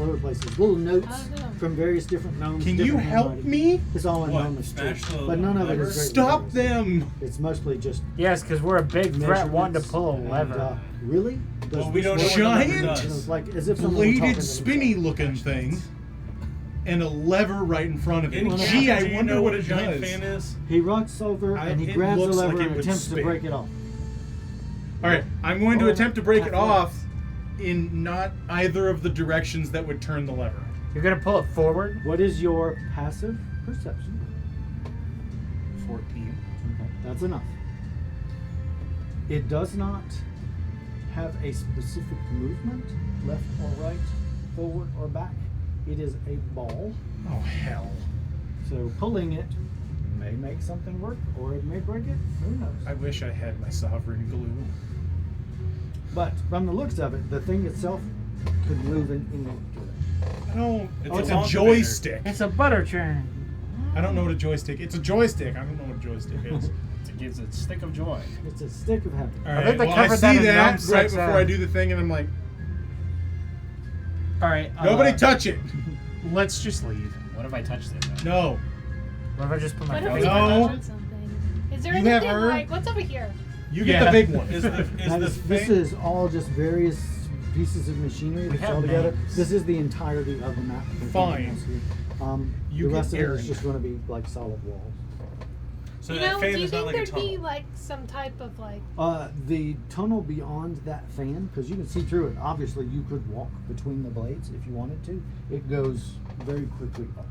over places. Little notes I don't know. from various different gnomes. Can you different help handwriting. me? It's all in What, gnomish smash too. the But none of it lever? is great. Stop letters. them. It's mostly just Yes, because we're a big threat wanting to pull a measurements lever. and, really? Does Well, we this don't work? know what the Giant lever It's does. like as if someone were talking Bladed, to spinny themselves. looking thing. And a lever right in front of it. Any Gee, chance I do you wonder know what a it giant does. fan is? He runs over and he It grabs the looks like lever it and would attempts to spin. break it off. All right, I'm going to Oh, attempt to break it halfway. off in not either of the directions that would turn the lever. You're gonna pull it forward? What is your passive perception? 14. Okay, that's enough. It does not have a specific movement, left or right, forward or back. It is a ball, Oh, hell. so pulling it may make something work, or it may break it. Who knows? I wish I had my sovereign glue. But from the looks of it, the thing itself could move in any direction. I don't. It's It's a a launch joystick. It's a butter churn. I don't know what a joystick. It's a joystick. I don't know what a joystick is. It gives a stick of joy. It's a stick of heaven. All I think right. they Well, I covered see that in that Gnome right 6, before I do the thing, and I'm like, All right. nobody touch it. Let's just leave. What if I touched it? No. What if I just put my What if nose we No. on it? touch something? Is there You have anything her? like what's over here? You get Yeah. the big one. Is the That the is- this thing? is all just various pieces of machinery that's have all together. names. This is the entirety of the map. Fine. You The get rest of it Aaron. is just going to be like solid walls. So You that know, fan do you is not think like a there'd tunnel. be like some type of like The tunnel beyond that fan, because you can see through it. Obviously, you could walk between the blades if you wanted to. It goes very quickly up.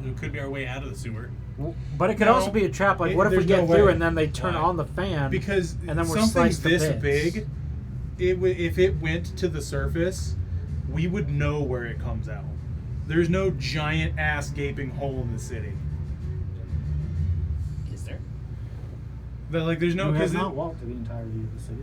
It could be our way out of the sewer. But it could No. also be a trap. Like, It- what if we there's get no through way. and then they turn Why? on the fan? Because and then we're something's sliced to this bits. big, if it went to the surface, we would know where it comes out. There's no giant ass gaping hole in the city. Is there? There's no You have because not walked to the entirety of the city.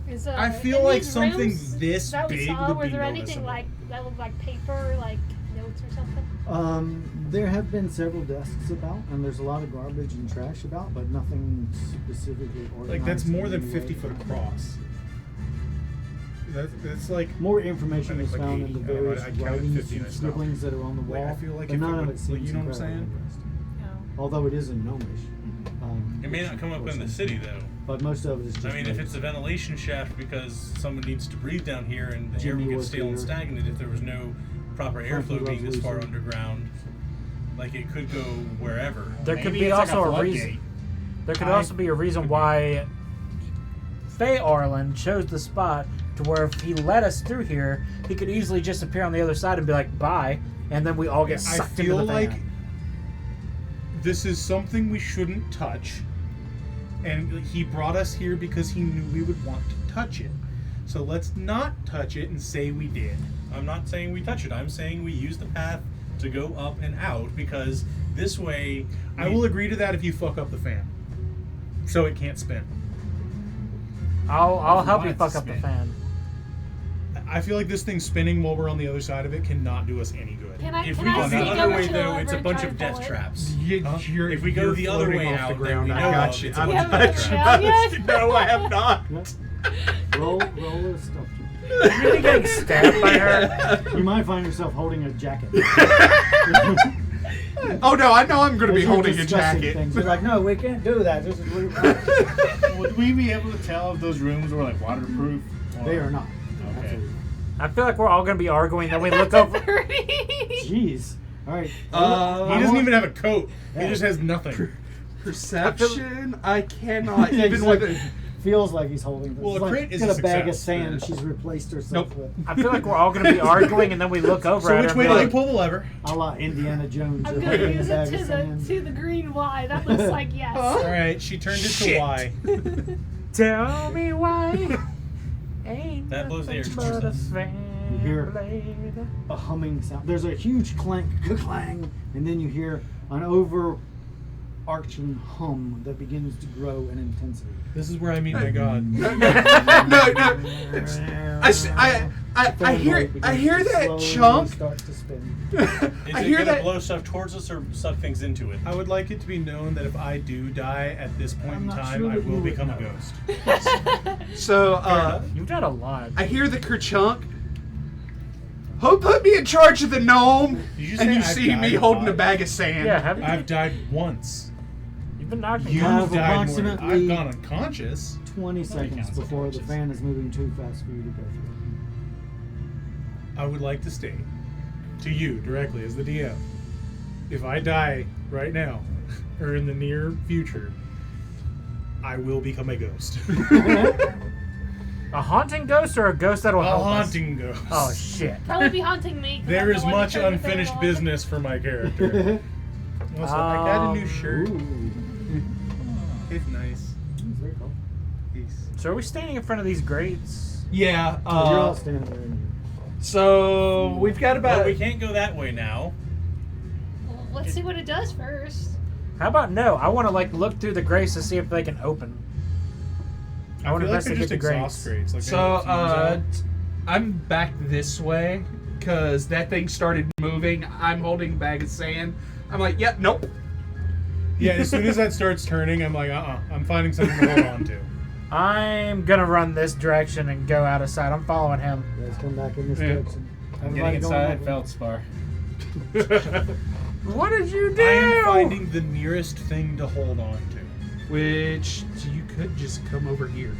is I feel in like these something rooms this that we big saw, would was be there anything noticeable. like that looked like paper, like notes or something? There have been several desks about, and there's a lot of garbage and trash about, but nothing specifically organized. that's more in than any 50 way. foot across. That's like More information I is think like found 80. in the I don't know, various I counted writings 50 and and I stopped. scribblings that are on the wall. I feel like but if none it of would, it seems you know what I'm incredibly saying? interesting. No. Although it is in gnomish. It may not come up in the city though. But most of it is just. I mean, if notes. it's a ventilation shaft because someone needs to breathe down here and the air Jimmy would get was stale and here. stagnant if there was no proper Frankie airflow being loves this far losing. underground. Like it could go wherever. There could Maybe be it's like also a a floodgate. reason. There could also be a reason why Faye Arlen chose the spot to where if he led us through here, he could easily just appear on the other side and be like, bye, and then we all get I sucked into feel the like van. this is something we shouldn't touch, and he brought us here because he knew we would want to touch it. So let's not touch it and say we did. I'm not saying we touch it. I'm saying we use the path to go up and out because this way. I will agree to that if you fuck up the fan, so it can't spin. I'll help want you it to fuck up the spin. fan. I feel like this thing spinning while we're on the other side of it cannot do us any good. Can I? If Can we I go the sneak other over way, to though, the it's a lever bunch and of try to death pull it? traps. You're, If we go you're the other way floating off out, the then ground. we I know got of you. it's a I'm bunch of got death you. traps. Yet? No, I have not. Roll a stuff check. You're really getting stabbed by her. You might find yourself holding a jacket. Oh no, I know I'm going to be As you're holding a discussing jacket. things, you're like, no, we can't do that. This is really Would we be able to tell if those rooms were like waterproof? Or... They are not. Okay. Absolutely. I feel like we're all gonna be arguing. Then we look over. Jeez. All right. He doesn't even have a coat. He Yeah. just has nothing. Perception, I cannot. Yeah, Even he's with like, feels like he's holding this. Well, It's a like, crit is got a a bag of success. sand she's replaced herself Nope. with. I feel like we're all gonna be arguing, and then we look over So at which her. way and do be you pull the lever? A la Indiana Jones. I'm You're gonna holding a use it bag to of sand. the green Y. That looks like yes. All right, she turned it to Shit. Y. Tell me why. Ain't That blows the air nothing towards but a us. fan You hear- blade. A humming sound. There's a huge clank, clang, and then you hear an overarching hum that begins to grow in intensity. This is where I meet my god. no. I hear that chunk. Starts to spin. Is I it hear gonna that. blow stuff towards us or suck things into it? I would like it to be known that if I do die at this point I'm in not time, sure I that you will would become a know. ghost. So You've done a lot. I hear the kerchunk. Who put me in charge of the gnome? Did you And say you I've see died me a holding lot? a bag of sand. Yeah, have you? I've died once. You've been knocking You've me have out. died more. approximately- I've gone unconscious. 20 seconds counts as before the conscious. fan is moving too fast for you to go through. I would like to state to you directly as the DM, if I die right now or in the near future, I will become a ghost. A haunting ghost or a ghost that'll A help us? haunting ghost. Oh shit. Probably be haunting me. 'cause There I'm is the one much who turned the fan unfinished on. business for my character. Also, I got a new shirt. Ooh. It's nice. That's very cool. Peace. So are we standing in front of these grates? Yeah. You're all standing there. And So we've got But about. we can't go that way now. Well, let's see what it does first. How about no? I want to like look through the grates to see if they can open. I want to feel like they're investigate just the exhaust grates. grates. Like they So have a fuse out. I'm back this way because that thing started moving. I'm holding a bag of sand. I'm like, yep, nope. Yeah, as soon as that starts turning, I'm like, I'm finding something to hold on to. I'm gonna run this direction and go out of sight. I'm following him. you guys come back in this Yeah. direction. I'm Everybody getting going inside over. Feldspar. What did you do? I am finding the nearest thing to hold on to. Which you could just come over here.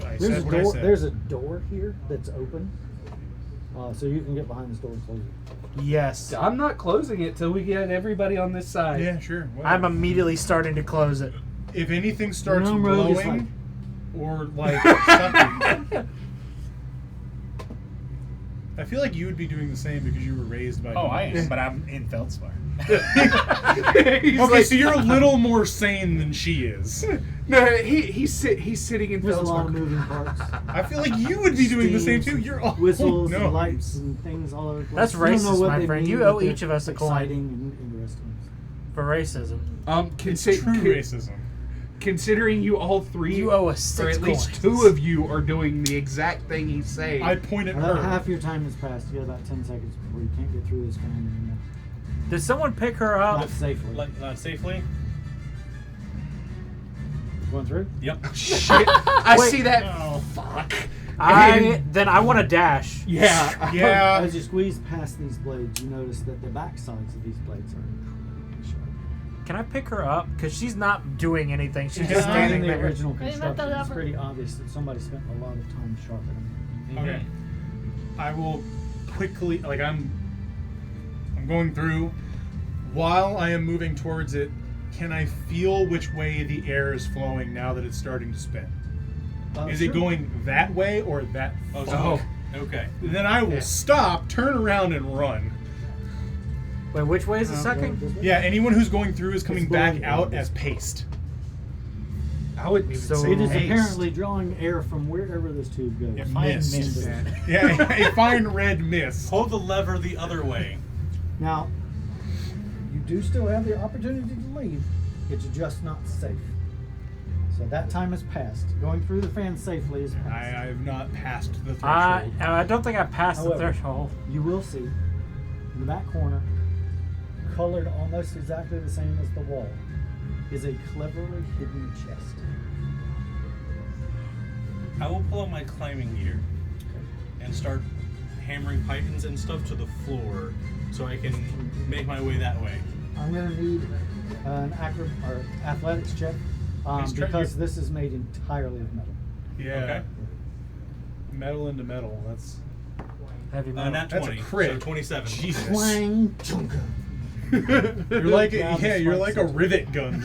I There's a said what I door. said. There's a door here that's open, so you can get behind this door and close it. Yes. I'm not closing it till we get everybody on this side. Yeah, sure. I'm whatever. immediately starting to close it. If anything starts Gnome Rogue is blowing or like sucking, I feel like you would be doing the same because you were raised by. Oh, I am, gnomes. but I'm in Feldspar. He's Okay, like, so you're a little more sane than she is. No, he's sitting in There's a lot of Feldspar. moving parts. I feel like you would be doing the same too. You're all whistles no. and lights and things all over the place. That's You don't know racist, what my they friend. mean, You but owe they're each of us a coin. exciting and interesting. For racism. It's true racism. Considering you all three, You owe us or 6 at least coins. 2 of you are doing the exact thing he's saying. I point at About her. half your time has passed. You got about 10 seconds before you can't get through this fan anymore. Did someone pick her up? Not safely. Safely? Going through? Yep. Shit, I Wait. see that. No. Fuck. Then I want to dash. Yeah. Yeah. As you squeeze past these blades, you notice that the back sides of these blades are incredibly sharp. Can I pick her up? Because she's not doing anything. She's It's just not standing in the there. original I didn't construction. have It's that pretty obvious that somebody spent a lot of time sharpening Okay. I will quickly, like I'm going through. While I am moving towards it, can I feel which way the air is flowing now that it's starting to spin? it. Is it going that way or that? Oh, okay. Then I will stop, turn around, and run. Wait, which way is the sucking? Yeah, anyone who's going through is coming It's back blowing out in. as paste. I wouldn't even So say It is haste. apparently drawing air from wherever this tube goes. Yeah, Fine mist. mist. Yeah, a fine red mist. Hold the lever the other way. Now, you do still have the opportunity to leave. It's just not safe. So that time has passed. Going through the fan safely is I past. have not passed the I threshold. don't think I passed the However, threshold. You will see in the back corner, colored almost exactly the same as the wall, is a cleverly hidden chest. I will pull out my climbing gear and start hammering pythons and stuff to the floor so I can make my way that way. I'm going to need an athletics check Please try because your- this is made entirely of metal. Yeah. Okay. Metal into metal. That's Heavy metal. Nat That's a 20, crit. so 27. Jesus. Clang! Chunka. You're like Yeah, you're like a rivet gun.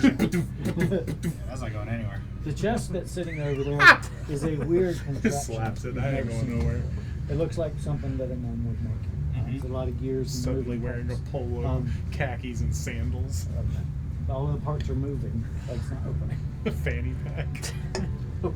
That's not going anywhere. The chest that's sitting over there is a weird contraption. Just slaps it. You've I ain't never going seen. nowhere. It looks like something that a gnome would make. There's a lot of gears and Suddenly moving wearing a parts. polo, khakis, and sandals. All of the parts are moving, but it's not opening. A fanny pack. Oh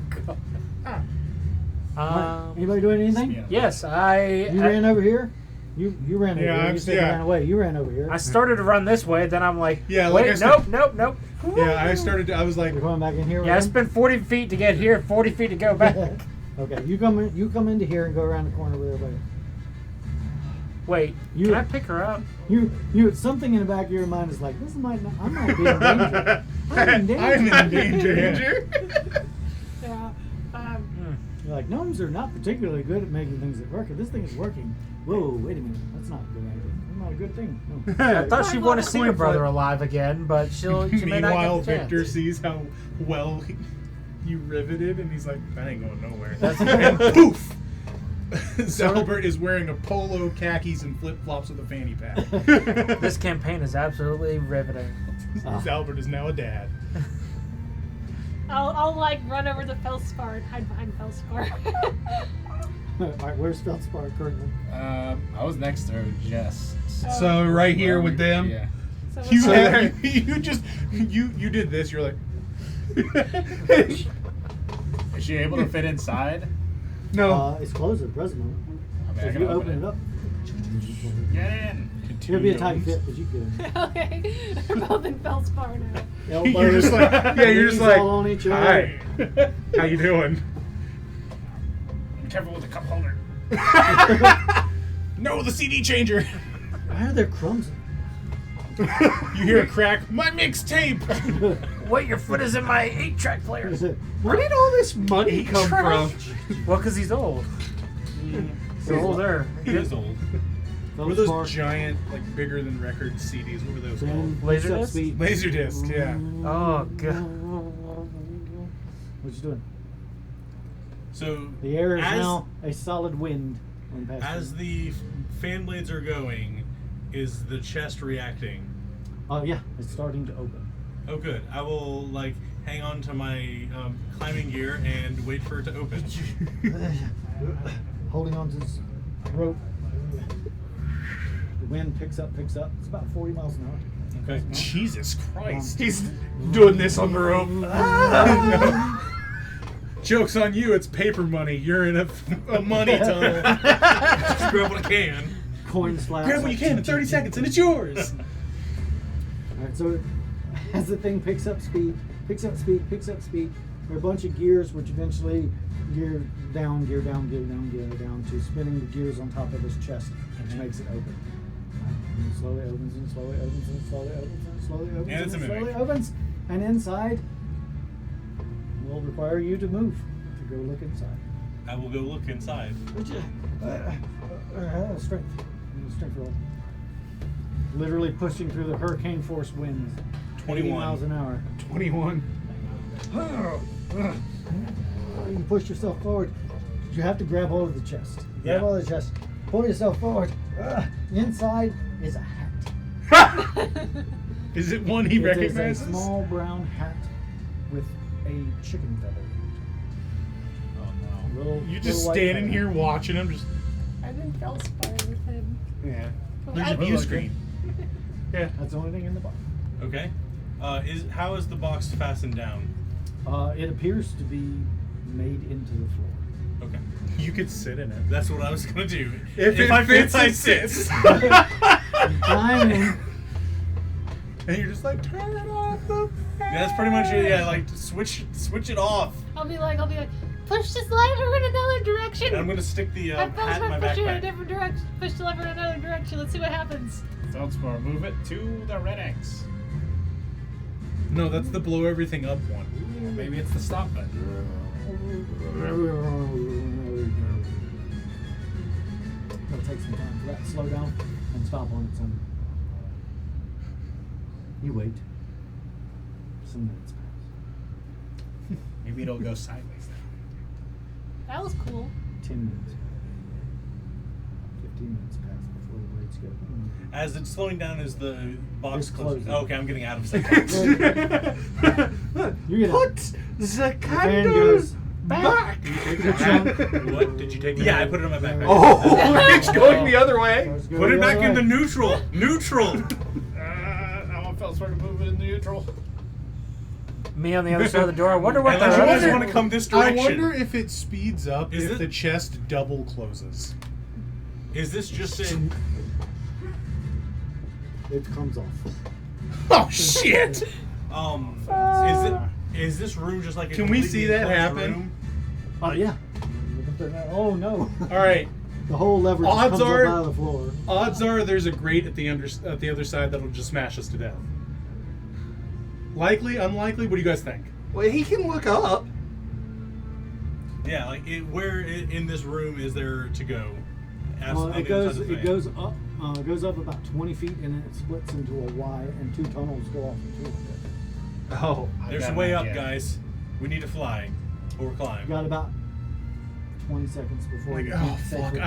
God. Anybody doing anything? Yeah. Yes, You ran over here? You ran over Yeah, here. I'm- You said yeah. you ran away. You ran over here. I started to run this way, then I'm like, Yeah, like I wait, said- nope. Yeah, I started. I was like, You're going back in here? Yeah, I with spent 40 feet to get here, 40 feet to go back. him? Okay, you come into here and go around the corner with everybody. Wait, You- can I pick her up? You something in the back of your mind is like, this might not, I might be in danger. I'm in danger. I'm in danger. Yeah. You're like, gnomes are not particularly good at making things that work. If this thing is working, whoa, wait a minute, that's not a good idea. That's not a good thing. No. I thought she'd want to see her Coin brother flip. alive again, but she may not Meanwhile, get the chance. Victor sees how well you riveted, and he's like, "That ain't going nowhere." That's- and poof! Zalbert is wearing a polo, khakis, and flip flops with a fanny pack. This campaign is absolutely riveting. Zalbert is now a dad. I'll like run over the feldspar and hide behind feldspar. Alright, where's Feldspar currently? I was next to Jess. So right here with them, Yeah. So you what's have, you just you did this. You're like, Is she able to fit inside? no. It's closed at the present moment. I mean, So I if can you open it up, Get in. it'll be a tight fit, but you can. Okay, we're both in feldspar now. You're just like, yeah, you're just Knees like, all on each other. hi, how you doing? Be careful with the cup holder. No, the CD changer. Why are there crumbs? You hear a crack. My mixtape. Wait, your foot is in my 8-track player. Where did all this money come from? Well, because he's old. He's older. He is old. What were those giant, like bigger than record CDs? What were those called? Laserdisc? Laserdisc, yeah. Oh, God. What you doing? So The air is as, now a solid wind. Going past as you. the fan blades are going, is the chest reacting? Oh yeah, it's starting to open. Oh, good. I will like hang on to my climbing gear and wait for it to open. Holding on to this rope. The wind picks up. It's about 40 miles an hour. Okay. Jesus Christ. He's doing this on the rope. Joke's on you, it's paper money. You're in a money tunnel. Just grab what I can. Coin slaps. Grab what you can in 30 seconds and it's yours. Alright, so as the thing picks up speed, there are a bunch of gears which eventually gear down to spinning the gears on top of this chest, which makes it open. And it slowly opens and slowly opens and slowly opens and slowly opens And it's a slowly mimic. opens. And inside will require you to move to go look inside. I will go look inside. Would you? Strength. Strength roll. Literally pushing through the hurricane force winds. 80 21. miles an hour. 21. You push yourself forward. You have to grab hold of the chest. Grab Yeah. hold of the chest. Pull yourself forward. Inside is a hat. Is it one he It is recognizes? a small brown hat with a chicken feather. Oh no. Little, You just little white standing feather. here watching him, just I'm in feldspar with him. yeah. Well, There's I- a view screen. Yeah. That's the only thing in the box. Okay. How is the box fastened down? It appears to be made into the floor. Okay. You could sit in it. That's what I was gonna do. If it I fits, I it sit. sits. Climb in. And you're just like, turn off the fan. That's pretty much it. Yeah, like switch it off. I'll be like, push this lever in another direction. And I'm gonna stick the I hat in my push it in a backpack. different direction. Push the lever in another direction. Let's see what happens. Saltzpur, move it to the red X. No, that's the blow everything up one. Or maybe it's the stop button. It'll take some time for that to slow down and stop on its own. You wait. Some minutes pass. Maybe it'll go sideways now. That was cool. 10 minutes pass. 15 minutes pass before the blades go. As it's slowing down, is the box It's closing? closing. Oh, okay, I'm getting out of it. You get Put out. the fan candles goes back. What? Did you take? Yeah, I put it on my backpack. Oh, it's going the other way. Let's go Put it the back other in the way. neutral. Neutral. I want Felspar to move it in the neutral. Me on the other side of the door. I wonder what Unless you guys the want to come this I direction. wonder if it speeds up Is if it- the chest double closes. Is this just a? It comes off. Oh shit! Is this room just like a Can we completely see that enclosed happen? room? Oh, yeah. Oh, no. All right. The whole lever just Odds comes are- up out of the floor. Odds are there's a grate at the other side that'll just smash us to death. Likely, unlikely. What do you guys think? Well, he can look up. Yeah, like where in this room is there to go? On the It other goes. side of the It fan. goes up. It goes up about 20 feet, and then it splits into a Y, and 2 tunnels go off into it. Oh, There's got a an way up, idea. guys. We need to fly or You climb. got about 20 seconds before Like, you oh can't fuck! safely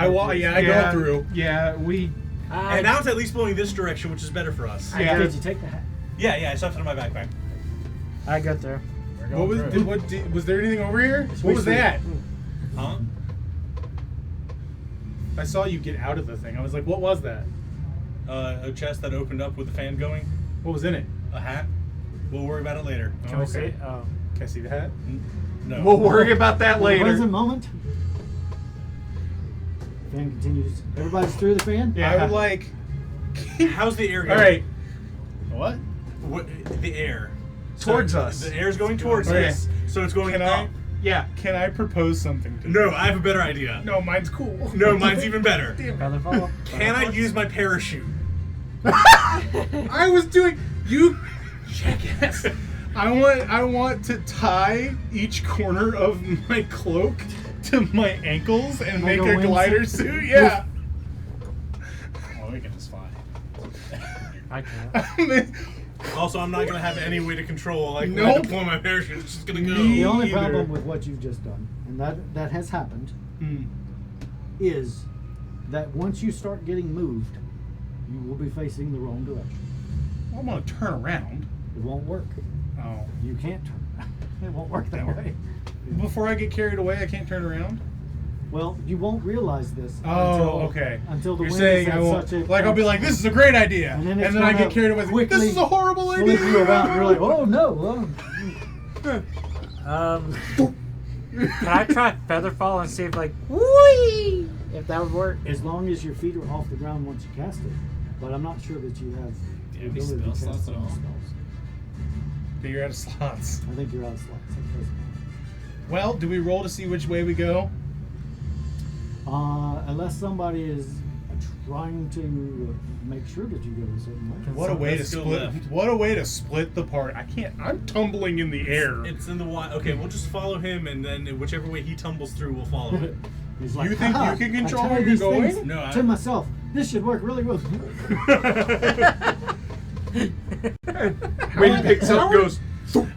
I go through. Yeah, we. And now it's at least blowing this direction, which is better for us. Yeah. Did you take the hat? Yeah, I stuffed it in my backpack. I got there. We're What going was? through. Was there anything over here? What was that? Huh? I saw you get out of the thing. I was like, what was that? A chest that opened up with the fan going. What was in it? A hat. We'll worry about it later. Can Oh, we see okay. it? Oh. Can I see the hat? No. We'll worry about that later. Present moment. Fan continues. Everybody's through the fan? I would like. How's the air All going? right. What? What, the air. Towards So us. The air's going towards Okay. us. So it's going Can up. I? Yeah. Can I propose something to you? No, I have a better idea. No, mine's cool. No, mine's even better. Feather fall. Can I use my parachute? I was doing you jackass. I want to tie each corner of my cloak to my ankles and Like make a a glider wingsuit? suit. Yeah. Well, we can just fly. I can't. Also, I'm not gonna have any way to control like when I Nope. deploy my parachute. It's just gonna go. The only Either. problem with what you've just done, and that has happened, Hmm. is that once you start getting moved, you will be facing the wrong direction. I want to turn around. It won't work. Oh. You can't turn around. It won't work that way. Before I get carried away, I can't turn around. Well, you won't realize this Oh, okay. until the You're wind saying is I at won't. such a Like I'll be like, this is a great idea, And and then then, it's I get gonna carried away. This quickly is a horrible idea. flip you around. You're like, oh no. Can I try feather fall and see if whee, if that would work? As long as your feet are off the ground once you cast it. But I'm not sure that you have the Any ability to spell cast slots at any all? spells. Okay, you're out of slots. I think you're out of slots. That doesn't matter. Well, do we roll to see which way we go? Unless somebody is trying to make sure that you go a certain way. What a way to let's go split! left. What a way to split the part. I can't. I'm tumbling in the air. It's in the water. Okay, we'll just follow him, and then whichever way he tumbles through, we'll follow it. He's You think "Ha-ha, you can I control tied where you're these going?" things No, I- to myself. This should work really well. When he picks up, goes.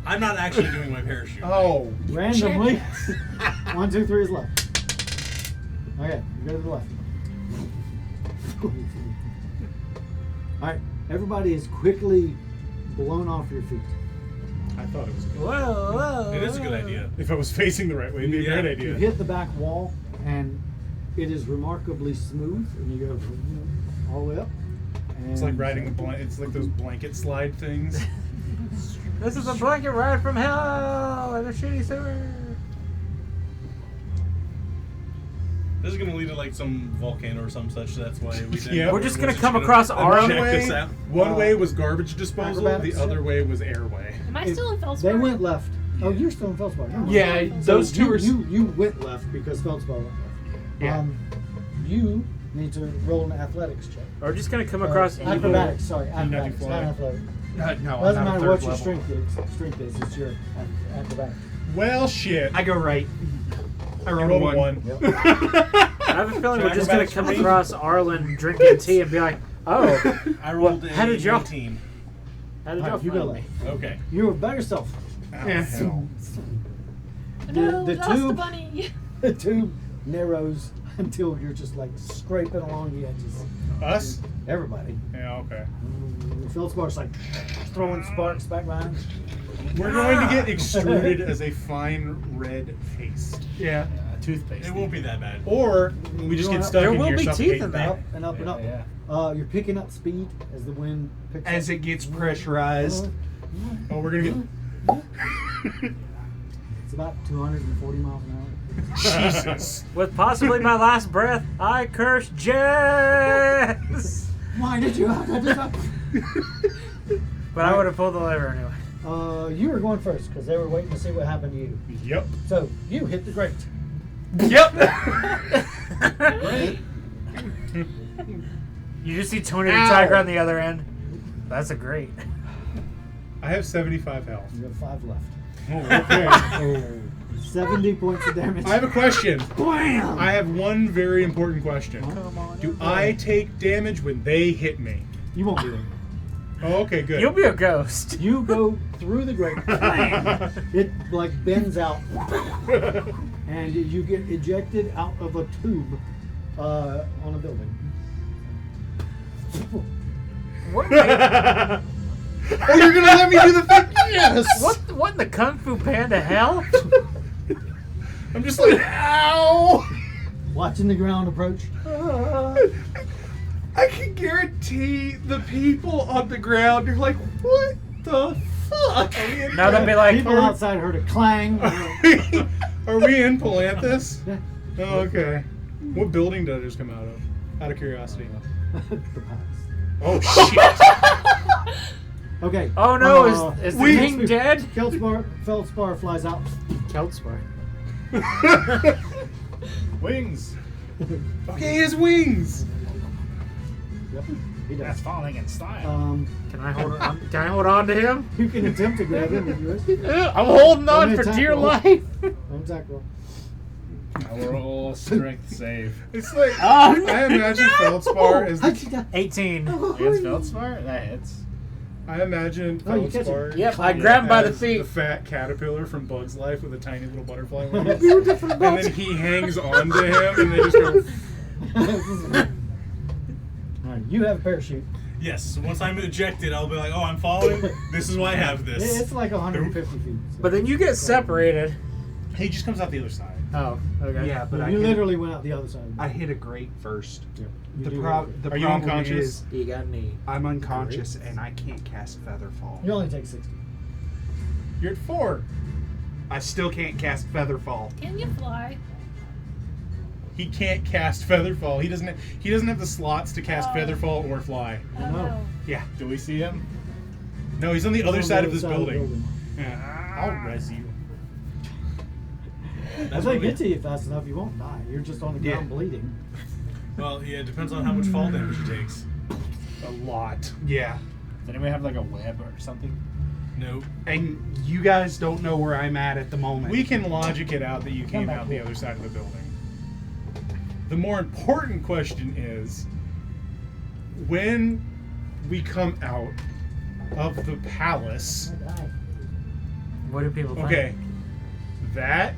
I'm not actually doing my parachute. Oh, Randomly. 1, 2, 3 is left. Okay, you go to the left. Alright, everybody is quickly blown off your feet. I thought it was good. Whoa. It is a good idea. If I was facing the right way, it'd be a Yeah. great You idea. hit the back wall, and it is remarkably smooth, and you go all the way up. And It's like riding a it's like those blanket slide things. This is a blanket ride from hell in a shitty sewer. This is gonna lead to like some volcano or some such. That's why we. Yeah. We're just gonna come across our One check way, this out. one way was garbage disposal. acrobatics? The other way was airway. Am I still in They Feldspar? went left. Oh, you're still in Feldspar. Never mind. Yeah, So those two are. You went left because Feldspar went left. Yeah. You need to roll an athletics check. We're just gonna come across evil. acrobatics. Sorry, not do acrobatics, fly? not athletics. No, Doesn't I'm not a matter third what your level. strength is. It's your acrobatics. Well, shit. I go right. I I rolled rolled one. one. Yep. I have a feeling we're just gonna come across Arlen drinking tea and be like, "Oh, I rolled how did y'all- 19. how did All y'all right, you go find me?" left. Okay. You were by yourself. Yeah. Hell. No, the lost the tube- bunny. The tube narrows until you're just like scraping along the edges. Us? Everybody. Yeah, okay. Feldspar's like throwing sparks back behind him. We're going to get extruded as a fine red paste. Yeah. Toothpaste. It won't be that bad. Or we just get stuck There in will here be teeth suffocating. in that. Up and up and up. Yeah. You're picking up speed as the wind picks As up. it gets pressurized. Oh, we're going to get... It's about 240 miles an hour. Jesus. With possibly my last breath, I curse Jess. Why did you have to do that? But I would have pulled the lever anyway. You were going first because they were waiting to see what happened to you. Yep. So you hit the grate. Yep. You just see Tony the Ow. Tiger on the other end. That's a great. I have 75 health. You have 5 left. Oh, okay. 70 points of damage. I have a question. Blam! I have one very important question. Come on. Do I take damage when they hit me? You won't be there. Oh, okay, good. You'll be a ghost. You go through the grate. Blam! It like bends out, and you get ejected out of a tube on a building. What? In the, Oh, you're gonna let me do the thing? Yes. what in the Kung Fu Panda hell? I'm just like, ow. Watching the ground approach. I can guarantee the people on the ground are like, what the fuck? Now they'll be like, People outside heard a clang. Are we in Palanthus? Yeah. Oh, okay. What building did it just come out of? Out of curiosity. The palace. Oh shit. Okay. oh no, is the we- king dead? Feldspar flies out. Keldspar. Wings. Okay, his wings. Yep. He That's does. falling in style. Can I hold on? Can I hold on to him? You can attempt to grab him if you wish. I'm holding on Only for attack dear roll. life. Don't attack roll. I roll strength save. It's like Oh, I imagine Feldspar as How'd the, you die? 18. Against Feldspar? That hits. I imagine Oh, you catch Feldspar. it. Yep, I grabbed him by the as feet. The fat caterpillar from Bug's Life with a tiny little butterfly wings. And then he hangs onto him, and they just go. Alright, you have a parachute. Yes. So once I'm ejected, I'll be like, oh, I'm falling. This is why I have this. It's like 150 feet. So. But then you get separated. He just comes out the other side. Oh, okay. Yeah, but you I hit, literally went out the other side. I hit a grate first. Yeah. The, do prob- hit a the Are you problem unconscious? is You got me. I'm unconscious and I can't cast Featherfall. grate. You only take 60. You're at 4. I still can't cast Featherfall. Can you fly? He can't cast Featherfall. He doesn't have the slots to cast Oh. Featherfall or fly. Oh no. Yeah. Do we see him? No, he's on the other On side the of this other side of the building. Yeah. I'll res you. If they get to you fast enough, you won't die. You're just on the ground bleeding. Well, yeah, it depends on how much fall damage he takes. A lot. Yeah. Does anybody have like a web or something? Nope. And you guys don't know where I'm at the moment. We can logic it out that you came back out the here. other side of the building. The more important question is when we come out of the palace. What do people think? Okay, that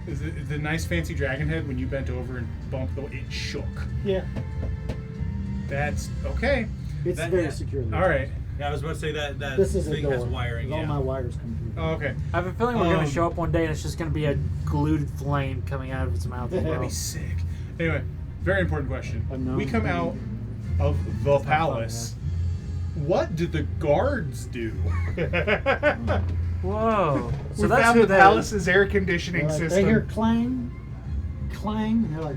is the nice fancy dragon head. When you bent over and bumped, though, it shook. Yeah. That's okay. It's That- very yeah. secure. All right. Yeah, I was about to say that This is a thing door. has wiring. All Yeah. my wires come through. Oh, okay. I have a feeling we're going Um, to show up one day and it's just going to be a glued flame coming out of its mouth. as That'd That'd well. be sick. Anyway, very important question. Unknown. We come out of the palace. What did the guards do? Whoa. So We that's found who the that palace's air conditioning They're like, system. they hear clang, clang, and they're like,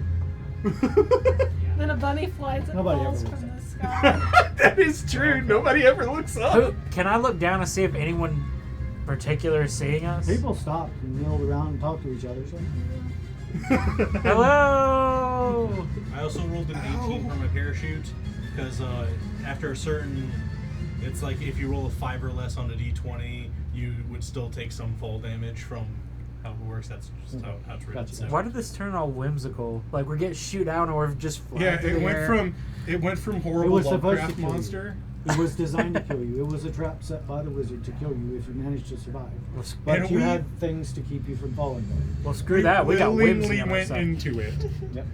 Then a bunny flies and Nobody falls ever from looks the sky. That is true. Nobody ever looks up. Who, can I look down and see if anyone particular is seeing us? people stopped and milled around and talked to each other. So. Hello. I also rolled an 18 for my parachute because after a certain, it's like if you roll a 5 or less on a d20, you would still take some fall damage from how it works. That's just how it's written. Gotcha. So. Why did this turn all whimsical? Like we're getting shoot out or we're just flying Yeah, through it the went air? from horrible was supposed to Lovecraft kill you. monster. It was designed to kill you. It was a trap set by the wizard to kill you if you managed to survive. But And you we- had things to keep you from falling. Well, screw that. We got whimsy willingly on our went side. into it. Yep.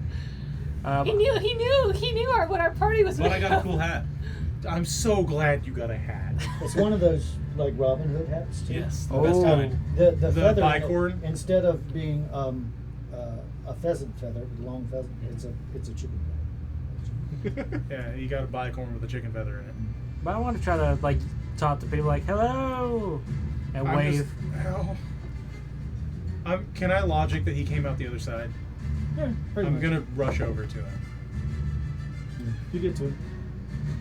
He knew what our party was But I made got a of. cool hat. I'm so glad you got a hat. It's one of those like Robin Hood hats too. Yes, the Oh. best kind. The The feather bicorn? instead of being a pheasant feather, a long pheasant, it's a chicken feather. Yeah, you got a bicorn with a chicken feather in it. But I want to try to like talk to people like hello and I'm wave. just- ow. Can I logic that he came out the other side? Yeah, pretty I'm much. gonna rush over to him. You get to him.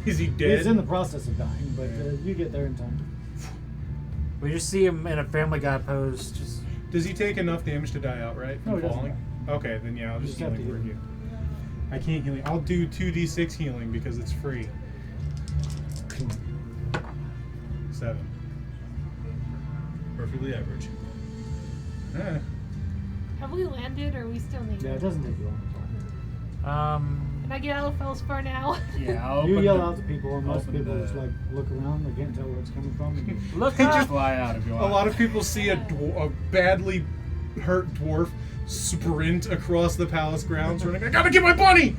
Is he dead? He's in the process of dying, but you get there in time. We just see him in a Family Guy pose. Just Does he take enough damage to die outright from No, he doesn't falling? Okay, then yeah, I'll You just just have healing to word heal. you. I can't heal. I'll do 2d6 healing because it's free. 7. Perfectly average. Eh. Have we landed or are we still needing? Yeah, it doesn't take you long. Can I get out of Fellspar now? Yeah, I'll You open yell the- out to people, and most open people the- just like look around. They can't tell where it's coming from. And look They up. just- Fly out if you A want. lot of people see a badly hurt dwarf sprint across the palace grounds, running. I gotta get my bunny.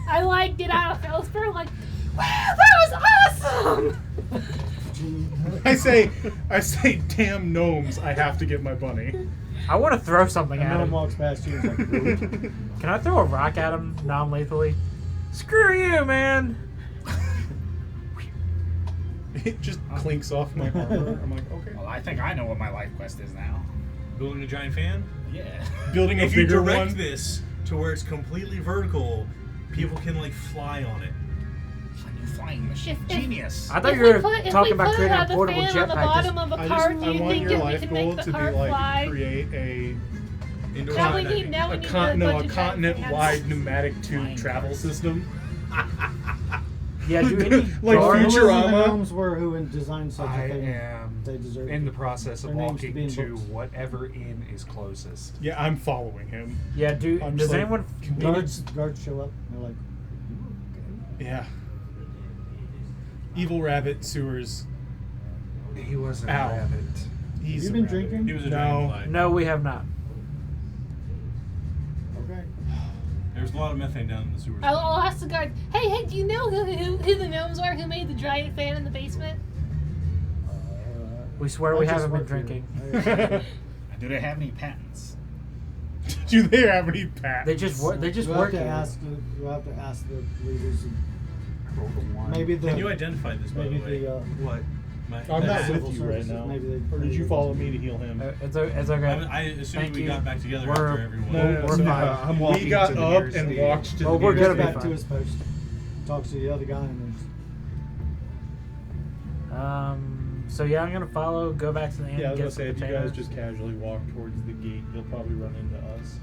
I like get out of Fellspar like, wow, that was awesome. I say, damn gnomes! I have to get my bunny. I want to throw something and at no one him. walks past you and is like, "Ooh." Can I throw a rock at him non-lethally? Screw you, man. It just clinks off my armor. I'm like, okay. Well, I think I know what my life quest is now. Building a giant fan. Yeah. Building a If you bigger direct one. this to where it's completely vertical, people can like fly on it. A new flying machine. If- Genius. I thought If you we were put- if talking we about put creating a the portable fan on the jetpack. bottom of a cart, do I you want think your we life can goal make the to be cart like fly? create a Indoor Now we skydiving. need now we a need con- a no, bunch a of giant continent-wide fans. pneumatic tube Flying travel cars. system. Yeah, do any Like guard- Whoever the Futurama. gnomes were who designed such I a thing. am They deserve in the it. process of Their names to be walking in to books. whatever inn is closest. Yeah, I'm following him. Yeah, I'm does just like, anyone? Guards show up. And they're like, Yeah. Evil rabbit sewers. He wasn't Ow. a rabbit. He's you a been rabbit. drinking? He was a No. dragonfly. No, we have not. Okay. There's a lot of methane down in the sewers. I'll ask the guards. Hey, do you know who the gnomes are who made the giant fan in the basement? We swear I we just haven't been work here. drinking. Do they have any patents? Do they have any patents? They just work. They just you work have to here. ask. You have to ask the leaders. And I rolled a 1. maybe the Can you identify this, by maybe the way? the What? I'm not civil with you right services, now. maybe they- Or did you follow me to heal him? It's okay. I assumed Thank we you. got back together We're- after everyone. No, We're so fine. I'm walking we got to the up nearest and inn. walked to Well, the we're nearest gonna be back to fine. his post. Talks to the other guy and there's So yeah, I'm gonna follow. Go back to the inn. Yeah, I was get gonna some say, if you potatoes. guys just casually walk towards the gate, you'll probably run into us.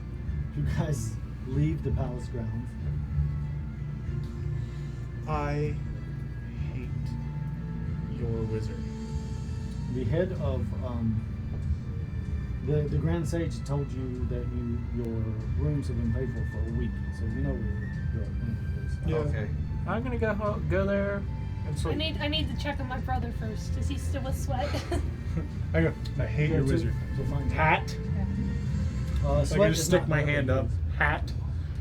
you guys leave the palace grounds. I hate your wizard. The head of the Grand Sage told you that your rooms have been paid for a week, so you know where your inn is. Yeah. Okay. I'm gonna go there and sleep. I need to check on my brother first. Is he still with Sweat? I hate your Go to- wizard. to find out. Hat. I Sweat can is just stick not my part of hand it. up. Hat.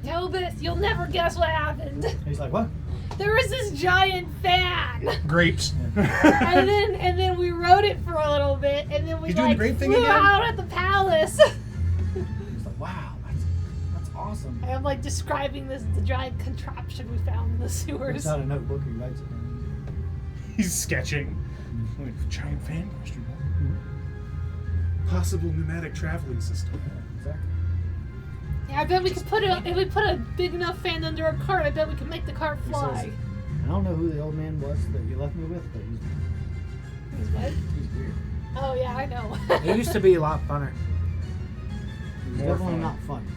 Tobis, you'll never guess what happened. He's like, what? There was this giant fan, Grapes. and then we rode it for a little bit, and then we He's doing the like grape thing flew again? out at the palace. He's like, wow, that's awesome. I am like describing the giant contraption we found in the It's sewers. out a notebook. He writes it down. He's sketching. Like giant fan question mark. Possible pneumatic traveling system. Exactly. Yeah, I bet we could put it. If we put a big enough fan under a cart, I bet we could make the cart fly. I don't know who the old man was that you left me with, but He's what? he's weird. Oh yeah, I know. It used to be a lot funner. He's More definitely fun. not fun.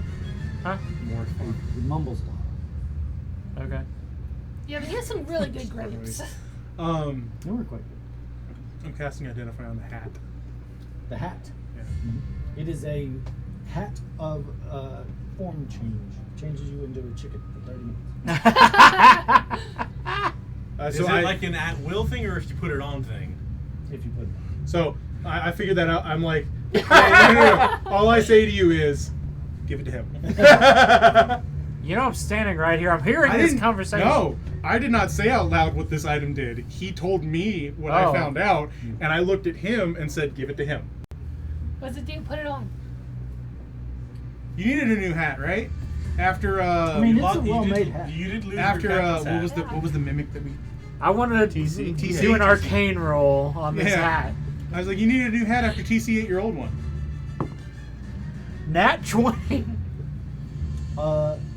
Huh? More fun. He mumbles a lot. Okay. Yeah, but he has some really good grapes. They were quite good. I'm casting Identify on the hat. The hat. Yeah. It is a hat of form change. Changes you into a chicken for 30 minutes. Is it like an at-will thing, or if you put it on thing? If you put it on. So I figured that out. I'm like, no. All I say to you is, give it to him. You know, I'm standing right here. I'm hearing this conversation. No, I did not say out loud what this item did. He told me what I found out, and I looked at him and said, give it to him. What's it do? Put it on. You needed a new hat, right? After I mean, it's a well-made hat. You did lose after your captain's hat. what was the mimic that we? I wanted to TC. do an arcane roll on this hat. I was like, you needed a new hat after TC ate your old one. Nat 20.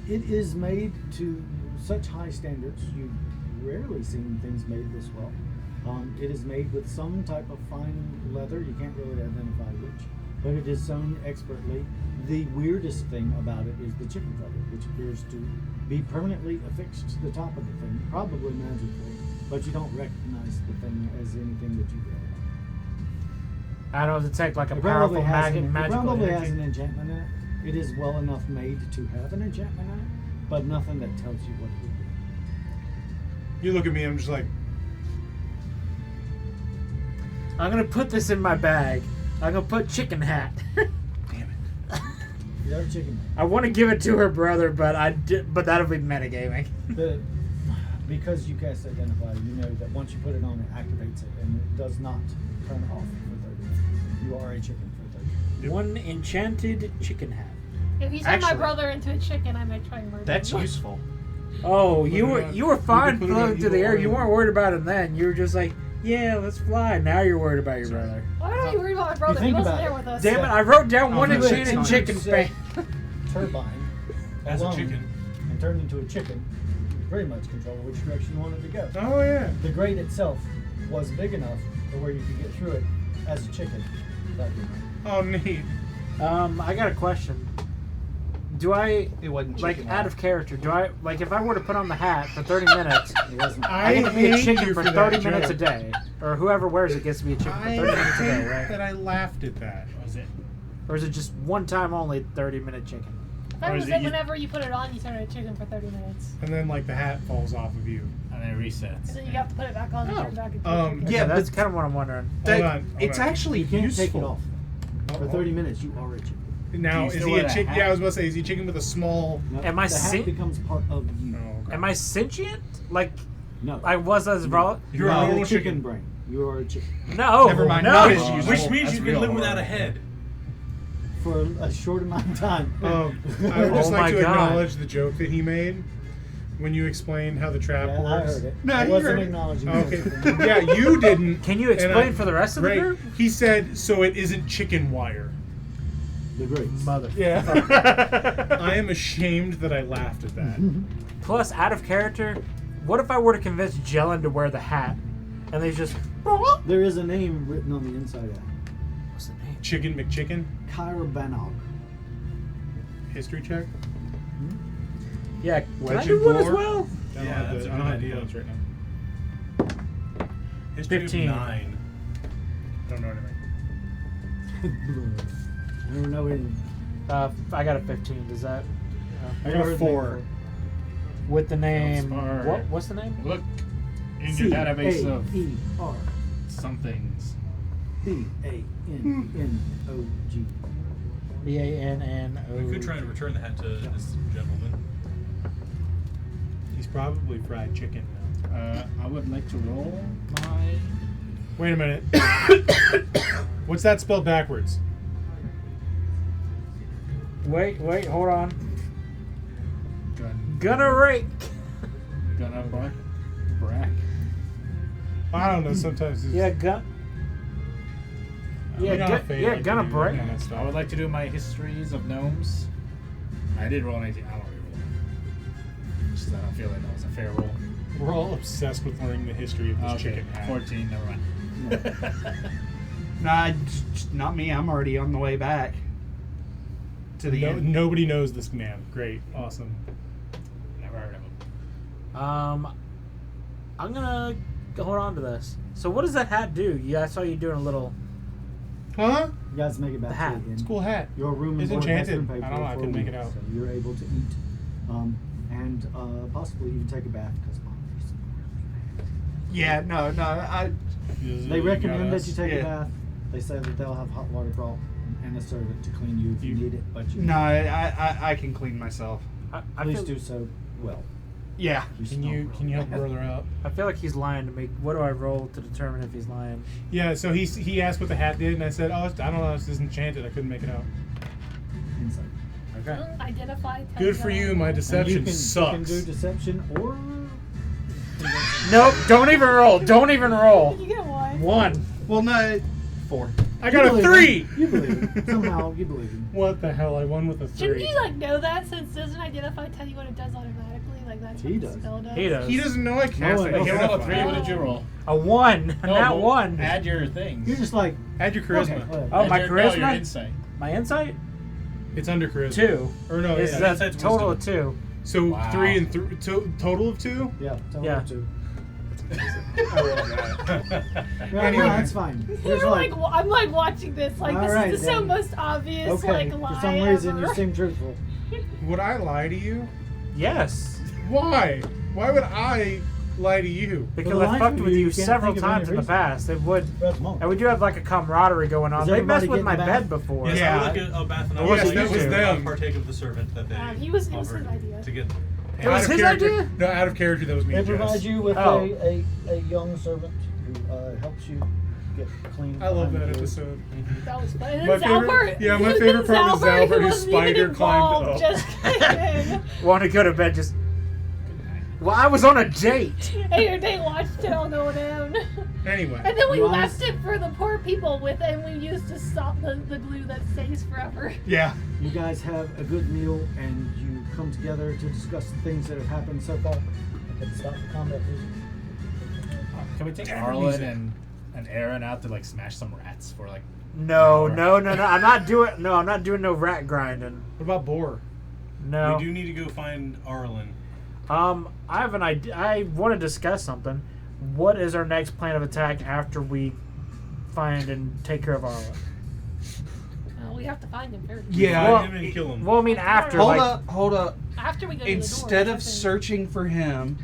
It is made to such high standards. You've rarely seen things made this well. It is made with some type of fine leather. You can't really identify which, but it is sewn expertly. The weirdest thing about it is the chicken feather, which appears to be permanently affixed to the top of the thing, probably magically, but you don't recognize the thing as anything that you really know. I don't know, does it take like a It powerful probably magical probably has energy? an enchantment in it. It is well enough made to have an enchantment in it, but nothing that tells you what it would be. You look at me, I'm just like, I'm gonna put this in my bag. I'm gonna put chicken hat. damn it. You have a chicken. I want to give it to her brother, but but that'll be metagaming. Because you cast Identify, you know that once you put it on, it activates it, and it does not turn off for 30 minutes. You are a chicken for 30 minutes. One enchanted chicken hat. If you turn my Actually- brother into a chicken, I might try and murder That's him. useful. Oh, Put you it were on- you were fine put it on floating through the evil air. You oil. weren't worried about it then. You were just like, yeah, let's fly. Now you're worried about your brother. Why are you worried about my brother? He think wasn't about there it. with us. Damn it! I wrote down one You enchanted had chicken set fan. turbine As a alone chicken. and turned into a chicken. You pretty much control which direction you wanted to go. Oh yeah. The grate itself was big enough to where you could get through it as a chicken. That'd be nice. Oh neat. I got a question. Do I It wasn't like chicken. out of character? Do I like if I were to put on the hat for 30 minutes? It wasn't. I get to be a hate chicken you for that 30 minutes a joke. day, or whoever wears it gets to be a chicken for 30 minutes a day, right? that I laughed at that. Was it? Or is it just one time only 30-minute chicken? That Or was is it. it you- Whenever you put it on, you turn into a chicken for 30 minutes. And then like the hat falls off of you. And then it resets. And then you have to put it back on and Oh. turn back into a Um, chicken. Yeah, Okay, that's but- kind of what I'm wondering. That- Hold on. it's actually You can't useful. take it off. For Uh-oh. 30 minutes, you are a chicken. Now Do you is still he wear a the chicken? hat? Yeah, I was about to say, is he a chicken with a small? No, Am I the hat si- becomes part of you. Oh, okay. Am I sentient? Like No. I was as raw? You're You a have normal chicken chicken. brain. You are a chicken. No. Never mind, No. not as useful. Which means That's you can real live without horror. a head. For a short amount of time. I would Oh just my like to God. acknowledge the joke that he made when you explained how the trap Yeah, I works. heard it. No, I you wasn't heard it. acknowledging Okay. it. Yeah, you didn't. Can you and explain I- for the rest of the Right. group? He said, so it isn't chicken wire. The grapes. Mother. Yeah. I am ashamed that I laughed at that. Plus, out of character, what if I were to convince Jellin to wear the hat, and they just There is a name written on the inside of it. what's the name? Chicken McChicken. Kyra Banog. History check. Yeah, can I Legend do one as lore? well? I don't Yeah, have that's the- a I good don't have the idea. points right now. History 15. of 9. Don't know anything. I don't know anything. I got a 15. Does that? I got a 4. With the name. Smart. What's the name? Look in your database of C-A-E-R some things. B-A-N-N-O-G. BANNO. We could try and return the hat to this gentleman. He's probably fried chicken now. I would like to roll my. Wait a minute. What's that spelled backwards? Wait, hold on. Gun. Gonna rake. Gun up brack. I don't know. Sometimes it's Yeah, gun. Yeah, gonna break. I would like to do my histories of gnomes. I did roll an 18. I don't re-roll. Just I don't feel like that was a fair roll. We're all obsessed with learning the history of this Okay, chicken hat. 14. Never mind. Nah, not me. I'm already on the way back to the end. Nobody knows this man. Great, awesome. Never heard of him. I'm gonna hold on to this. So what does that hat do? Yeah, I saw you doing a little. Huh? You guys make it back The to hat. you again. It's a cool hat. Your room It's and board has enchanted. been paid I don't know, for I for a couldn't make week, it out. So you're able to eat, and possibly even take a bath because Yeah, no. they recommend that you take Yeah. a bath. They say that they'll have hot water brought and a servant to clean you if you need it, but you No, I can clean myself. I please feel, do so well. Yeah. Can you help brother out? I feel like he's lying to me. What do I roll to determine if he's lying? Yeah. So he asked what the hat did, and I said, I don't know. It's enchanted. I couldn't make it out. Insight. Okay. Identify. Good for you. My deception And you can sucks. do deception or. Nope. Don't even roll. Don't even roll. You get one. 1. Well, no. 4. I got a 3. You believe him. Somehow you believe him. What the hell? I won with a Shouldn't 3. you like know that since doesn't identify tell you what it does automatically? Like that's He what does. the spell does. He does. He doesn't know I cast one it. knows. You rolled a 3. What did you roll? A 1. No, Not but 1. Add your things. You're just like. Add your Okay, charisma. whatever. Oh, my No, your charisma? insight. My insight? It's under charisma. 2. Or no, Is yeah. that Insight's total wisdom. of 2? So Wow. 3 and 3 total of 2. Yeah. Tell Yeah. him to. I rolled that. No, Anyway. no, that's fine. There's You're like. I'm like watching this like All this right, is the so then. most obvious Okay. like lie For some reason, ever. you seem truthful. Would I lie to you? Yes. Why? Why would I lie to you? Because For the I life fucked of with you, you you can't several think of any times in the reason. past. It would. Come on. And we do have like a camaraderie going on. Is They messed everybody with my getting bed back? before. Yes, Yeah. I would like a bath and I Yes, would that like was to them. partake of the servant that they He was offered his idea. to get. It was Out of his character. idea? No, out of character. That was me. They and Jess. provide you with Oh. a young servant who helps you get clean. I love behind that the ears. episode. That was fun. And My then favorite- Zalbert. yeah, my favorite part was Zalbert, who whose wasn't even spider climbed involved, up. Just kidding. Want to go to bed just. Well, I was on a date. And your date watched it all go down. Anyway. And then we You left honest- it for the poor people with, and we used to stop the glue that stays forever. Yeah. You guys have a good meal and you come together to discuss the things that have happened so far. I can stop the combat music. Can we take Damn Arlen music. and Aaron out to like smash some rats for like? No. an I'm hour? not doing. No, I'm not doing no rat grinding. What about Boar? No. We do need to go find Arlen. I have an idea. I want to discuss something. What is our next plan of attack after we find and take care of Arlen? We have to find him first. Yeah. Well, Find him and kill him. Well, I mean after. Hold like, up. After we go to Instead the door, of searching for him,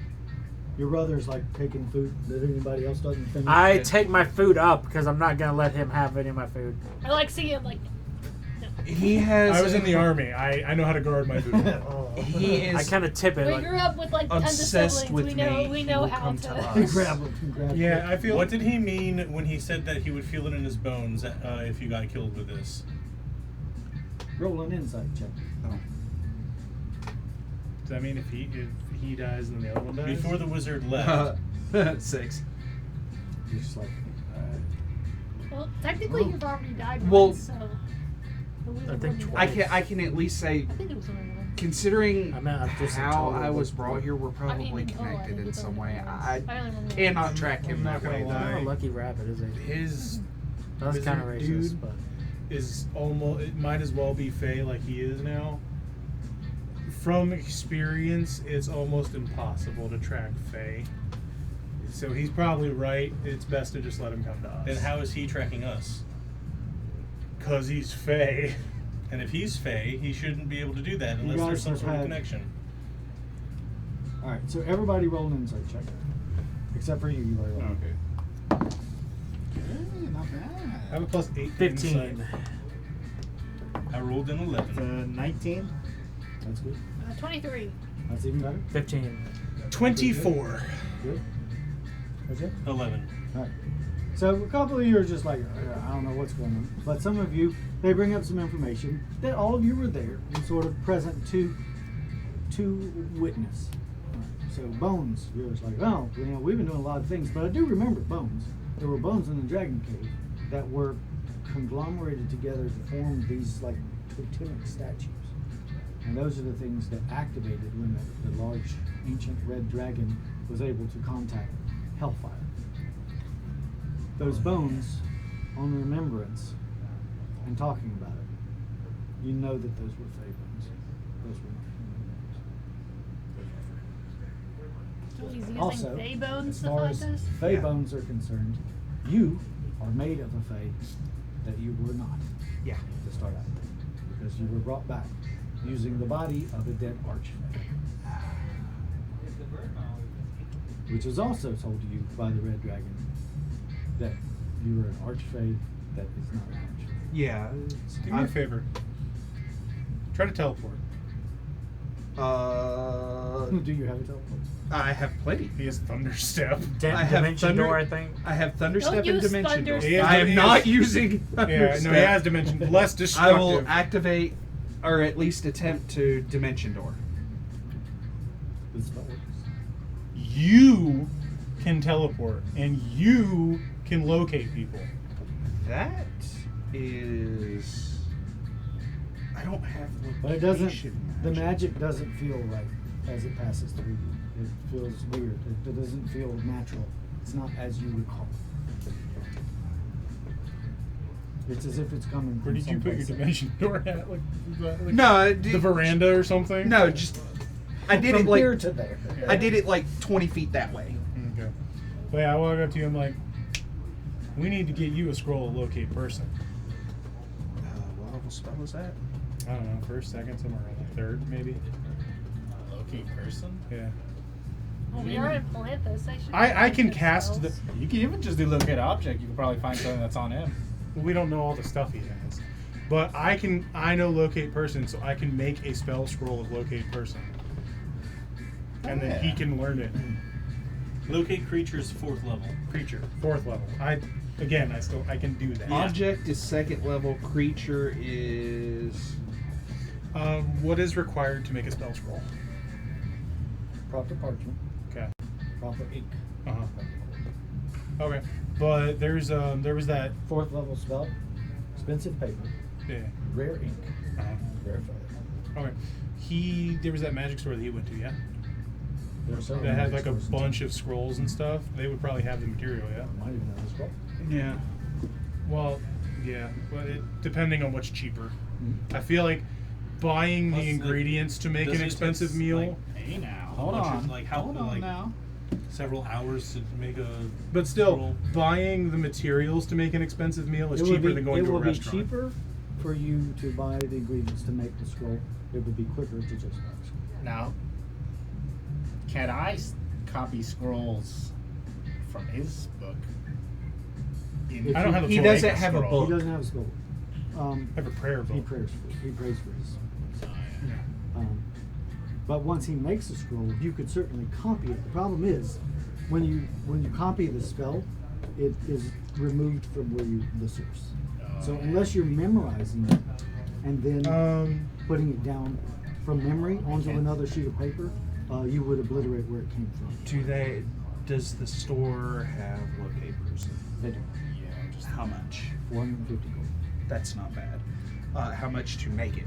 Your brother's like taking food that anybody else doesn't finish. I take my food up because I'm not gonna let him have any of my food. I like seeing like. he has. I was in the army. I know how to guard my food. He I is. kind of tip it. We like, grew up with like tons of Obsessed siblings. with We know me. we He know will how come to. to us. You grab him. You grab him. Yeah, I feel. What did he mean when he said that he would feel it in his bones if you got killed with this? Roll an insight check. Does that mean if he dies and then the other one dies? Before the wizard left, 6. You're just like, Well, technically you've already died Well, once, so. The wizard I think wouldn't- twice. I can at least say, I think it was only one. considering I meant I'm just in how total I was with- brought here, we're I probably mean, I connected think in it's some only way. one. I I don't remember. cannot track him I'm not that way. gonna Not a lie. lucky rabbit, is he? His That's wizard kind of racist, dude but is almost. It might as well be Fey like he is now. From experience, it's almost impossible to track Fey. So he's probably right. It's best to just let him come to us. and how is he tracking us? Because he's Fey. And if he's Fey, he shouldn't be able to do that unless guys there's some have sort of had- connection. all right. So everybody roll an insight check, except for you. You already rolled. Okay. Not bad. I have a plus 8 to 15. insight. I rolled an 11. 19. That's good. 23. That's even better. 15. 24. Good. That's it. 11. All right. So a couple of you are just like, I don't know what's going on. But some of you, they bring up some information that all of you were there and sort of present to witness. All right. So bones, you're just like, oh, we've been doing a lot of things, but I do remember bones. There were bones in the Dragon Cave that were conglomerated together to form these like totemic statues. And those are the things that activated when the large ancient red dragon was able to contact Hellfire. Those bones, on remembrance and talking about it, you know that those were Fey bones. Those were not human bones. So he's using Also, Fey bones as to far fight as this? Fey bones are concerned, you are made of a Fey that you were not. Yeah. To start out, because you were brought back using the body of a dead archfey, which was also told to you by the red dragon that you were an archfey that is not an archfey. Yeah. Do me a favor. Try to teleport. Do you have a teleport? I have plenty. He has Thunder Step. I have Dimension thunder, door, I think. I have Thunder Don't Step and use Dimension Thunder Door. Step. I am He not is- using Thunder Yeah, no, Step. he has Dimension. Less I destructive. will activate, or at least attempt to Dimension Door. This spell works. You can teleport, and you can locate people. That is. I don't have location. But it doesn't. The magic doesn't feel right as it passes through you. It feels weird. It doesn't feel natural. It's not as you recall. It's as if it's coming from Where did you put your someplace else. Dimension Door at? Like No, the veranda or something? No, just I did From it like here to there. I did it like 20 feet that way. Okay. But yeah, I walk up to you. I'm like, we need to get you a scroll of locate person. What level spell is that? I don't know, first, second, somewhere around the third, maybe. Locate person? Yeah. Well, we are in Palanthus. I can cast the. You can even just do locate object. You can probably find something that's on him. We don't know all the stuff he has, but I know locate person, so I can make a spell scroll of locate person, and then he can learn it. Locate creatures 4th level. Creature 4th level. I can do that. Object is 2nd level. Creature is. What is required to make a spell scroll? Proper parchment. Okay. Proper ink. Okay, but there was that. 4th level spell. Expensive paper. Yeah. Rare ink. Rare feather. Okay. There was that magic store that he went to. Yeah. There are several That had magic like a stores in bunch town. of scrolls and stuff. They would probably have the material. Yeah. Might even have a scroll. Yeah. Well, yeah. Well, depending on what's cheaper. Mhm. I feel like buying Plus, the ingredients to make does an it expensive take, meal. like, Hey now, How hold much on. is, like, how- hold on like- now. several hours to make a. But still, scroll. buying the materials to make an expensive meal is It would cheaper be- than going to a It would be restaurant. cheaper for you to buy the ingredients to make the scroll. It would be quicker to just buy the scroll. Now, can I copy scrolls from his book? If I don't have a He full doesn't Acre have a scroll. book. He doesn't have a scroll. I have a prayer He book. prays for his. Oh, yeah. But once he makes a scroll, you could certainly copy it. The problem is, when you copy the spell, it is removed from where the source. So unless you're memorizing it and then putting it down from memory onto another sheet of paper, you would obliterate where it came from. Does the store have locate person? They do. Yeah, just How much? 450 gold. That's not bad. How much to make it?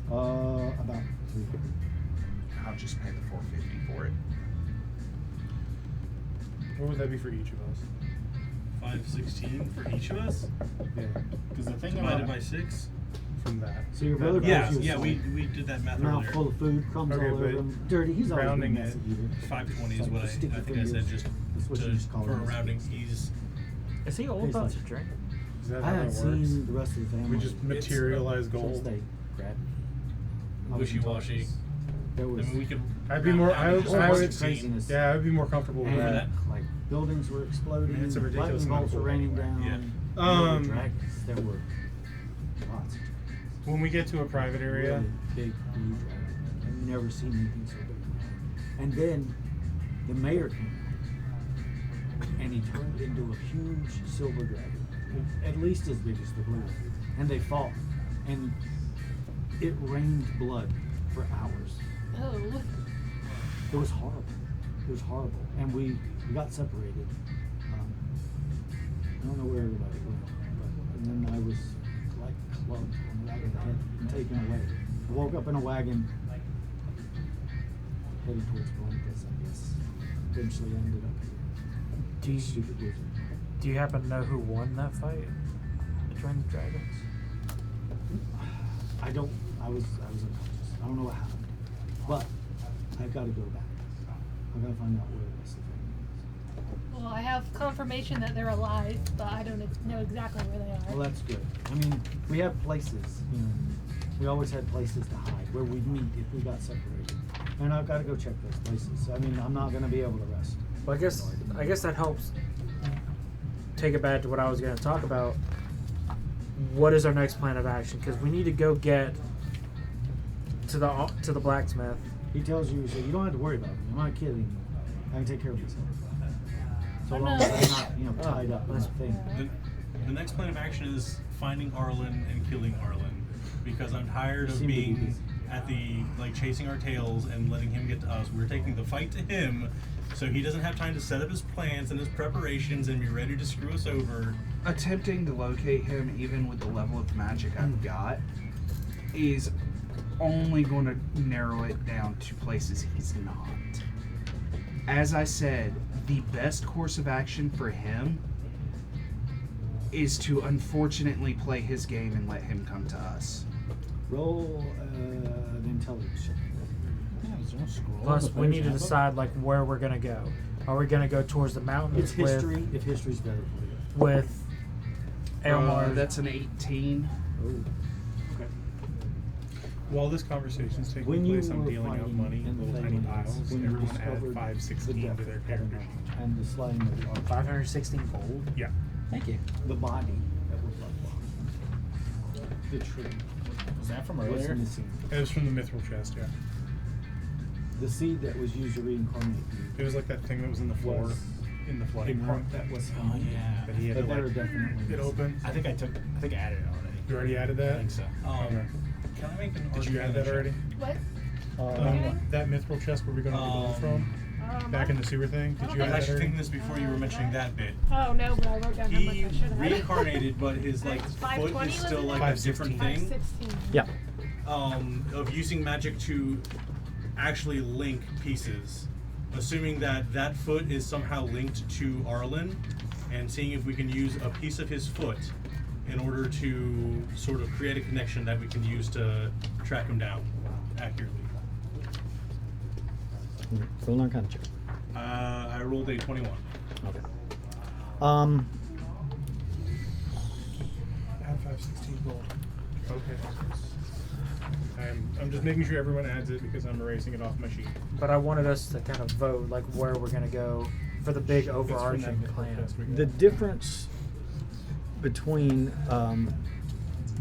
About 350. I'll just pay the 450 for it. What would that be for each of us? 516 for each of us? Yeah. because the thing Divided about by 6? From that. So your brother Yeah, gives you yeah, a we did that math mouth earlier. full of food, crumbs Okay, all over but him, dirty. He's always been a rounding messy it, eater. 520 is Like what the sticky I think I said, fingers. just That's what you just call for it. rounding ease. Is he old Tastes about like- to drink? Is that I how that haven't works? seen the rest of the family. We just materialize since gold. they grabbed. Wishy-washy. There I was mean, we could. I'd be more. I would. I would craziness. yeah, I'd be more comfortable with And that. like buildings were exploding, Man, it's a ridiculous lightning bolts were amount of raining gold down. anyway. There were Um, dragons. There were lots of dragons. When we get to a private area, Really big blue dragons. I've never seen anything so big. And then the mayor came out, and he turned into a huge silver dragon, at least as big as the blue. And they fought, and it rained blood for hours. Oh. It was horrible. It was horrible, and we got separated. I don't know where everybody went, and then I was like clubbed on the back of the head and taken away. I woke up in a wagon, headed towards Columbus, I guess. Eventually ended up here. Do you, Stupid wizard. do you happen to know who won that fight between the dragons? I was unconscious. I don't know what happened, but I've got to go back. I've got to find out where the rest of the family is. Well, I have confirmation that they're alive, but I don't know exactly where they are. Well, that's good. I mean, we have places, you know, we always had places to hide where we'd meet if we got separated. And I've got to go check those places. I mean, I'm not going to be able to rest. Well, I guess that helps take it back to what I was going to talk about. What is our next plan of action? Because we need to go get to the blacksmith. He tells you, so you don't have to worry about me. I'm not kidding. I can take care of myself. So I'm long not- as I'm not, tied up in that thing. The next plan of action is finding Arlen and killing Arlen, because I'm tired of Seem to be being busy. at the chasing our tails and letting him get to us. We're taking the fight to him, so he doesn't have time to set up his plans and his preparations and be ready to screw us over. Attempting to locate him, even with the level of magic I've got, is only going to narrow it down to places he's not. As I said, the best course of action for him is to unfortunately play his game and let him come to us. Roll an intelligence check. Yeah, there's no scroll. Plus, we need to decide like where we're gonna go. Are we gonna go towards the mountains It's history, if history's better for you. with Elmar? That's an 18. Oh. Okay. While this conversation's taking When you place, I'm were dealing out fighting money, in the little tiny Feywild, piles. when you Everyone add discovered 516 the to depth their of character Heaven sheet. and the slaying of the archer, 516 gold. Yeah. Thank you. the body that was left behind, the tree Was that from was earlier? missing. It was from the mithril chest, yeah. The seed that was used to reincarnate It was like that thing that was in the floor, Was in the flooding room. that was Oh yeah. That he had but to they were like, definitely it missing. open. I think I added it already. You already added I that? think so. Okay. Can I make an Did you add Arcana that check? already? What? That mithril chest where we got the gold from? Back in the sewer thing? Did you I was add that actually already? thinking this before you were mentioning that bit. Oh no, but I wrote down how much He I should have. reincarnated, but his like It's foot 520, is still wasn't like it? a different thing. 516. Yeah. Of using magic to actually link pieces. Assuming that that foot is somehow linked to Arlen, and seeing if we can use a piece of his foot in order to sort of create a connection that we can use to track him down accurately. So learn kind of check. I rolled a 21. Okay. Add 516 gold. Okay. I'm just making sure everyone adds it because I'm erasing it off my sheet. But I wanted us to kind of vote like where we're gonna go for the big It's from that overarching mithril plan. chest we got. The difference between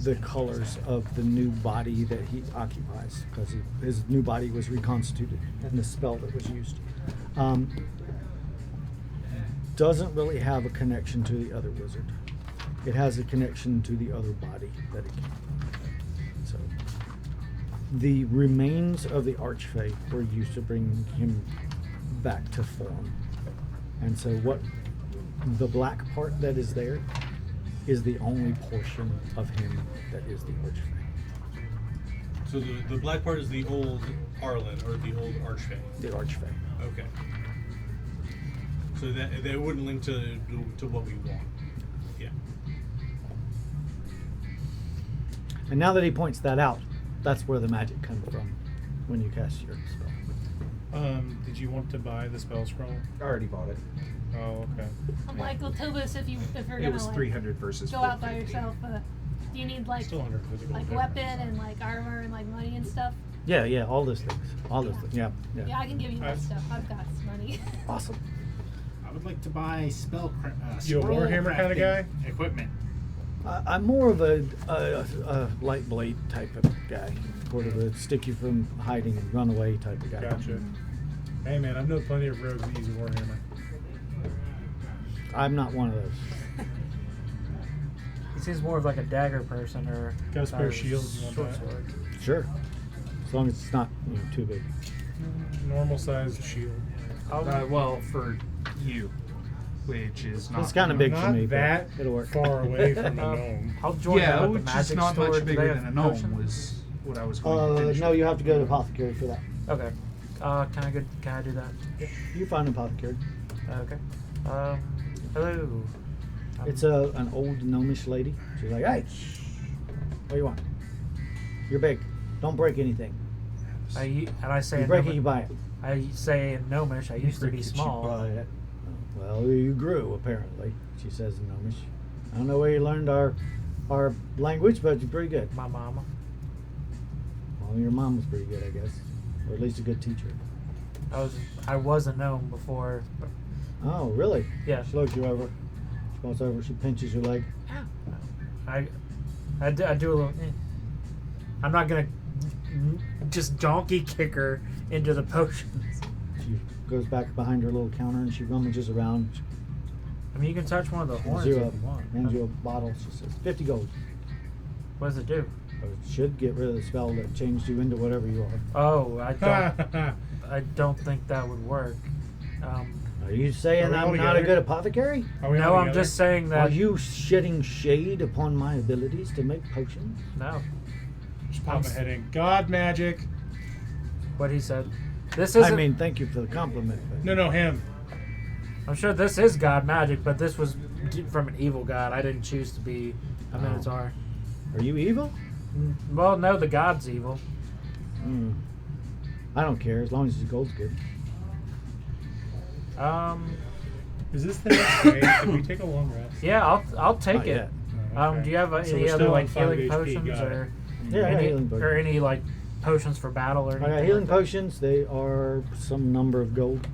the colors of the new body that he occupies, because his new body was reconstituted and the spell that was used, doesn't really have a connection to the other wizard. It has a connection to the other body that it came from. So the remains of the Archfey were used to bring him back to form. And so what the black part that is there is the only portion of him that is the Archfey. So the black part is the old Arlen, or the old Archfey. The Archfey. Okay. So that they wouldn't link to what we want. Yeah. And now that he points that out, that's where the magic comes from when you cast your spell. Did you want to buy the spell scroll? I already bought it. Oh, okay. Michael, tell us if you're It gonna was like 300 versus go out by 450. yourself. Do you need like Still 150 gold like difference. weapon and like armor and like money and stuff? Yeah, all those things. All those things. Yeah. Yeah, I can give you my I've- stuff. I've got some money. Awesome. I would like to buy You a scroll Warhammer kinda crafting guy? equipment. I'm more of a light blade type of guy. Sort of a stick you from hiding and run away type of guy. Gotcha. Hey man, I've known plenty of rogues that use a Warhammer. I'm not one of those. He seems more of like a dagger person or Got a spare shield, you want short that? sword. Sure. As long as it's not too big. Normal sized shield. Well, for you, which is not. It's kind of big Not for me, that but it'll work. far away from a gnome. I'll join them Yeah, at the which magic is not store. much Do they bigger have than a gnome potions? was what I was going to No, you have to go to apothecary for that. Okay. Can I do that? You find an apothecary. Okay. Hello. It's an old gnomish lady. She's like, hey, what do you want? You're big. Don't break anything. I say You in break it, Gnomish, you buy it. I say in Gnomish, I used to be You small. buy it. Well, you grew apparently. She says in Gnomish. I don't know where you learned our language, but you're pretty good. My mama. Well, your mom was pretty good, I guess, or at least a good teacher. I was a gnome before. Oh, really? Yeah. She looks you over. She walks over. She pinches your leg. I do a little. I'm not gonna just donkey kick her into the potions. She goes back behind her little counter and she rummages around. I mean, you can touch one of the horns Hands if you you want. hands you a bottle. She says, 50 gold. What does it do? It should get rid of the spell that changed you into whatever you are. Oh, I don't think that would work. Are you saying Are we all I'm not a together? good apothecary? Are we No, all I'm together? just saying Are that. you shedding shade upon my abilities to make potions? No, Just pop my head in. God magic. what he said. This is. I mean, thank you for the compliment. But No, him. I'm sure this is god magic, but this was from an evil god. I didn't choose to be a Minotaur. are you evil? Well, no, the god's evil. I don't care as long as the gold's good. Is this the next day? Can we take a long rest? Yeah, I'll take Not it. yet. Oh, okay. Do you have So any we're other still like on 5 healing HP, potions got it. or Yeah, I got any, healing potions. or any like potions for battle or I anything? got healing like that? potions. They are some number of gold.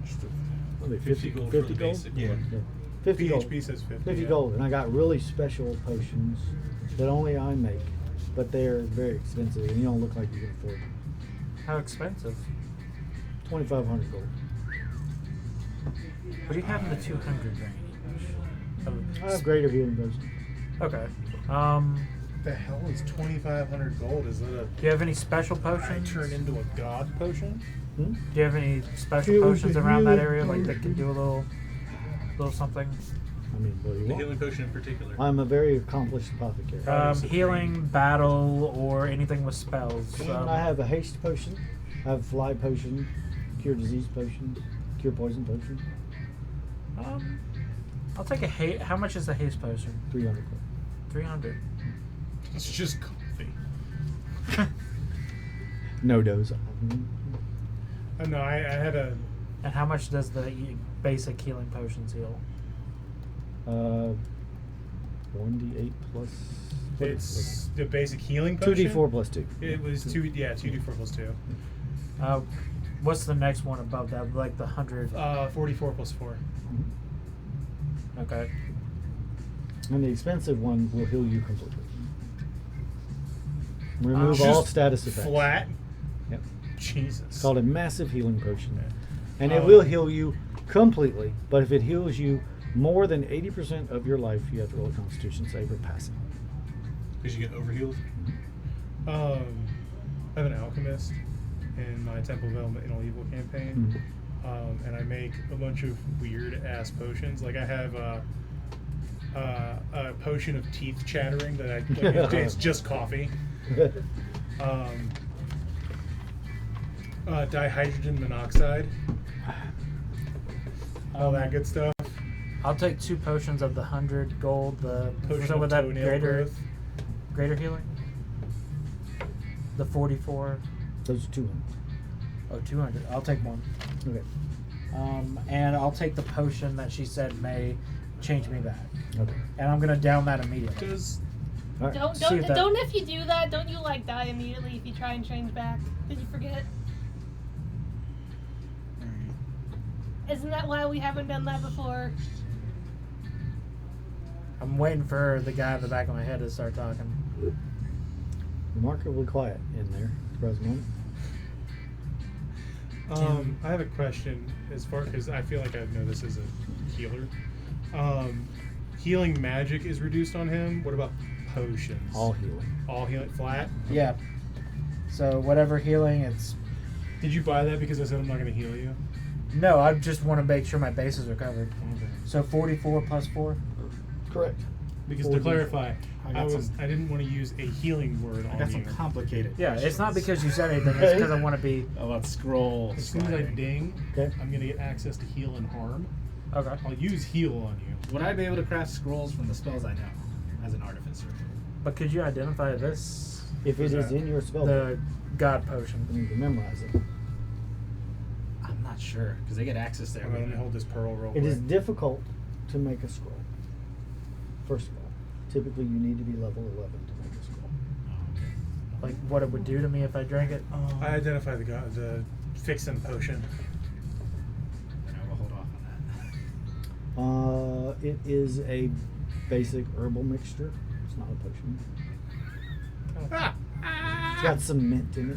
What are they, 50 gold for the gold? basic Yeah. one. Yeah. 50 gold. PHP says 50. 50 yeah. gold. And I got really special potions that only I make. But they're very expensive and you don't look like you can afford them. How expensive? 2,500 gold. What do you have in the 200 range? I have greater healing potions. Okay. The hell is 2,500 gold? Is that a Do you have any special I potions? turn into a god potion? Hmm? Do you have any special Healing potions to around that heal. area, like that can do a little something? I mean, what do you The want? healing potion in particular. I'm a very accomplished apothecary. Healing, battle, or anything with spells. I have a haste potion. I have a fly potion, cure disease potion, cure poison potion. I'll take a haste. How much is the haste potion? 300 gold. 300. It's just coffee. No dose. No, I had a. And how much does the basic healing potions heal? 1d8 plus. It's the basic healing potion. 2d4 plus 2. It was 2d4 plus 2. What's the next one above that? Like the 100. 44 plus 4. Okay. And the expensive one will heal you completely. Remove all Just status effects. Flat. Yep. Jesus. It's called a massive healing potion. Yeah. And it will heal you completely, but if it heals you more than 80% of your life, you have to roll a constitution save or pass it. Because you get overhealed. I have an alchemist in my Temple of Elemental Evil campaign. And I make a bunch of weird ass potions. Like I have a potion of teeth chattering that it's just coffee. Dihydrogen monoxide. All that good stuff. I'll take 2 potions of the 100 gold. The Potion so of would that toenail growth. greater healing? The 44. Those are 200. Oh, 200. I'll take one. Okay. And I'll take the potion that she said may change me back. Okay. And I'm gonna down that immediately. Does All right. Don't See if that- don't if you do that, don't you like die immediately if you try and change back? Did you forget? Isn't that why we haven't done that before? I'm waiting for the guy at the back of my head to start talking. Remarkably quiet in there at the present moment. I have a question as far because I feel like I know this as a healer. Healing magic is reduced on him. What about potions? All healing. All healing flat. Yeah. So whatever healing, it's Did you buy that because I said I'm not going to heal you? No, I just want to make sure my bases are covered. Okay. So 44 plus 4. Correct. Because 40. to clarify, I didn't want to use a healing word I on got you. some complicated. Yeah, it's not questions because you said anything. It's because I want to be. about scroll. As soon as I sliding. ding, Okay. I'm going to get access to heal and harm. Okay. I'll use heal on you. Would I be able to craft scrolls from the spells I know as an artificer? But could you identify this? If it is in your spell book, The God Potion. you need to memorize it. I'm not sure because they get access to Hold on, let me everything. hold this pearl real It quick. is difficult to make a scroll. First of all, typically you need to be level 11 to make a scroll. Like what it would do to me if I drank it. I identify the fixin' potion. Then I will hold off on that. It is a basic herbal mixture. It's not a potion. It's got some mint in it.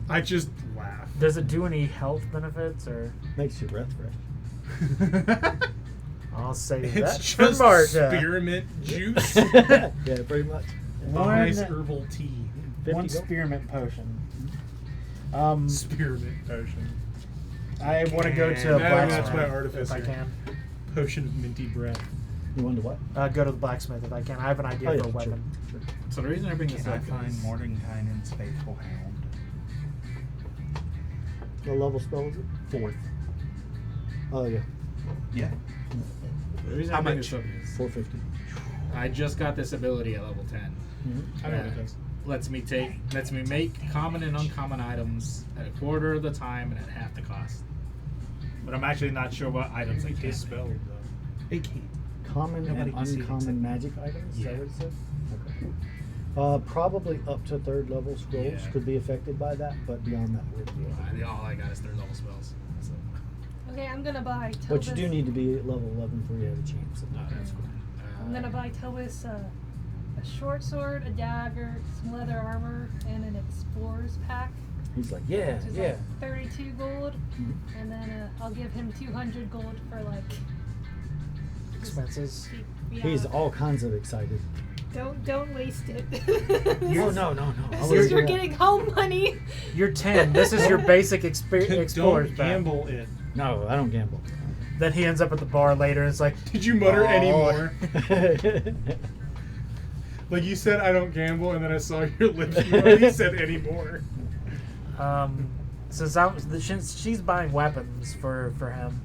I just laugh. Does it do any health benefits or? Makes your breath fresh. I'll save It's that just for Marta. spearmint juice. Yeah, pretty much. Nice herbal tea. 50 One gold. spearmint potion. Spearmint potion. I want to go to a That's blacksmith my if artificer. I can. Potion of minty breath. You want to what? Go to the blacksmith if I can. I have an idea for a weapon. Sure. So the reason I bring this Can I up find is Mordenkainen's faithful hound? What level spell is it? 4th. Oh, yeah. Yeah. the reason How I bring much? this up is 450. I just got this ability at level 10. Mm-hmm. I know what it does. Lets me make common and uncommon items at a quarter of the time and at half the cost. But I'm actually not sure what items I can Dispelled though. It can't. Common Nobody and can see it uncommon except- magic items? Is that Yeah. what it said? Okay. Probably up to 3rd level scrolls Yeah. could be affected by that, but beyond that wouldn't be affected. All I got is 3rd level spells. So. Okay, I'm gonna buy Tobis. But you do need to be at level 11 before you have a chance. No, that's cool. I'm gonna buy Tobis a short sword, a dagger, some leather armor, and an explorer's pack. He's like, yeah, Which is yeah. like 32 gold, Mhm. and then I'll give him 200 gold for like Expenses. Yeah. He's all kinds of excited. Don't waste it. Oh, no. This is your getting home money. You're 10. This is your basic explorer's Don't pack. gamble it. No, I don't gamble. Then he ends up at the bar later and it's like, Did you mutter Oh. anymore? Like you said, I don't gamble, and then I saw your lips move, and you said anymore. since she's buying weapons for him,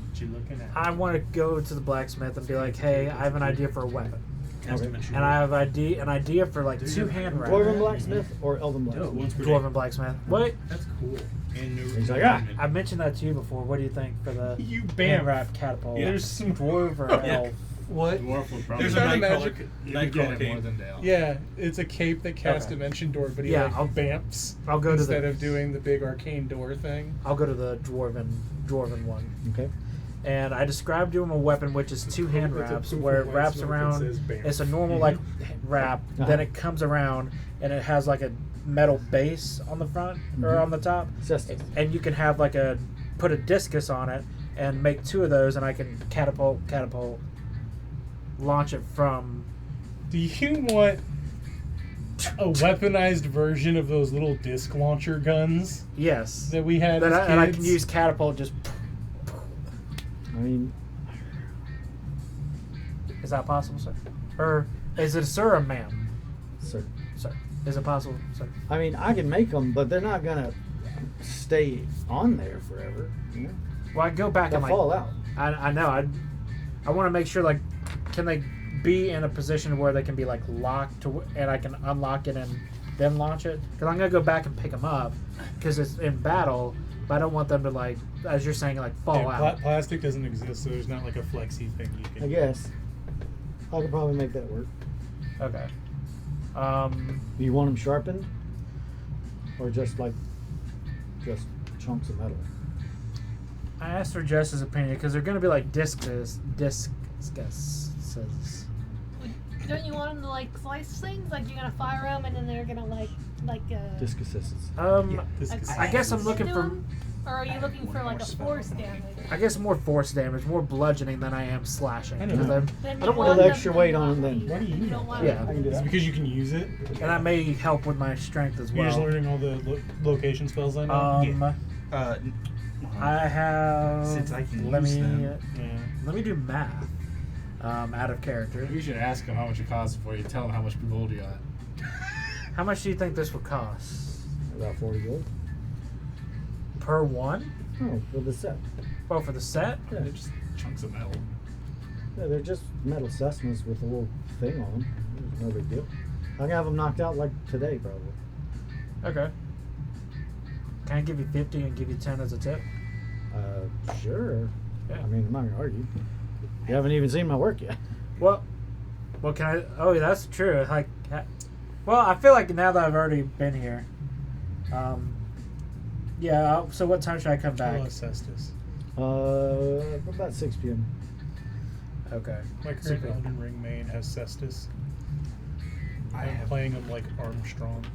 What you looking at? I want to go to the blacksmith and be like, hey, I have an idea for a weapon. Okay. And I have an idea for like 2 hand Dwarven wraps. blacksmith or elven blacksmith? Dwarven blacksmith. What? That's cool. And new He's like, ah. I mentioned that to you before. What do you think for the You hand bam. wrap catapult? Yeah. There's some Dwarf or Yeah. elf? What? Dwarf would probably There's It's a not a Nightcrawler. magic- you would get it more Nightcrawler than Dale. Yeah, it's a cape that casts Okay. Dimension Door, but he Yeah, like I'll- bamps I'll go to instead the of doing the big arcane door thing. I'll go to the dwarven one. Okay. And I described to him a weapon which is 2 hand It's a wraps proof where of it white wraps smoke that around. says bam. It's a normal like wrap. Then it comes around and it has like a metal base on the front or on the top. Cestus. And you can have like put a discus on it and make 2 of those, and I can catapult, launch it from. Do you want a weaponized version of those little disc launcher guns Yes. that we had Then as and I kids? can use catapult just. I mean, Is that possible, sir? Or is it a sir or ma'am? sir. Sir. Is it possible, sir? I mean, I can make them, but they're not gonna stay on there forever. You know, Well, I go back they'll and like. fall out. I know. I want to make sure, like, can they be in a position where they can be like locked to, and I can unlock it and then launch it? Because I'm gonna go back and pick them up because it's in battle, but I don't want them to like, as you're saying, like fall Yeah, out. plastic doesn't exist, so there's not like a flexi thing you can. I guess I could probably make that work. Okay. Do you want them sharpened, or just chunks of metal? I asked for Jess's opinion because they're gonna be like discus. Don't you want them to like slice things? Like you're gonna fire them and then they're gonna like Discuses. Yeah, this like is- I guess I'm looking into for. 'em? Or are you looking for like a force damage? I guess more force damage, more bludgeoning than I am slashing. I know. 'Cause Then I don't you want Put them extra to weight not on them be- then. Why do you don't want Yeah. I can do It's that. because you can use it. and that may help with my strength as You're just well. learning all the location spells I know. I have. Since I can let use me them. Yeah. let me do math. Out of character. You should ask him how much it costs before you tell him how much gold you got. How much do you think this would cost About 40 gold. per one? Oh, for the set. Oh, for the set? Yeah, They're just chunks of metal. yeah, they're just metal Cessnas with a little thing on them. There's no big deal. I'm gonna have them knocked out like today, probably. Okay. Can I give you 50 and give you 10 as a tip? Sure. Yeah. I mean, I'm not gonna argue. You haven't even seen my work yet. Well, can I? Oh, yeah, that's true. Like, well, I feel like now that I've already been here, yeah. So what time should I come back? Cestus. About 6 p.m. Okay. My current Super. Elden Ring main has Cestus. I I'm have playing him like Armstrong.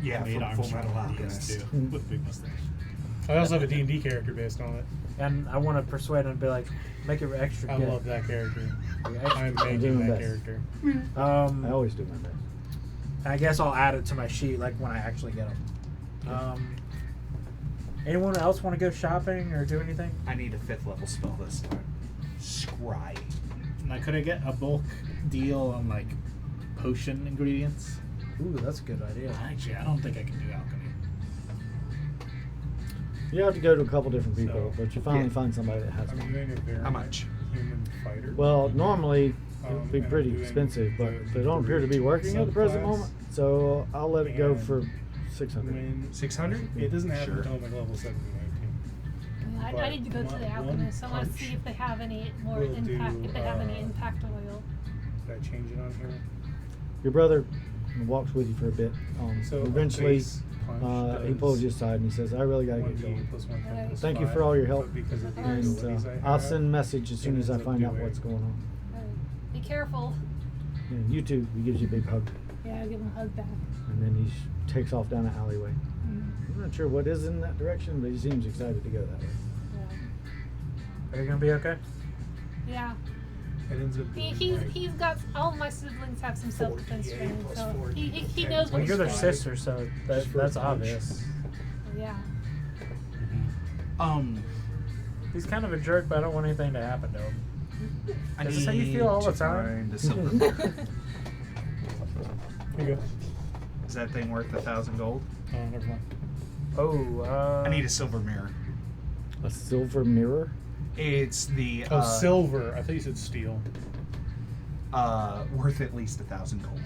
yeah, Made from Full Armstrong Metal on DS Alchemist. too, with big mustache. I also have a D&D character based on it. And I want to persuade him and be like, make it extra I good. love that character. Extra- I'm doing making my that best. character. I always do my best. I guess I'll add it to my sheet like when I actually get them. Anyone else want to go shopping or do anything? I need a 5th level spell this time. Scry. Now, could I get a bulk deal on like potion ingredients? Ooh, that's a good idea. Actually, I don't think I can do alchemy. You have to go to a couple different people, So, but you finally yeah. find somebody that has I'm one. doing a very How much? human fighter. Well, normally it would be and I'm pretty doing expensive, but the they don't appear to be brute working at the present subclass. moment, so I'll let it go And for 600. When 600? it doesn't happen Sure. until like level 17, 18. I need to go to the But alchemist. I one want to punch see if they have any more will impact. do, If they have any impact oil. Did I change it on here? Your brother walks with you for a bit. So a Eventually, base punch he pulls you does aside and he says, "I really gotta get 1d going. plus 1 plus Thank you 5, for all your help, but because of the And, abilities I I'll have, send a message as soon it as I ends up find out doing- what's going on." Be careful. And you too. He gives you a big hug, Yeah, I'll give him a hug back. and then he takes off down an alleyway. Mm, I'm not sure what is in that direction, but he seems excited to go that way. yeah. Are you gonna be okay? Yeah. It ends up being like He's got all of my siblings have some self-defense 48 training, plus so 40, he 10 knows Well, what you're their he's sister, so Just for a that's punch. obvious. Yeah. He's kind of a jerk, but I don't want anything to happen to him. I Is this how you feel all need the to time? find a silver. Here you go. Is that thing worth 1,000 gold? Oh, never mind. Oh, I need a silver mirror. A silver mirror. It's the Oh, silver. I thought you said steel. worth at least 1,000 gold.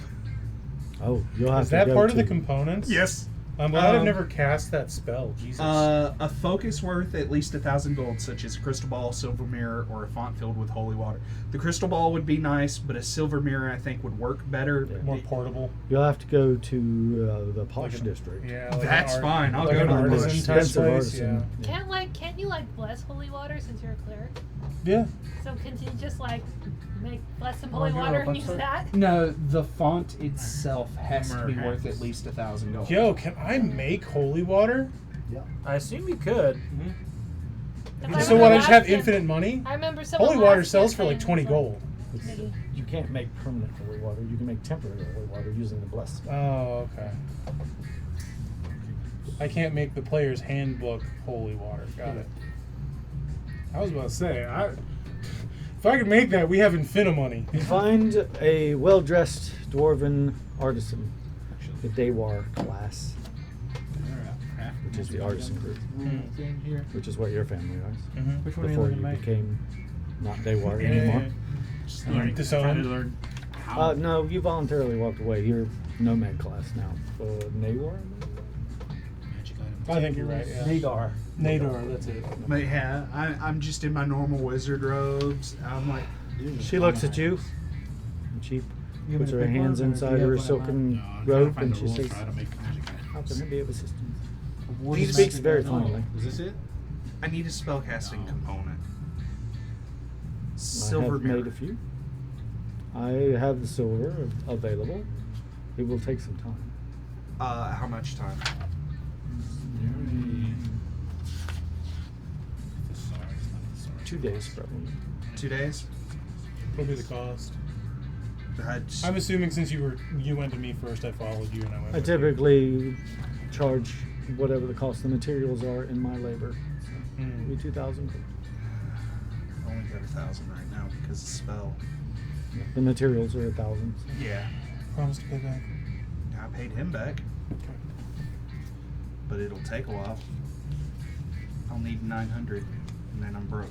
Oh, you'll have Is to that go part of the to- components? Yes. I'm glad I've Um, never cast that spell. Jesus. A focus worth at least 1,000 gold, such as a crystal ball, silver mirror, or a font filled with holy water. The crystal ball would be nice, but a silver mirror I think would work better. Yeah. More portable. You'll have to go to the Posh Like an- district. Yeah. Like That's an fine. I'll like go an to the artisan Bush. type Expensive place. artisan. Yeah. Can't you bless holy water since you're a cleric? Yeah. So can you just bless some Oh, holy you're water a and use butler? that? No, the font itself has to be Hammer worth hands. at least 1,000 gold. Yo, can I make holy water? I assume you could. If I So remember what? I just have last infinite money? I remember someone Holy water last sells for like campaign 20 was gold. It's- you can't make permanent holy water. You can make temporary holy water using the bless. Oh, okay. I can't make the player's handbook holy water. Got it. I was about to say, if I could make that, we have infinite money. Find a well-dressed dwarven artisan, the Dewar class, which is the artisan group, Thing here. which is what your family was Mm-hmm. Which one are you before looking you to make? became not Dewar Yeah, anymore. Just Learn learn, to trying to sew. learn how. No, you voluntarily walked away. You're nomad class now. Nawar? Magic items. I think you're right. Yeah. Nagar. Nador, that's it. But yeah, I'm just in my normal wizard robes. I'm like, She looks at you, and she You puts want me to her pick hands one, or inside do you her have one in silken No, I'm trying to robe, find and the she rules says, for how to make magic "How items. can I be of assistance?" What She is speaks magic very item? finely. Is this it? I need a spellcasting No. component. I Silver have mirror. made a few. I have the silver available. It will take some time. How much time? 2 days probably. 2 days. What would be the cost? That's, I'm assuming since you went to me first, I followed you and I went. I with you. typically charge whatever the cost of the materials are in my labor. So it'll be 2,000. I only got 1,000 right now because of spell. The materials are 1,000. Yeah. Promise to pay back. I paid him back. But it'll take a while. I'll need 900 and then I'm broke.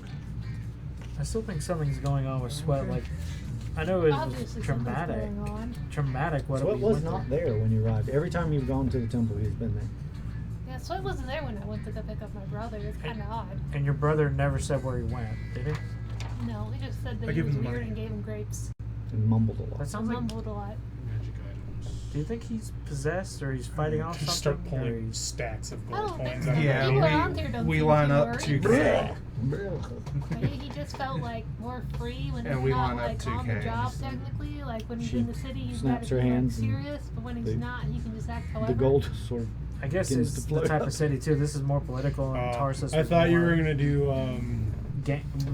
I still think something's going on with Sweat. Like, I know it was Obviously traumatic. something's going on. Traumatic. What Sweat we was went not through. there when you arrived. Every time you've gone to the temple, he's been there. Yeah, Sweat wasn't there when I went to go pick up my brother. It's kind of odd. And your brother never said where he went, did he? No, he just said I that he give was him the weird money. and gave him grapes. And mumbled a lot. That He sounds like. mumbled a lot. Magic items. Do you think he's possessed or he's fighting off Just something? start or pulling he's- stacks of I gold don't coins think out. so. Yeah, People around here don't we seem line too up worried. to But he just felt like more free when And he's we not line up like 2K. on the job technically. Like when he's She in the city, he's snaps got her to be like, hands and serious. But when he's they- not, he can just act however. The gold sort of. I guess begins it's to the float type up. of city too. This is more political, and Tarsus. I was thought you more were gonna do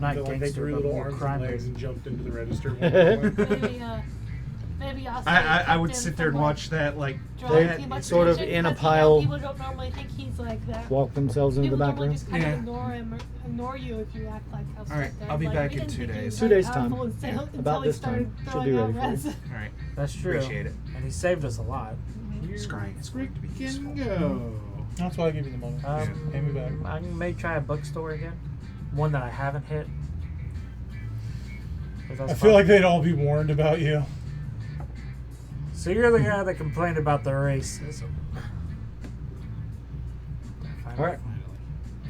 not like they gangster, grew but little more arms and crime legs based. and jumped into the register. Maybe also. I would kept him sit there and from, like, watch that like drawing They too much sort of attention in a because, pile- people don't normally think he's like that. Walk themselves into People the normally background. just kind Yeah. of ignore him or ignore you if you act like how Alright, strict I'll be like, back we in didn't 2 think he days. was 2 that days' time. powerful until About he this time. started Should throwing be out ready for you. resin. Alright. That's true. Appreciate it. And he saved us a lot. Scrying is going to be Can useful. go. That's why I give you the money. Pay me back. I may try a bookstore again. One that I haven't hit. If that's I feel fine. like they'd all be warned about you. So you're the guy that complained about the racism. All right.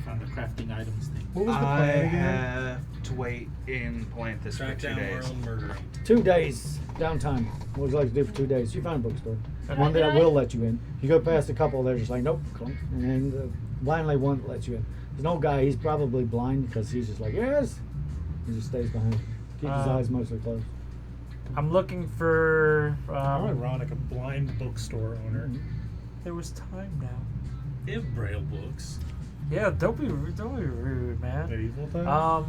Found the crafting items thing. What was the I plan again? have to wait in Palanthus for Track 2 down days. our own murdering. 2 days downtime. What would you like to do for 2 days? You find a bookstore. Okay. One that will let you in. You go past a couple, they're just like, nope, come. And blindly one that lets you in. There's an old guy, he's probably blind because he's just like, yes. He just stays behind. Keeps his eyes mostly closed. I'm looking for. How ironic, a blind bookstore owner. There was time now. They have braille books. Yeah, don't be rude, man. Medieval time?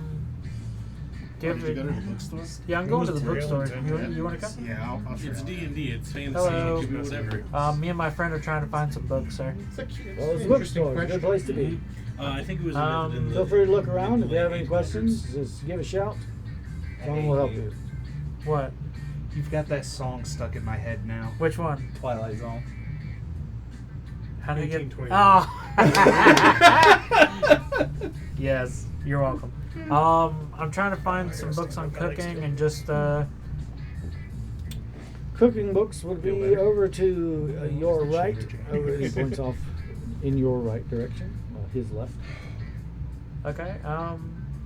Give Did you go to it. the bookstore? Yeah, I'm It going was to the Braille bookstore. and You, Zen, you want to come? Yeah, I'll It's try. D&D. It's fantasy. Hello. It can be whatever. Me and my friend are trying to find some books, sir. Well, it's a bookstore. It's a good place to be. I think it was in the Feel free to look around. If you have any questions, just give a shout. Someone will help you. What? You've got that song stuck in my head now. Which one? Twilight Zone. How do you get? 1921. Oh. Yes, you're welcome. I'm trying to find some books on cooking and just Cooking books would be over to your right. Over, he points off in your right direction, his left. Okay.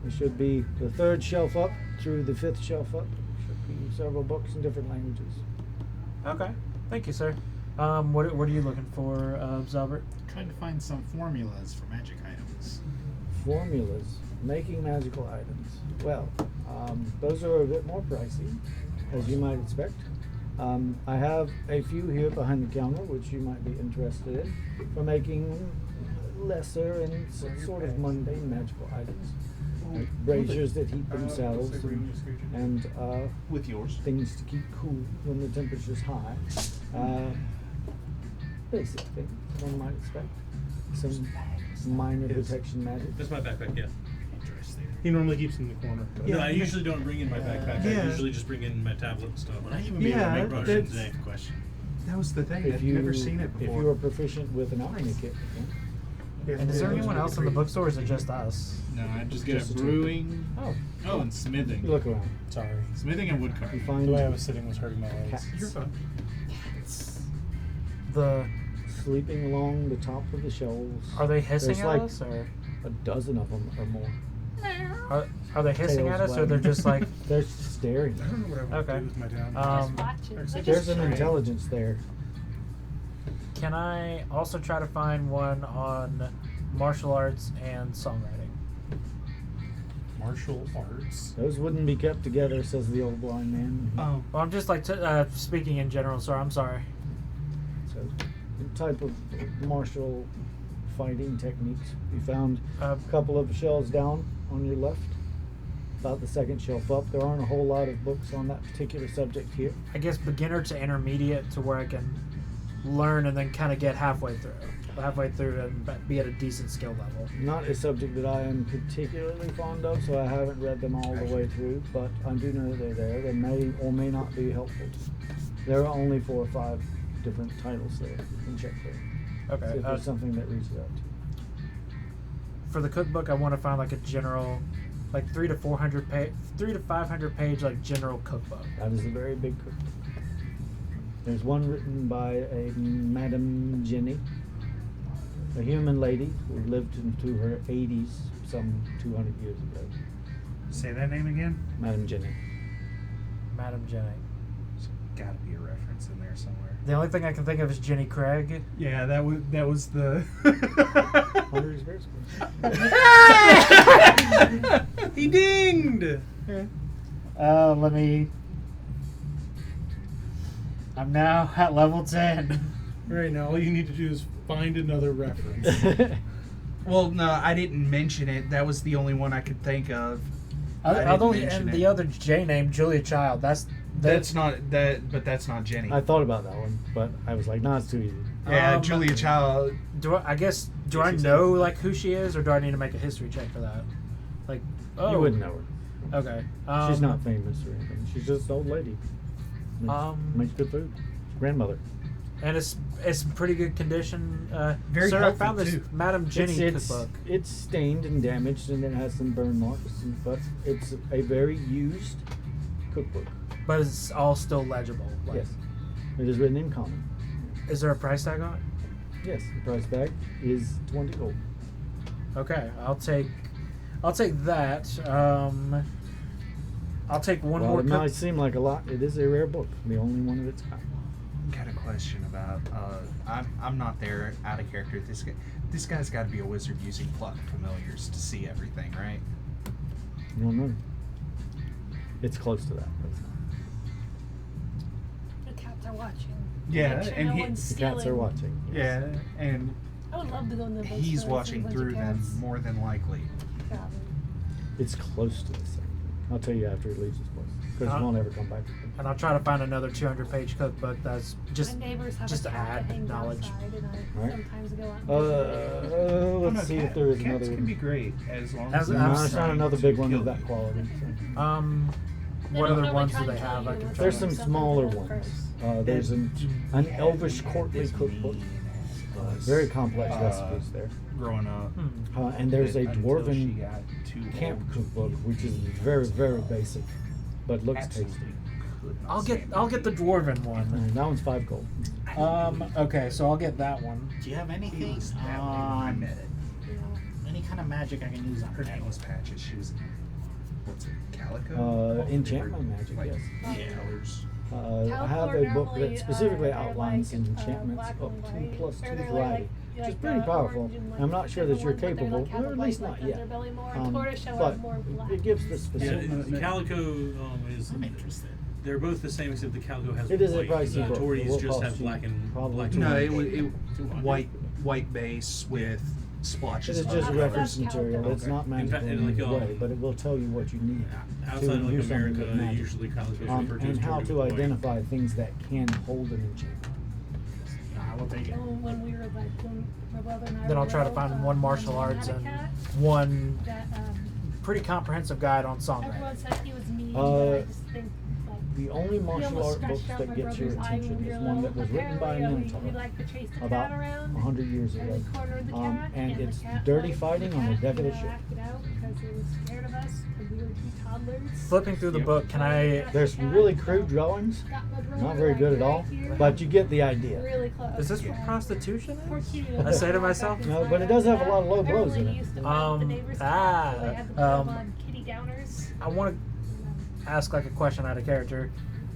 It should be the 3rd shelf up through the 5th shelf up. Should be several books in different languages. Okay. Thank you, sir. What are you looking for, Zalbert? Trying to find some formulas for magic items. Formulas, making magical items. Well, those are a bit more pricey, as you might expect. I have a few here behind the counter, which you might be interested in, for making lesser and sort of mundane magical items. Like braziers that heat themselves and With yours. things to keep cool when the temperature's high. Basic thing one might expect. Some minor protection magic. That's my backpack, yeah. Interesting. He normally keeps in the corner. No, I usually don't bring in my backpack. Yeah. I usually just bring in my tablet and stuff. Would I even be able Yeah, to make Russian that's- next question? That was the thing. If I've you never seen it if before. you are proficient with an alchemy kit, And is there anyone else in the bookstore, or is it just us? No, I just get Just a a two. brewing. Oh. Oh, and smithing. you look around. Sorry. Smithing and wood You carving. find The way I was sitting was hurting my legs. cats You're fine. The sleeping along the top of the shelves. are they hissing There's at like us, or a dozen of them or more. are they hissing Tails at us, or wagging. they're just like? They're staring. I don't know what I would Okay. do with my town. Watch it. They're There's just an trained. intelligence there. Can I also try to find one on martial arts and songwriting? Martial arts. Those wouldn't be kept together, says the old blind man. Oh. Well, I'm just like speaking in general, sir. I'm sorry. So, the type of martial fighting techniques. You found Uh, a couple of shells down on your left. about the second shelf up. There aren't a whole lot of books on that particular subject here. I guess beginner to intermediate to where I can learn and then kind of get halfway through and be at a decent skill level. Not a subject that I am particularly fond of, so I haven't read them all the way through, but I do know they're there. They may or may not be helpful. There are only 4 or 5 different titles there. You can check there. Okay. See if there's something that reaches out to you. For the cookbook, I want to find like a general, like 300 to 500 page like general cookbook. That is a very big cookbook. There's one written by a Madame Jenny, a human lady who lived into her 80s some 200 years ago. Say that name again. Madame Jenny. Madam Jenny. There's gotta be a reference in there somewhere. The only thing I can think of is Jenny Craig. Yeah, that was the. 100 years ago. He dinged. Let me. I'm now at level 10. Right now, all you need to do is find another reference. Well, no, I didn't mention it. That was the only one I could think of. And the other J name, Julia Child. That's not that, but that's not Jenny. I thought about that one, but I was like, no, it's too easy. Yeah, Julia Child. Do I know like who she is, or do I need to make a history check for that? Like, oh, You wouldn't know her. Okay. She's not famous or anything. She's just an old lady. Makes good food. Grandmother. And it's in pretty good condition. Very sir, I healthy, found this too. Madam Jenny cookbook. It's stained and damaged, and it has some burn marks, but it's a very used cookbook. But it's all still legible. Like, Yes. It is written in common. Is there a price tag on it? Yes, the price tag is 20 gold. Okay, I'll take that. I'll take one Well, more. it might seem like a lot. It is a rare book, the only one of its kind. Got a question about. I'm not there, out of character. This guy's got to be a wizard using pluck familiars to see everything, right? You don't know. It's close to that. But it's not. The cats are watching. Yeah, Make sure and no he- one's The cats are stealing. watching. Yeah, and I would love to go in the bookstore He's and see a watching bunch through of them, cats. more than likely. Probably. It's close to the same thing. I'll tell you after he leaves this place. Because Huh? he won't ever come back again. And I'll try to find another 200-page cookbook that's just. My neighbors have just a to cat add that hangs knowledge. outside, and I Alright. sometimes go out and visit it. Oh, Let's see if there is cats another can one. be great as long As- as I'm No, it's not another big one of that quality. So. They What don't other really ones try do and they tell have? you I can what's try. There's in some something smaller at ones. first. There's an elvish courtly cookbook. Very complex recipes there. Growing up. And there's a until she dwarven got too camp old, cookbook, which is very, very basic, but looks absolutely tasty. could not I'll stand get the dwarven one. And that one's 5 gold. Okay, so I'll get that one. Do you have He anything? was that way when I met it. Any kind of magic I can use on Her her name was Patches. She was, what's it, Calico? Enchantment magic, like, yes. colors. I have a book that specifically outlines enchantments up to +2 variety, which is pretty powerful. I'm not sure that you're capable, or at least not yet. But it gives the Yeah, specific. the Calico is. I'm interested. They're both the same, except the Calico has It is a white. pricey The book. It Tories will just cost have you black and probably black. $200. No, it was 200. white base with splotches. It is of just color. reference material. It's Okay. not magical In in fact, any like, way, but it will tell you what you need Outside to of like do something with America, magic. usually Calico is referred to And as how Tory to with white. identify things that can hold an enchantment. I will take it. When we were like, when my brother and I Then were I'll try to little, find one martial my mom arts had a and cat one that, pretty comprehensive guide on songwriting. everyone said he was mean, Uh, but I just think like The only martial almost art books scratched out that my gets your brother's eye when attention we is were one that little. was written by a Apparently, Minotaur we like to chase the about cat around 100 years and ago. we cornered the cat, And the it's cat dirty liked fighting the on a cat, devilish and ship. acted out because it was scared of us because we were two toddlers. Flipping through the book, can I? There's some really crude drawings, Got my brother, not very like, good at right all, here, but you get the idea. really close. Is this what prostitution Poor is? kitty I say to myself. No, but it does have a lot of low blows in it. Apparently he used to fight the neighbor's cat, so they had to put him on kitty downers. I want to ask like a question out of character.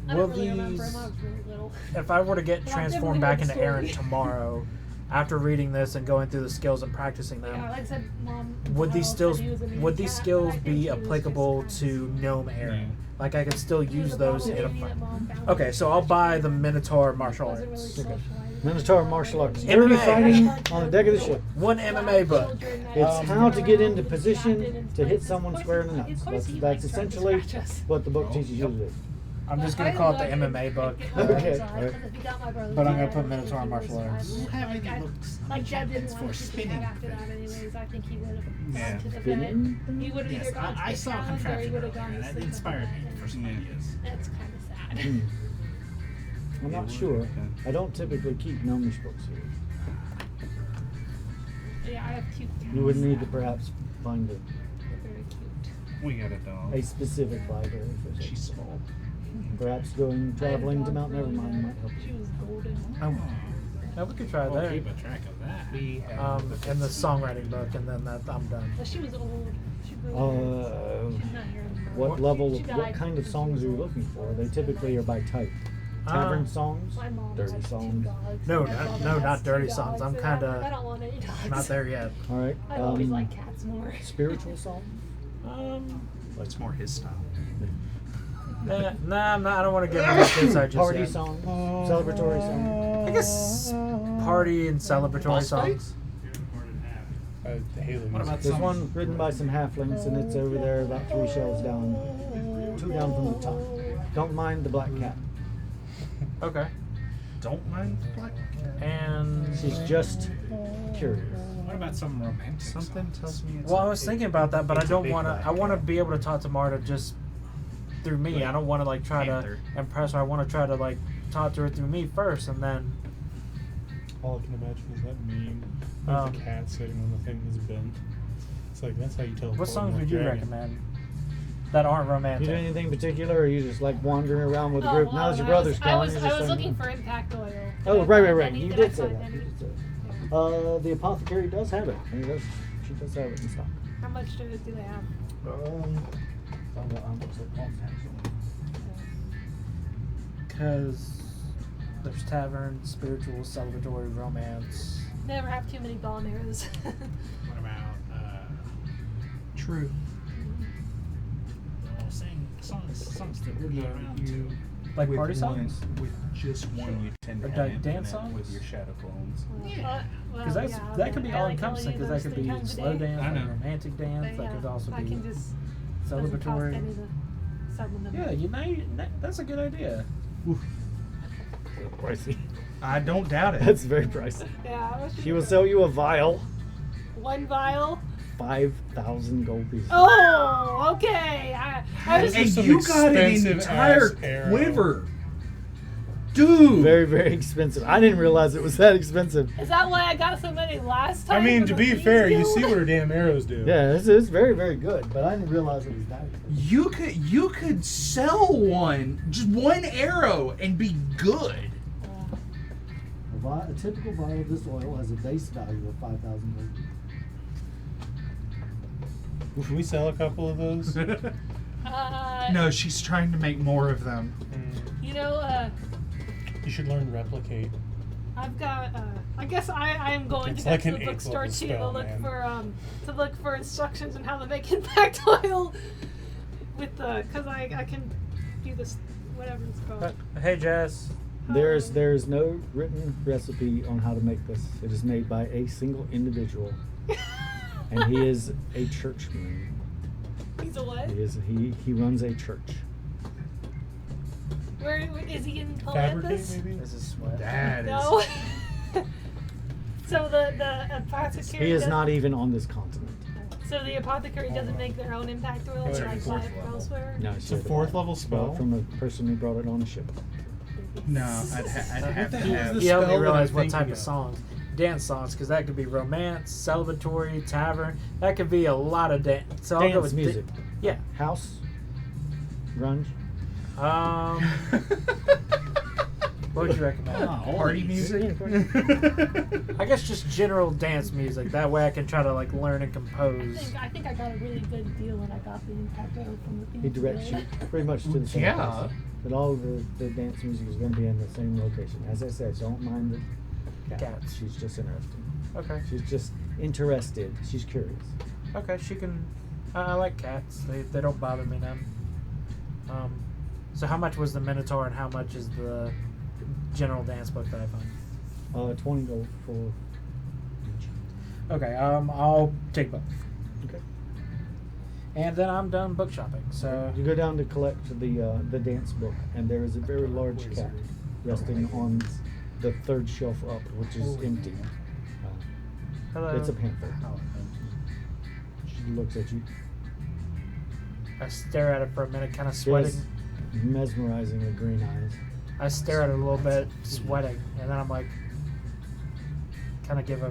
I Will don't really remember these, him. I was really little. if I were to get Well, I've never transformed heard back the into Aaron story. tomorrow, after reading this and going through the skills and practicing them, Yeah, like I said, Mom. would these said skills he was a mean would these cat, but skills I think be he was just applicable kind of to sweet. Gnome Aaron? Like I could still He was use a those bubble in a baby fight. that Mom found Okay, when so she I'll was buy young. the Minotaur martial Wasn't arts. really socialized. Minotaur martial arts. Dirty fighting on the deck of the ship. One MMA book. It's how to get into position to hit someone square in the nuts. That's essentially what the book teaches you to do. I'm just gonna call it the MMA book. Okay. But I'm gonna put Minotaur martial arts. Like Jeb didn't It's want for to keep spinning that after that anyways. I think he would have Yeah. gone to the Spinning? vet. He would have Yes, either gone to I the saw challenge or he contraption would earlier, have gone to and that sleep. inspired me for some ideas. That's kind of sad. Hmm. I'm not sure. I don't typically keep gnomish books here. Yeah, I have cute cats. You would need to perhaps find They're very cute. We got a dog. a specific library for this. She's small. Perhaps going traveling to Mount Nevermind might help She you. was golden. Yeah, we could try We'll that. keep a track of that. We have In the songwriting book, and then that I'm done. But she was old. She really was. She's not here anymore. What level, She what died kind of when she songs was are you old. looking for? They typically are by type. Tavern Uh, songs, My mom dirty has two songs. dogs. No, My not- brother no, has not two dirty dogs, songs. I'm and kinda I don't want any dogs. Not there yet. All right. I always like cats more. Spiritual songs. It's more his style. Nah, I'm not, I don't want to get into this inside just Party yet. songs, celebratory songs. I guess party and celebratory songs. The Halo What about There's some? one written by some halflings, and it's over there about 3 shelves down, 2 down from the top. Don't mind the black cat. Okay. Don't mind black. And She's just curious. What about some romantic Something songs? tells me it's. well, I was thinking about that, but I it's a don't big want to. black I want to cat. be able to talk to Marta just through me. I don't want to like try Panther. to impress her. I want to try to like talk to her through me first, and then All I can imagine is that meme of the cat sitting on the thing that's bent. It's like, that's how you tell. what songs would you recommend that aren't You romantic? do anything particular, or you just like wandering around with the Oh, group? well, Now that your I brother's was, gone, I was, you're I just was like, looking for impact oil. Oh, right. Any You that did I say find that. any- You did say that. The apothecary does have it. She does have it in stock. How much do they have? Because there's tavern, spiritual, celebratory, romance. Never have too many bomb arrows. What about True. songs that would be around too? Like With party one- songs? With just one, you tend to Or have like dance infinite with songs? your shadow clones. Because that could be all encompassing. Because that could be slow dance, I like know. romantic dance. That could also I be can just doesn't cost celebratory. any to summon them. Yeah, that's a good idea. Pricey. I don't doubt it. That's very pricey. Yeah. She will sell you a vial, 1 vial. 5,000 gold pieces. Oh, okay. I was And some you got an expensive entire ass arrow. quiver. Dude! Very, very expensive. I didn't realize it was that expensive. Is that why I got so many last time? I mean, for to the be thieves fair, you guild? see what her damn arrows do. Yeah, it's very, very good, but I didn't realize it was that expensive. You could sell one, just one arrow, and be good. A typical vial of this oil has a base value of 5,000 gold. Can we sell a couple of those? No, she's trying to make more of them. You know, You should learn replicate. I've got. I guess I am going It's to like go to an the eighth bookstore level too spell, man. to look for instructions on how to make impact oil with the because I can do this whatever it's called. Hey, Jess. There's no written recipe on how to make this. It is made by a single individual, and he is a churchman. He's a what? He runs a church. Where is he in Fabricate, Columbus? maybe? This is sweat. That is. No. So the apothecary. He is does- not even on this continent. So the apothecary doesn't make their own impact oil It's and like like buy it elsewhere. No, It's a 4th level spell. Bought from a person who brought it on a ship. No, I'd have to have. He helped me spell that realize I'm what type thinking of of? songs. Dance songs, because that could be romance, celebratory, tavern. That could be a lot of dance. So I'll go Dance with music. Yeah. House. Grunge. What would you recommend? Party music? I guess just general dance music. That way I can try to like learn and compose. I think I got a really good deal when I got the impact oil from the He directs you pretty much to the same Yeah. place. But all of the dance music is going to be in the same location. As I said, don't mind the Cats. She's just interested. Okay. She's just interested. She's curious. Okay, she can. I like cats. They don't bother me none. So how much was the Minotaur and how much is the general dance book that I found? 20 gold for each. Okay, I'll take both. Okay. And then I'm done book shopping. So You go down to collect the dance book, and there is a very large cat resting on the third shelf up, which is empty. hello. It's a panther. She looks at you. I stare at it for a minute, kind of She sweating. has mesmerizingly green eyes. I stare at it a little bit, sweating, and then I'm like, kind of give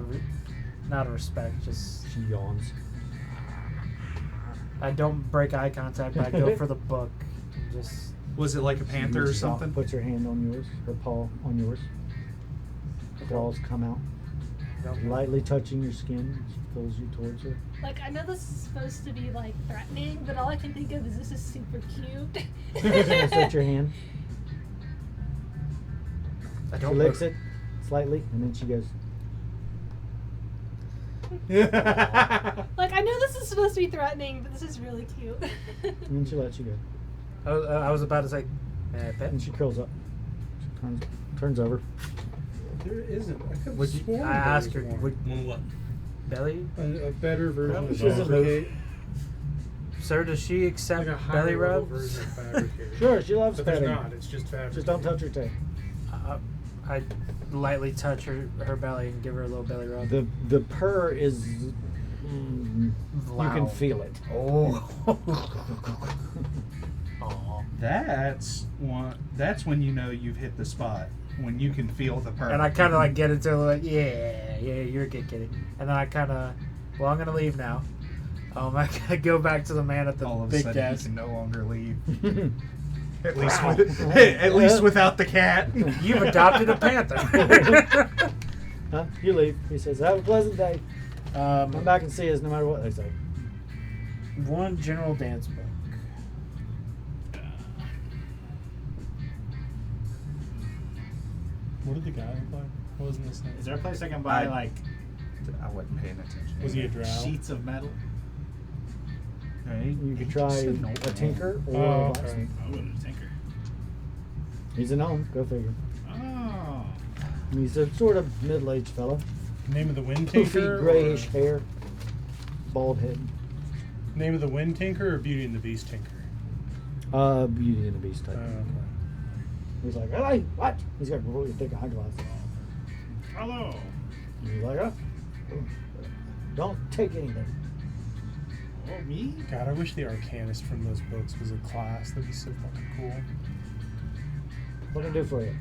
not a respect, just She yawns. I don't break eye contact, but I go for the book. And just Was it like a panther or Reaches out, something? puts her hand on yours, her paw on yours. Claws come out, don't lightly touching your skin. She pulls you towards her. Like, I know this is supposed to be, like, threatening, but all I can think of is this is super cute. Touch your hand. I She don't licks look- it slightly, and then she goes. Like, I know this is supposed to be threatening, but this is really cute. And then she lets you go. I was about to say, may I pet? And she curls up. She turns over. There isn't. I could Would you? I asked her, would One what? belly? a better version No, of she doesn't fabricate. Sir, does she accept Like a higher belly level rubs? version of fabricate. Sure, she loves But there's petting. not. It's just fabricate. Just don't touch her tail. I lightly touch her belly and give her a little belly rub. The purr is. You can Loud. feel it. Oh. That's when you know you've hit the spot. When you can feel the purr. And I kind of like get into like, yeah, you're a good kitty. And then I kind of, well, I'm gonna leave now. I gotta go back to the man at the all of a big sudden desk. you can no longer leave. At least without the cat. You've adopted a panther. Huh? You leave. He says, "Have a pleasant day. Come um, back and see us, no matter what they say." one general dance book. What did the guy look like? What was in this thing? Is there a place I can buy I- like I wasn't paying attention. Was he a drow? sheets of metal? Okay. You could Just try a gnome. a tinker or Oh, a okay. blacksmith. I'll go to the tinker. He's a gnome. Go figure. Oh. He's a sort of middle-aged fella. Name of the Wind Poofy, Tinker? grayish or- hair, bald head. Name of the Wind Tinker or Beauty and the Beast Tinker? Beauty and the Beast type. Okay. He's like, "Hey, what?" He's got really thick eyeglasses. Hello. He's like, "Oh, don't take anything." Oh, me? God, I wish the Arcanist from those books was a class. That'd be so fucking cool. What can I do for you?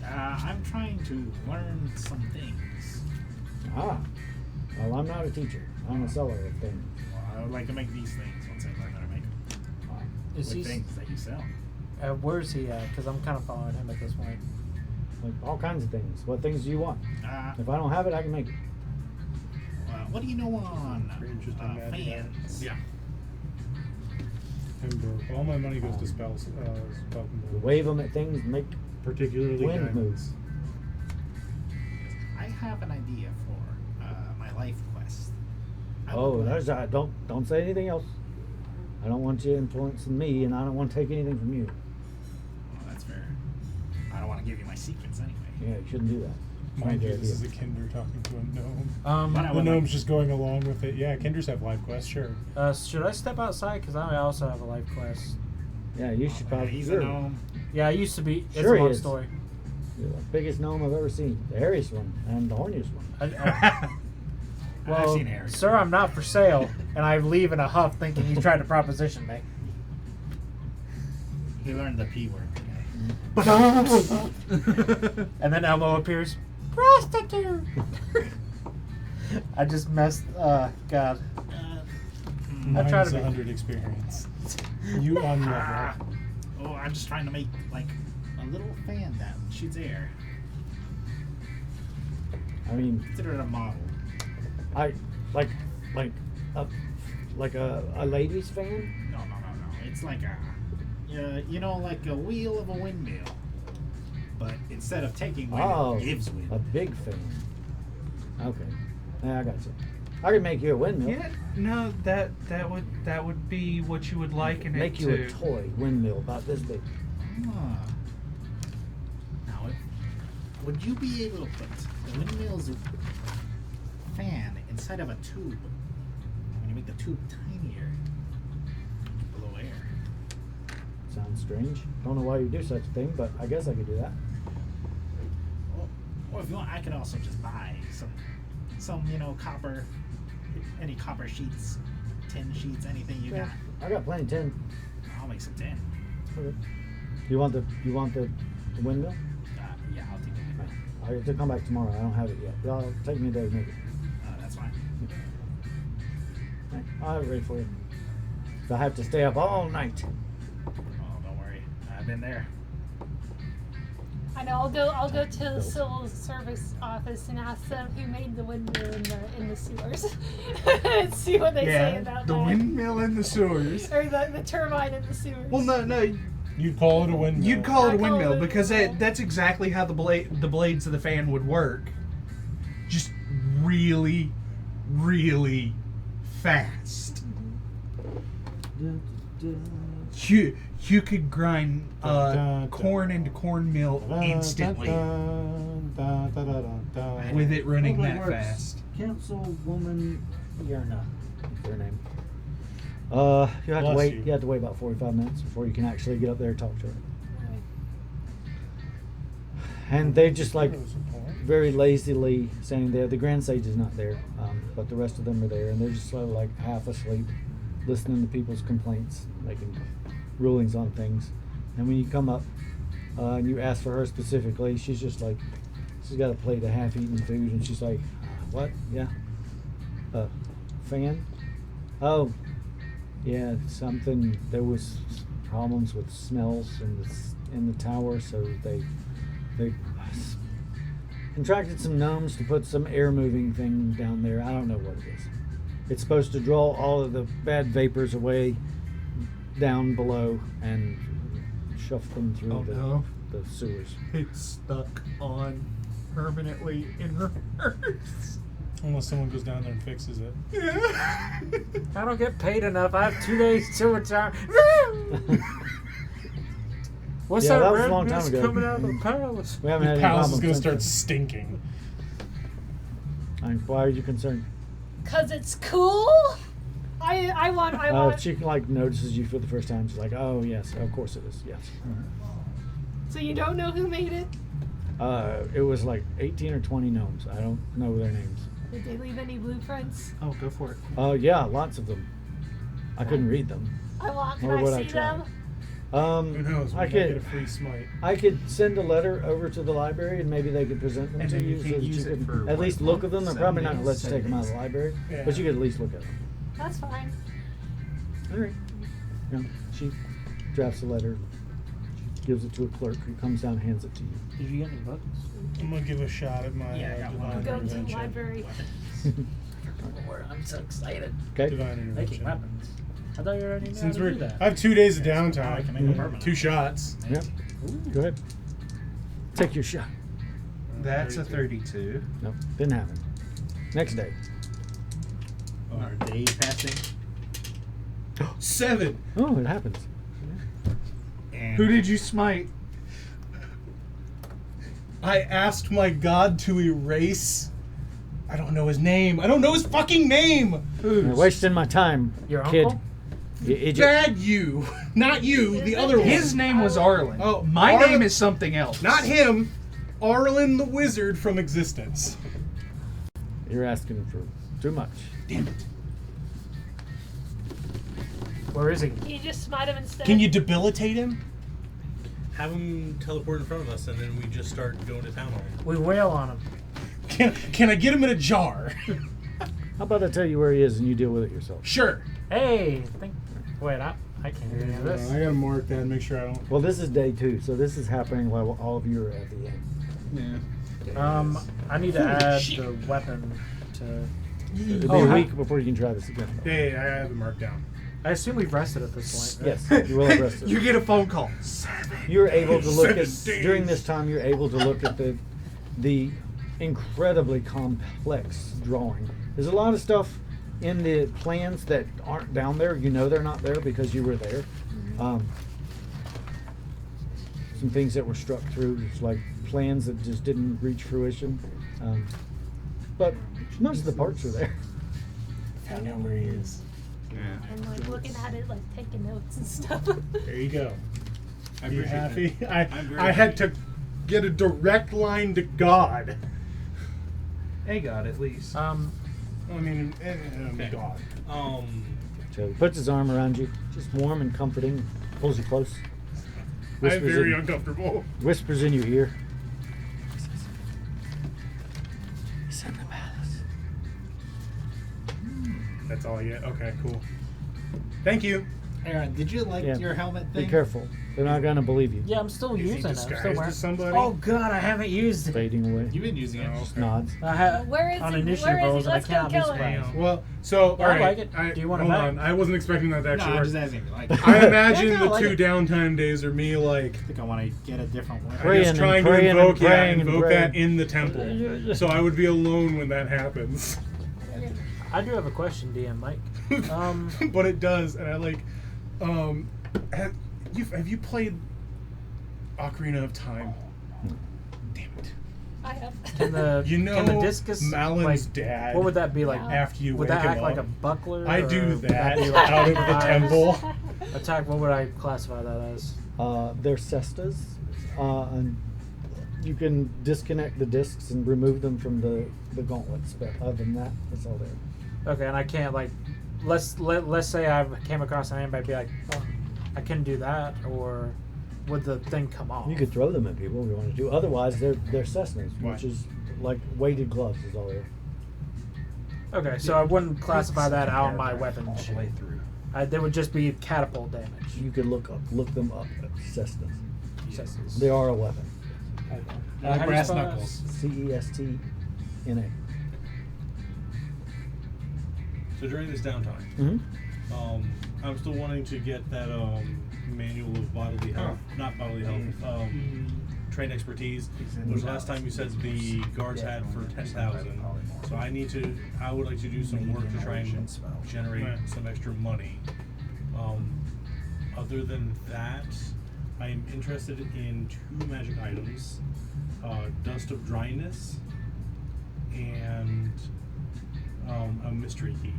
I'm trying to learn some things. Ah, well, I'm not a teacher. I'm a seller of things. Well, I would like to make these things once I learn how to make them. Is What he? things that you sell? Where's he at? Because I'm kind of following him at this point. Like all kinds of things. What things do you want? If I don't have it, I can make it. What do you know on Very interesting magic. fans? Yeah. Pembroke. All my money goes to spells. Spell You wave them at things, make particularly wind diamonds. moves. I have an idea for my life quest. I Oh, would like- there's don't say anything else. I don't want you influencing me, and I don't want to take anything from you. Well, that's fair. I don't want to give you my secrets anyway. Yeah, you shouldn't do that. Mind Not a you, good this is idea. a Kinder talking to a gnome. But I The would gnome's like- just going along with it. Yeah, Kinders have life quests, sure. Should I step outside? Because I also have a life quest. Yeah, you should probably. He's a You're, gnome. Yeah, I used to be. It's Sure a he long is. story. you're the biggest gnome I've ever seen. The hairiest one and the horniest one. I've Well, seen Harry. sir, I'm not for sale, and I leave in a huff thinking he's trying to proposition me. He learned the P word today. And then Elmo appears. Prostitute! I just messed. God. I try to Mine's be. 100 experience. You on level. Oh, I'm just trying to make like a little fan that shoots air. I mean, Consider it a model. I like a ladies fan. No. It's like a, you know, like a wheel of a windmill. But instead of taking wind, Oh, it gives wind. a big fan. Okay, yeah, I got you. I can make you a windmill. Yeah, no, that would be what you would liken Make it you to. a toy windmill about this big. Ah. Now, would you be able to put the windmill's fan inside of a tube? I'm gonna make the tube tinier. Below air. Sounds strange. Don't know why you do such a thing, but I guess I could do that. Or if you want, I could also just buy some copper, any copper sheets, tin sheets, anything you got. I got plenty of tin. I'll make some tin. Okay. You want the windmill? Yeah, I'll take it. I have to come back tomorrow. I don't have it yet. It'll take me a day to make it. That's fine. Right. I'll have it ready for you. If I have to stay up all night. Oh, don't worry. I've been there. I know. I'll go to the civil service office and ask them who made the windmill in the sewers. And see what they say about the that. windmill in the sewers. Or the turbine in the sewers. Well, no. You'd call it a windmill. You'd call it a I call windmill it a because windmill. that's exactly how the blades of the fan would work. Just really, really fast. You could grind corn into cornmeal instantly with it running Public that Works fast. Councilwoman Yerna, that's her name. You have to Bless wait. you. You have to wait about 45 minutes before you can actually get up there and talk to her. And they just like very lazily saying there. The Grand Sage is not there, but the rest of them are there, and they're just sort of like half asleep, listening to people's complaints, making rulings on things. And when you come up and you ask for her specifically, she's just like, she's got a plate of half-eaten food, and she's like, "What? Yeah, fan? Oh, yeah, something. There was problems with smells in the tower, so they contracted some gnomes to put some air moving thing down there. I don't know what it is. It's supposed to draw all of the bad vapors away down below and shove them through the sewers." It's stuck on permanently in reverse. Unless someone goes down there and fixes it. I don't get paid enough. I have 2 days to retire. What's Yeah, that, that was a red long time mist ago. coming out of the palace? We haven't had Your any palace is problems gonna since start stinking. then. Why are you concerned? Cause it's cool. I want. She like notices you for the first time. She's like, "Oh yes, of course it is. Yes." So you don't know who made it? It was like 18 or 20 gnomes. I don't know their names. Did they leave any blueprints? Oh, go for it. Yeah, lots of them. I couldn't read them. Can Or I would I see try? them? Who knows? We I might get a could. free smite. I could send a letter over to the library, and maybe they could present them And to then you you, so can't that use you it could for, at what, least look at them. They're 7 probably not going to let days? you take them out of the library, Yeah. but you could at least look at them. That's fine. All right. Yeah, she drafts a letter, gives it to a clerk, who comes down and hands it to you. Did you get any books? I'm gonna give a shot at my Yeah, I got one. divine Go to the intervention. library. I'm so excited. Okay. Divine Making intervention. weapons. I thought you already knew Since how to we're, do that. I have 2 days of I can downtime. make a permanent. 2 shots. Yep. Go ahead. Take your shot. That's a 32. Nope, didn't happen. Next day. Are they passing? 7. Oh, it happens. And Who did you smite? I asked my god to erase. I don't know his name. I don't know his fucking name. You're wasting my time, Your kid. uncle? You idiot. Bad you, not you. The other one. His name was Arlen. Oh, my Arlen- name is something else. Not him. Arlen the wizard from existence. You're asking for too much. Damn it. Where is he? Can you just smite him instead? Can you debilitate him? Have him teleport in front of us, and then we just start going to town on him. We wail on him. Can I get him in a jar? How about I tell you where he is and you deal with it yourself? Sure. Hey, wait, I can't do any of this. I gotta mark that and make sure I don't. Well, this is day 2, so this is happening while all of you are at the end. Yeah. I need to add the weapon to. It'll be Oh, a hi. week before you can try this again. Yeah, I have it marked down. I assume we've rested at this point. Right? Yes, you will have rested. You get a phone call. You're able to look at 7 days. during this time. You're able to look at the incredibly complex drawing. There's a lot of stuff in the plans that aren't down there. You know they're not there because you were there. Some things that were struck through, just like plans that just didn't reach fruition. But most of the parts are there. I know where he is. I'm like looking at it, like taking notes and stuff. There you go. I You appreciate happy? that. I'm very I had happy. to get a direct line to God. Hey, God, at least. I mean, Okay. God. So he puts his arm around you, just warm and comforting, pulls you close. I'm very in, uncomfortable. whispers in your ear. He's in the palace. That's all I get. Okay, cool. Thank you. Aaron, did you like Yeah. your helmet thing? Be careful. They're not going to believe you. Yeah, I'm still Is he using it. I'm disguised still as wearing. somebody? Oh God, I haven't used it. Fading away. You've been using it. Oh, Just okay. nods. I have Where is on it? initiative Where is rolls, it? and I Let's go cannot be kill it. surprised. Well, so Yeah, all I right. like it. Do you want it hold back? on. I wasn't expecting that to No, actually I'm work. just asking. Like, I imagine Yeah, I the like 2 it. downtime days are me like I think I want to get a different one. I Praying guess and trying praying to and invoke, praying and invoke that praying. in the temple. So I would be alone when that happens. I do have a question, DM Mike. But it does, and I like. Have you played Ocarina of Time? Damn it! I have. Can the You know can the discus Malin's like, dad. What would that be like? Yeah. After you Would wake that him act like a up? buckler? I or do would that be like out of the knives? temple. Attack. What would I classify that as? They're cestas. And you can disconnect the discs and remove them from the gauntlets, but other than that, that's all there. Okay, and I can't like. Let's say I came across an enemy, I'd be like, oh, I couldn't do that, or would the thing come off? You could throw them at people if you want to do. Otherwise, they're Cessnas, What? which is like weighted gloves is all there. Okay, so I wouldn't classify that out my weapon All the sheet. way through. They would just be catapult damage. You could look them up. Cessnas. Cestus. They are a weapon. How Like do you brass spell that? knuckles. CESTNA. So during this downtime, Mm-hmm. I'm still wanting to get that manual of bodily health, not bodily health, trained expertise, which last time you said the guards had for 10,000. So I would like to do some work to try and generate some extra money. Other than that, I am interested in 2 magic items, Dust of Dryness and a mystery key.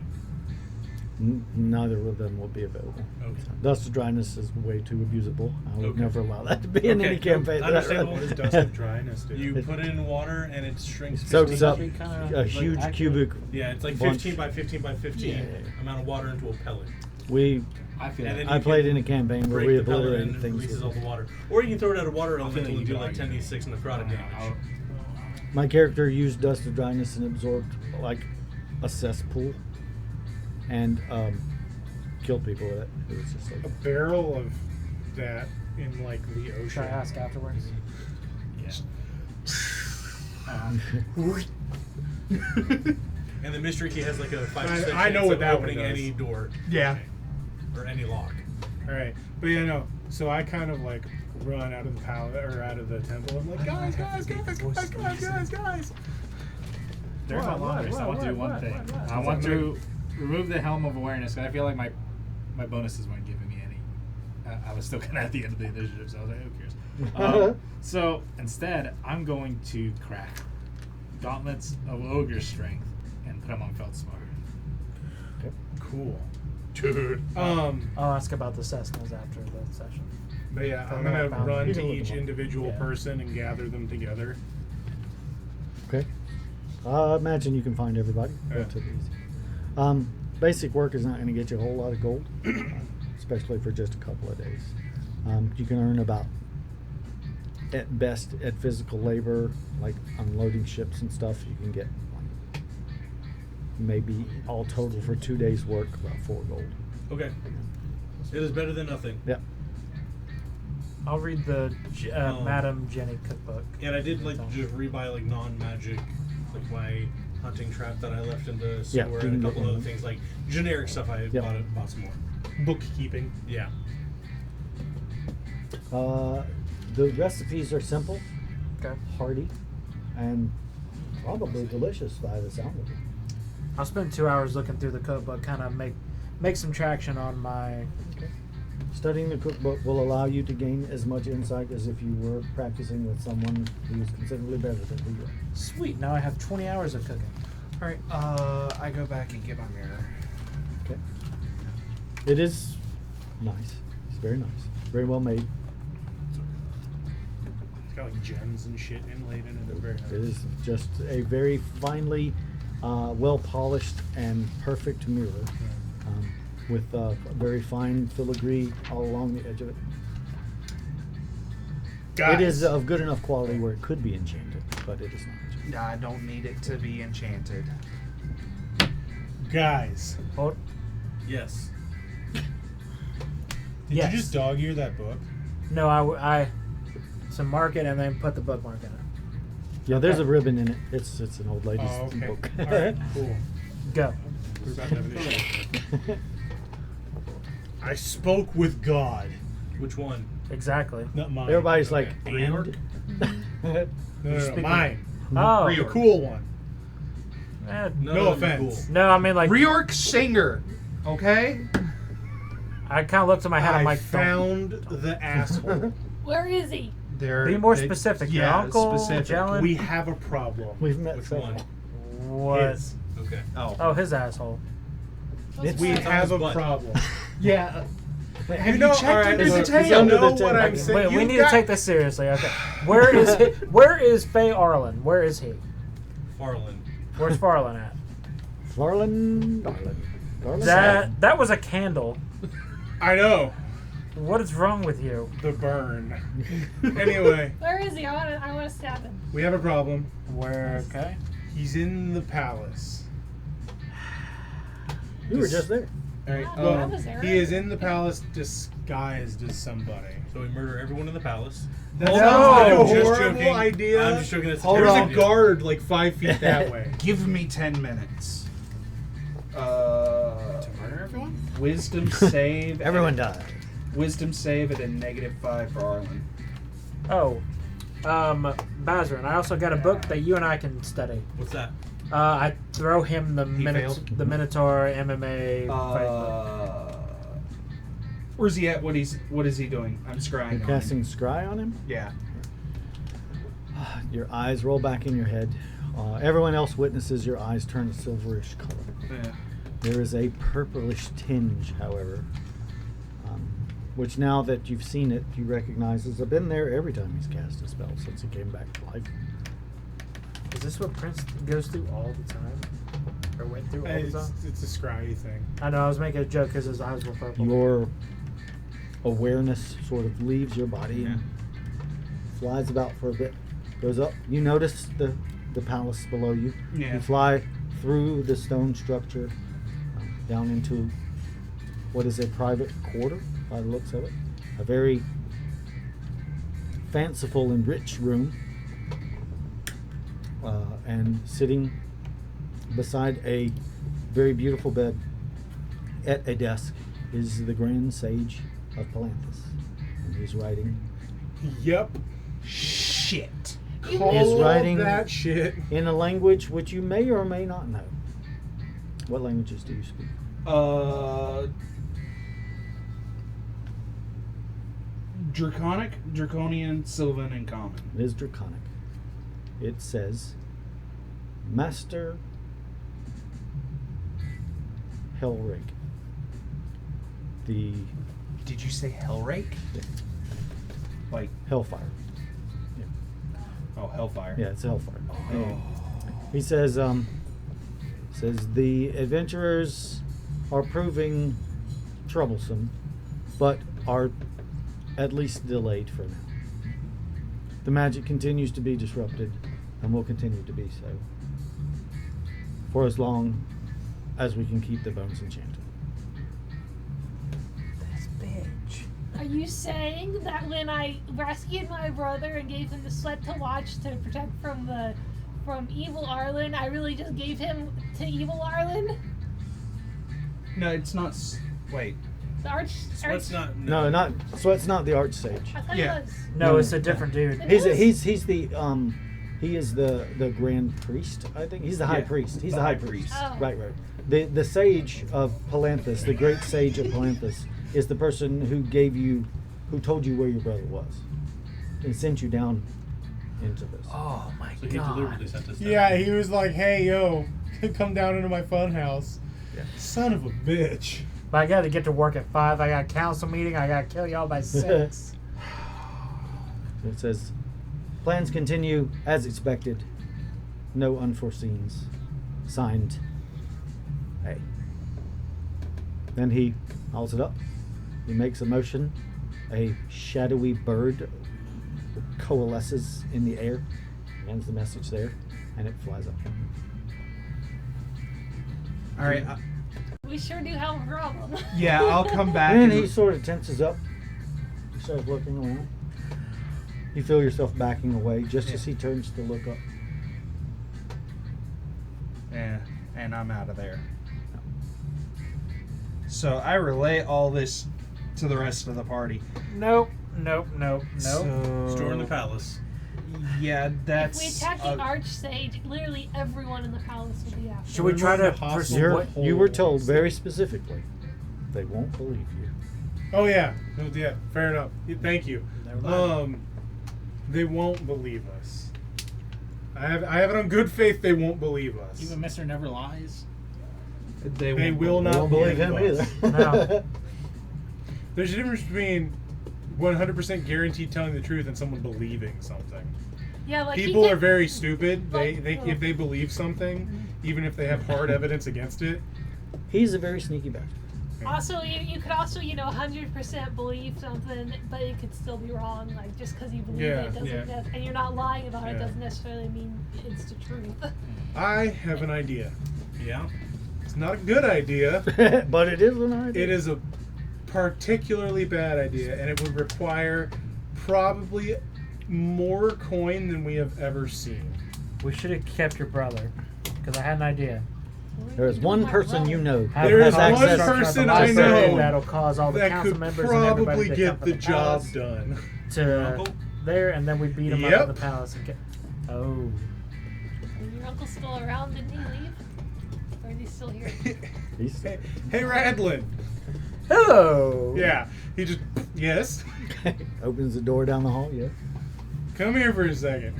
Neither of them will be available. Okay. Dust of dryness is way too abusable. I would Okay. never allow that to be in Okay, any campaign. no, understandable. What does Dust of Dryness do? You put it in water and it shrinks. Soaks 15 up Kinda a huge accurate. cubic. Yeah, it's like bunch. 15 by 15 by 15 Yeah. amount of water into a pellet. I feel And like then I you played can in a campaign where break we the pellet obliterated and it things. releases all With the it. water. Or you can throw it at a water elemental feeling and you do could like argue 10d6 necrotic damage. My character used dust of dryness and absorbed like a cesspool, and killed people with it. It was just A like barrel of that in like the Should I ocean. ask afterwards? And the mystery key has like a 5% I know chance what of that one opening does. any door. Yeah. Or any lock. All right, but yeah, no. So I kind of like run out of the palace or out of the temple. I'm like, guys. During my long rest, I want to do one thing. I want to remove the Helm of Awareness. 'Cause I feel like my bonuses weren't giving me any. I was still kind of at the end of the initiative, so I was like, who cares? So instead, I'm going to crack gauntlets of ogre strength and put them on Feldspar. Cool, dude. I'll ask about the Cessnas after the session. But yeah, I'm Throw gonna that down. run You to can look each them up. individual Yeah. person and gather them together. okay. I imagine you can find everybody. Yeah. Relatively easy. Basic work is not going to get you a whole lot of gold, especially for just a couple of days. You can earn about, at best, at physical labor, like unloading ships and stuff, you can get like, maybe all total for 2 days' work, about 4 gold. Okay. It is better than nothing. Yep. I'll read the Madam Jenny cookbook. And I did like just rebuy like non-magic, like my hunting trap that I left in the sewer Yeah, you and can a get couple one of other them. things like generic stuff. I Yep. bought some more. Bookkeeping. Yeah. The recipes are simple, Okay. hearty, and probably delicious by the sound of it. I'll spend 2 hours looking through the cookbook, kind of make some traction on my Studying the cookbook will allow you to gain as much insight as if you were practicing with someone who is considerably better than who you are. Sweet. Now I have 20 hours of cooking. All right. I go back and get my mirror. Okay. It is nice. It's very nice. Very well made. It's got like gems and shit inlaid in it. It's very nice. It is just a very finely, well polished and perfect mirror, with very fine filigree all along the edge of it. Guys. It is of good enough quality where it could be enchanted, but it is not. I don't need it to be enchanted. Guys. Hold. Yes. Did Yes. you just dog ear that book? No, I to mark it and then put the bookmark in it. Yeah, there's a ribbon in it. It's an old lady's Oh, okay. book. All right, cool. Go. We're about to have an issue. I spoke with God. Which one? Exactly. Not mine. Everybody's Okay. like, Reorg? No, speaking- mine. Oh. The cool one. Eh, None No of them are offense. no, I mean like Reorg Singer. Okay. I kind of looked at my head. I'm I like, found the asshole. Where is he? be more specific. Your yeah, uncle, specific. Jalen. We have a problem. We've met Which several. one? What? His. Okay. Oh, his asshole. It's- We What's have a butt. problem. Yeah. Have know- you checked alright, under is the it- tail? is under know the what I'm tail. saying. Wait, we You've need got- to take this seriously. Okay. Where is where is Faye Arlen? Where is he? Farland. Where's Farland at? Farland, Garland. That was a candle. I know. What is wrong with you? The burn. Anyway, Where is he? I want to stab him. we have a problem. Where? Okay. He's in the palace. You were just there. All right. Oh, I was there. He is in the palace disguised as somebody. So we murder everyone in the palace. That Hold sounds on. like I'm a just horrible joking. idea. I'm just joking. That's a There's terrible a idea. guard like 5 feet that way. Give me 10 minutes. To murder everyone? Wisdom save. Everyone died. Wisdom save at a -5 for Arlen. Oh, Bazarin. I also got a book that you and I can study. What's that? I throw him the He failed. the Minotaur MMA fight book. Where's he at? What is he doing? I'm scrying. You're on casting him. scry on him. Yeah. Your eyes roll back in your head. Everyone else witnesses your eyes turn a silverish color. Yeah. There is a purplish tinge, however, which now that you've seen it, you recognize has been there every time he's cast a spell since he came back to life. Is this what Prince goes through all the time? Or went through all the time? It's a scry thing. I know, I was making a joke because his eyes were purple. Your awareness sort of leaves your body and flies about for a bit. Goes up. You notice the palace below you. Yeah. You fly through the stone structure down into what is a private quarter by the looks of it. A very fanciful and rich room. And sitting beside a very beautiful bed at a desk is the Grand Sage of Palanthas. And he's writing Yep. Shit. All writing- of that shit. in a language which you may or may not know. What languages do you speak? Draconian, Sylvan, and Common. It is Draconic. It says, Master Hellrake. The Did you say Hellrake? Yeah. Like, Hellfire. oh, Hellfire. Yeah, it's Hellfire. Anyway, he says, the adventurers are proving troublesome, but are at least delayed for now. The magic continues to be disrupted and will continue to be so for as long as we can keep the bones enchanted. This bitch. Are you saying that when I rescued my brother and gave him the sweat to watch to protect from evil Arlen, I really just gave him to evil Arlen? No, it's not. Wait. The Sweat's not. No, not Sweat's not the Archsage. I thought Yeah. it was. No, it's a different dude. He's he is the Grand Priest, I think. He's the High Yeah, Priest. He's the the High High Priest. Oh. Right. The Sage of Palanthas, the Great Sage of Palanthas, is the person who told you where your brother was and sent you down into this. Oh my So he god. deliberately sent us down. Yeah, he was like, "Hey, yo, come down into my fun house." Yeah. Son of a bitch. But I gotta get to work at 5. I got a council meeting. I gotta kill y'all by 6. It says, plans continue as expected. No unforeseens. Signed, A. Then he hauls it up. He makes a motion. A shadowy bird coalesces in the air. Ends the message there, and it flies up. All right. We sure do have a problem. Yeah, I'll come back. And he sort of tenses up. He starts looking around. You feel yourself backing away just as he turns to look up. And I'm out of there. So I relay all this to the rest of the party. Nope. So, Store in the palace. Yeah, that's. If we attack the Archsage, literally everyone in the palace will be after. Should we try to You were told very specifically, they won't believe you. Oh yeah, fair enough. Thank you. Never mind. They won't believe us. I have it on good faith. They won't believe us. Even Mr. Never Lies. They won't will They not won't believe him us. either. No. There's a difference between 100% guaranteed telling the truth and someone believing something. Yeah, like People he are could, very stupid. like, If they believe something, even if they have hard evidence against it. He's a very sneaky bastard. Also, you could also 100% believe something, but it could still be wrong. Like just because you believe it doesn't, and you're not lying about it, doesn't necessarily mean it's the truth. I have an idea. Yeah. It's not a good idea. But it is an idea. It is a particularly bad idea, and it would require probably more coin than we have ever seen. We should have kept your brother, because I had an idea. There is one person you know who There is has one access person to I the know library. that'll cause all the that council could members and everybody probably to get come the from job palace done. to Uncle? there, and then we beat him up Yep. at the palace. And oh. Is your uncle still around? Didn't he leave? Or is he still here? He's Hey, Radlin. Hello. Yeah, he just yes. opens the door down the hall. Yeah. Come here for a second.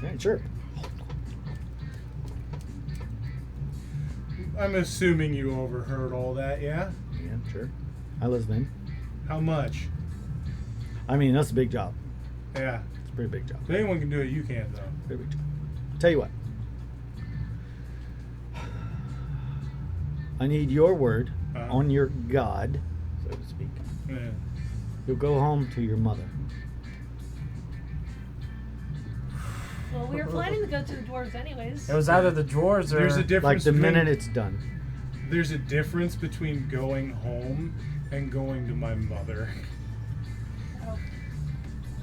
Yeah, sure. I'm assuming you overheard all that, yeah? Yeah, sure. I listen. How much? I mean, that's a big job. Yeah. It's a pretty big job. If anyone can do it, you can't though. Pretty big job. Tell you what. I need your word on your God, so to speak. Yeah. You'll go home to your mother. Well, we were planning to go to the dwarves anyways. It was either the dwarves or There's a difference. Like the between- minute it's done. There's a difference between going home and going to my mother. Oh.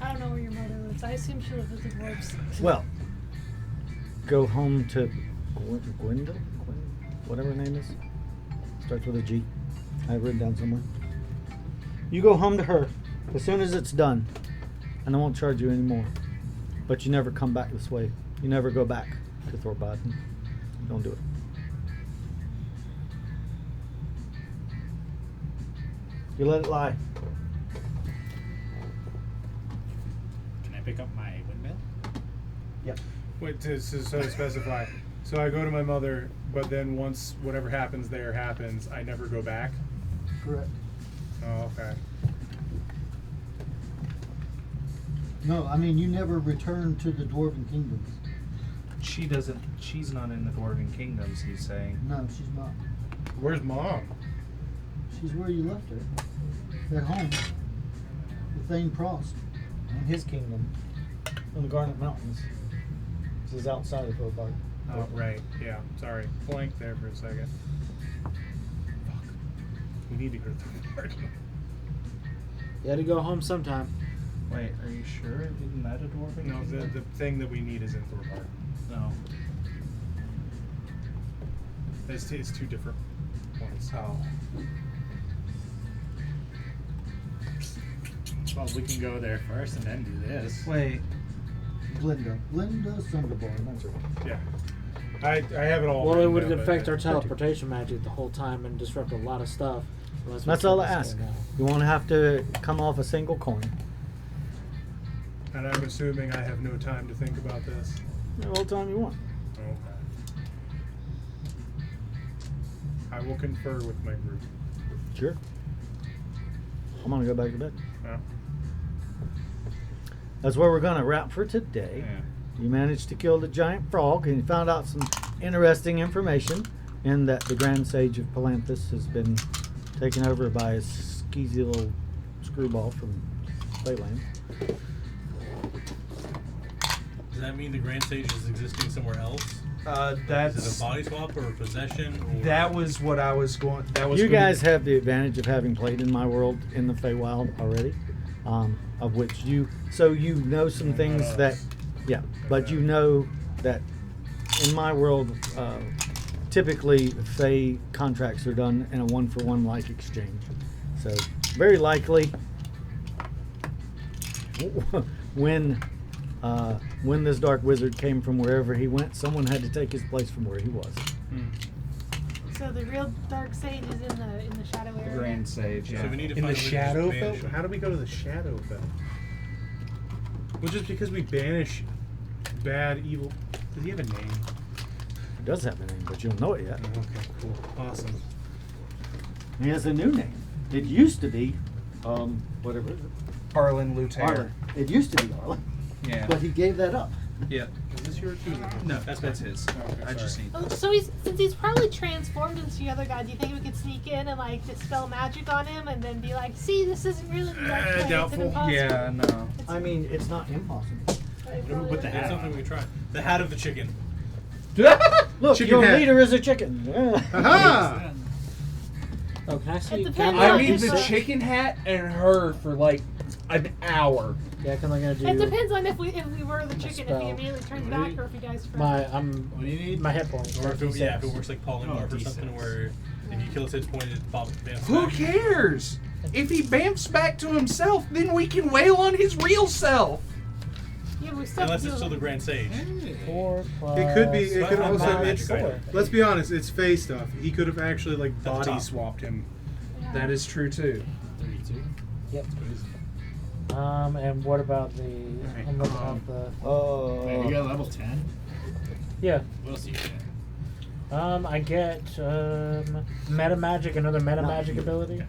I don't know where your mother lives. I assume she lives with the dwarves. Well, go home to Gwendol? Whatever her name is. Starts with a G. I have it written down somewhere. You go home to her as soon as it's done, and I won't charge you anymore. But you never come back this way. You never go back to Thorbaden. Don't do it. You let it lie. Can I pick up my windmill? Yep. Wait, to specify. So I go to my mother, but then once whatever happens there happens, I never go back? Correct. Oh, okay. No, I mean, you never return to the Dwarven Kingdoms. She's not in the Dwarven Kingdoms, he's saying. No, she's not. Where's Mom? She's where you left her. At home. With Thane Prost. In his kingdom. In the Garnet Mountains. This is outside of Thorbaden. Oh, right. Yeah, sorry. Blank there for a second. Fuck. We need to go to Thorbaden. You had to go home sometime. Wait, are you sure? Isn't that a Dwarven No, Kingdom? the thing that we need is in Thorbaden. No. It's two different points. Oh. Well, we can go there first and then do this. Wait. Glinda. Glinda Sunderborn. That's right. Yeah. I have it all. Well, it written would down, but affect I- our teleportation magic the whole time and disrupt a lot of stuff. unless we That's kill all I this ask. guy now. You won't have to come off a single coin. And I'm assuming I have no time to think about this. All the time you want. Okay. I will confer with my group. Sure. I'm gonna go back to bed. Yeah. That's where we're gonna wrap for today. You managed to kill the giant frog, and you found out some interesting information, in that the Grand Sage of Palanthus has been taken over by a skeezy little screwball from Playland. Does that mean the Grand Sage is existing somewhere else? Is it That's a body swap or a possession? Or that was what I was going. That was You gonna- guys have the advantage of having played in my world in the Feywild already, of which you know some things that, yeah, but you know that in my world, typically Fey contracts are done in a one-for-one like exchange. So very likely, when this dark wizard came from wherever he went, someone had to take his place from where he was. So the real dark sage is in the shadow area. Grand Sage. Yeah. So we need to In find the a way to Shadow just Fell? banish him. How do we go to the Shadow Fell? Well, just because we banish bad, evil. Does he have a name? He does have a name, but you don't know it yet. Okay, cool. Awesome. He has a new name. It used to be, whatever is it? Arlen Luther. Arlen. It used to be Arlen, Yeah. but he gave that up. Yeah. Is this your team? No, that's his. Okay, I just need. Oh, so since he's probably transformed into the other guy, do you think we could sneak in and like dispel magic on him and then be like, see, this isn't really the dark side, it's doubtful. an imposter. Yeah, no. I mean, it's not impossible. Put the hat. Something we try. The hat of the chicken. Look, Chicken your hat. leader is a chicken. Yeah. Aha! Oh, can I see? It Can depends I on I need the Different- chicken hat and her for like an hour. Yeah, because I'm gonna do. It depends on if we were the chicken, if spell. he immediately turns back or if he dies first. What do you need? My hit points. Or if it, if it works like Oh, polymorph or D6. something where if you kill his hit point, it pops advance Who back. cares? If he bamfs back to himself, then we can wail on his real self. Yeah, but we still Unless have it's to still do the Grand Sage. 4 plus. It could be. It could Well, also. magic It's, item. let's be honest. It's Fey stuff. He could have actually like the body top. swapped him. That is true too. 32. Yep. And what about the? I'm looking at the. Wait, you got level 10? Yeah. What else do you get? I get meta magic, another meta No. magic ability,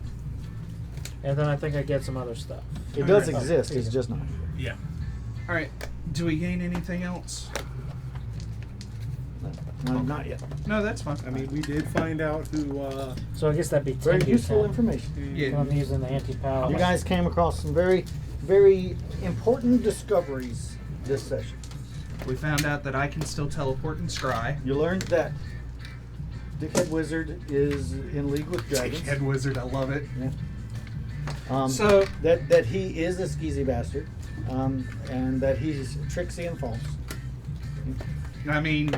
and then I think I get some other stuff. It does exist. It's just not. Yeah. All right. Do we gain anything else? No, not yet. No, that's fine. I mean, we did find out who. So I guess that'd be 10 Very D10. useful information. Yeah. I'm using the anti-power. You guys came across some very, very important discoveries this session. We found out that I can still teleport and scry. You learned that Dickhead Wizard is in league with dragons. Head wizard, I love it. Yeah. So- that he is a skeezy bastard, and that he's tricksy and false. I mean,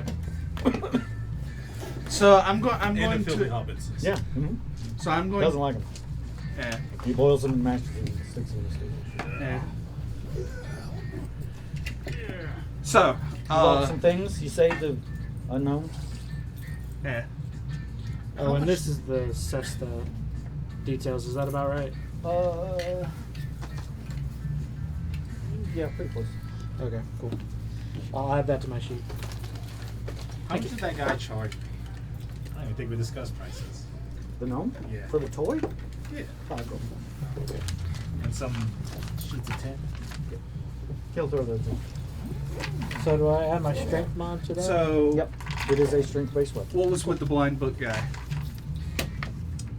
so I'm going. I'm And going the filthy to. hobbits. Yeah. Mm-hmm. So I'm going. Doesn't like him. Yeah. He boils them and mashes them and sticks them in the stew. Yeah. So, You bought some things. You saved the unknown. yeah. Oh, and this is the Cesta details. Is that about right? Yeah, pretty close. Okay, cool. I'll add that to my sheet. How much did that guy charge me? I don't even think we discussed prices. The gnome? Yeah. For the toy? Yeah. 5 gold. And some sheets of 10. He'll throw those in. So do I add my strength mod to that? So, Yep. It is a strength-based weapon. what was with the blind book guy?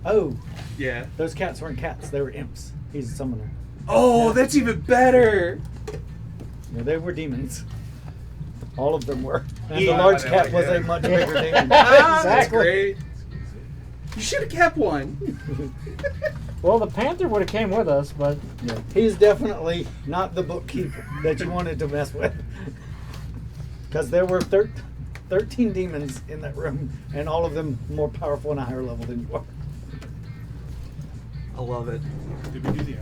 Oh, Yeah. those cats weren't cats. They were imps. He's a summoner. Oh, that's even better. Yeah, they were demons. All of them were. And Yeah, the large I know, cat was yeah. a much bigger demon. Ah, that's great. You should have kept one. Well, the panther would have came with us, but Yeah. He's definitely not the bookkeeper that you wanted to mess with. Because there were 13 demons in that room, and all of them more powerful and a higher level than you are. I love it. Did we do the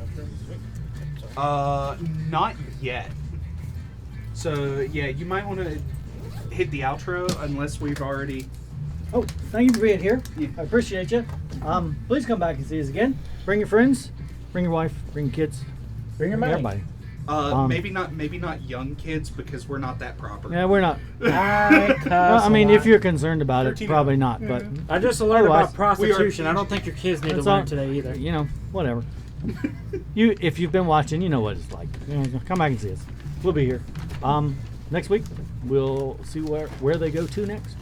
outro? Not yet. So yeah, you might want to hit the outro unless we've already. Oh, thank you for being here. Yeah. I appreciate you. Please come back and see us again. Bring your friends, bring your wife, bring your kids, Bring your money. everybody. Maybe not young kids because we're not that proper. Yeah, we're not. I cuss Well, I a mean, lot. if you're concerned about it, 13 probably not. But I just learned Otherwise, about prostitution. I don't think your kids need to That's learn all- today either. you know, whatever. If you've been watching, you know what it's like. You know, come back and see us. We'll be here. Next week, we'll see where they go to next.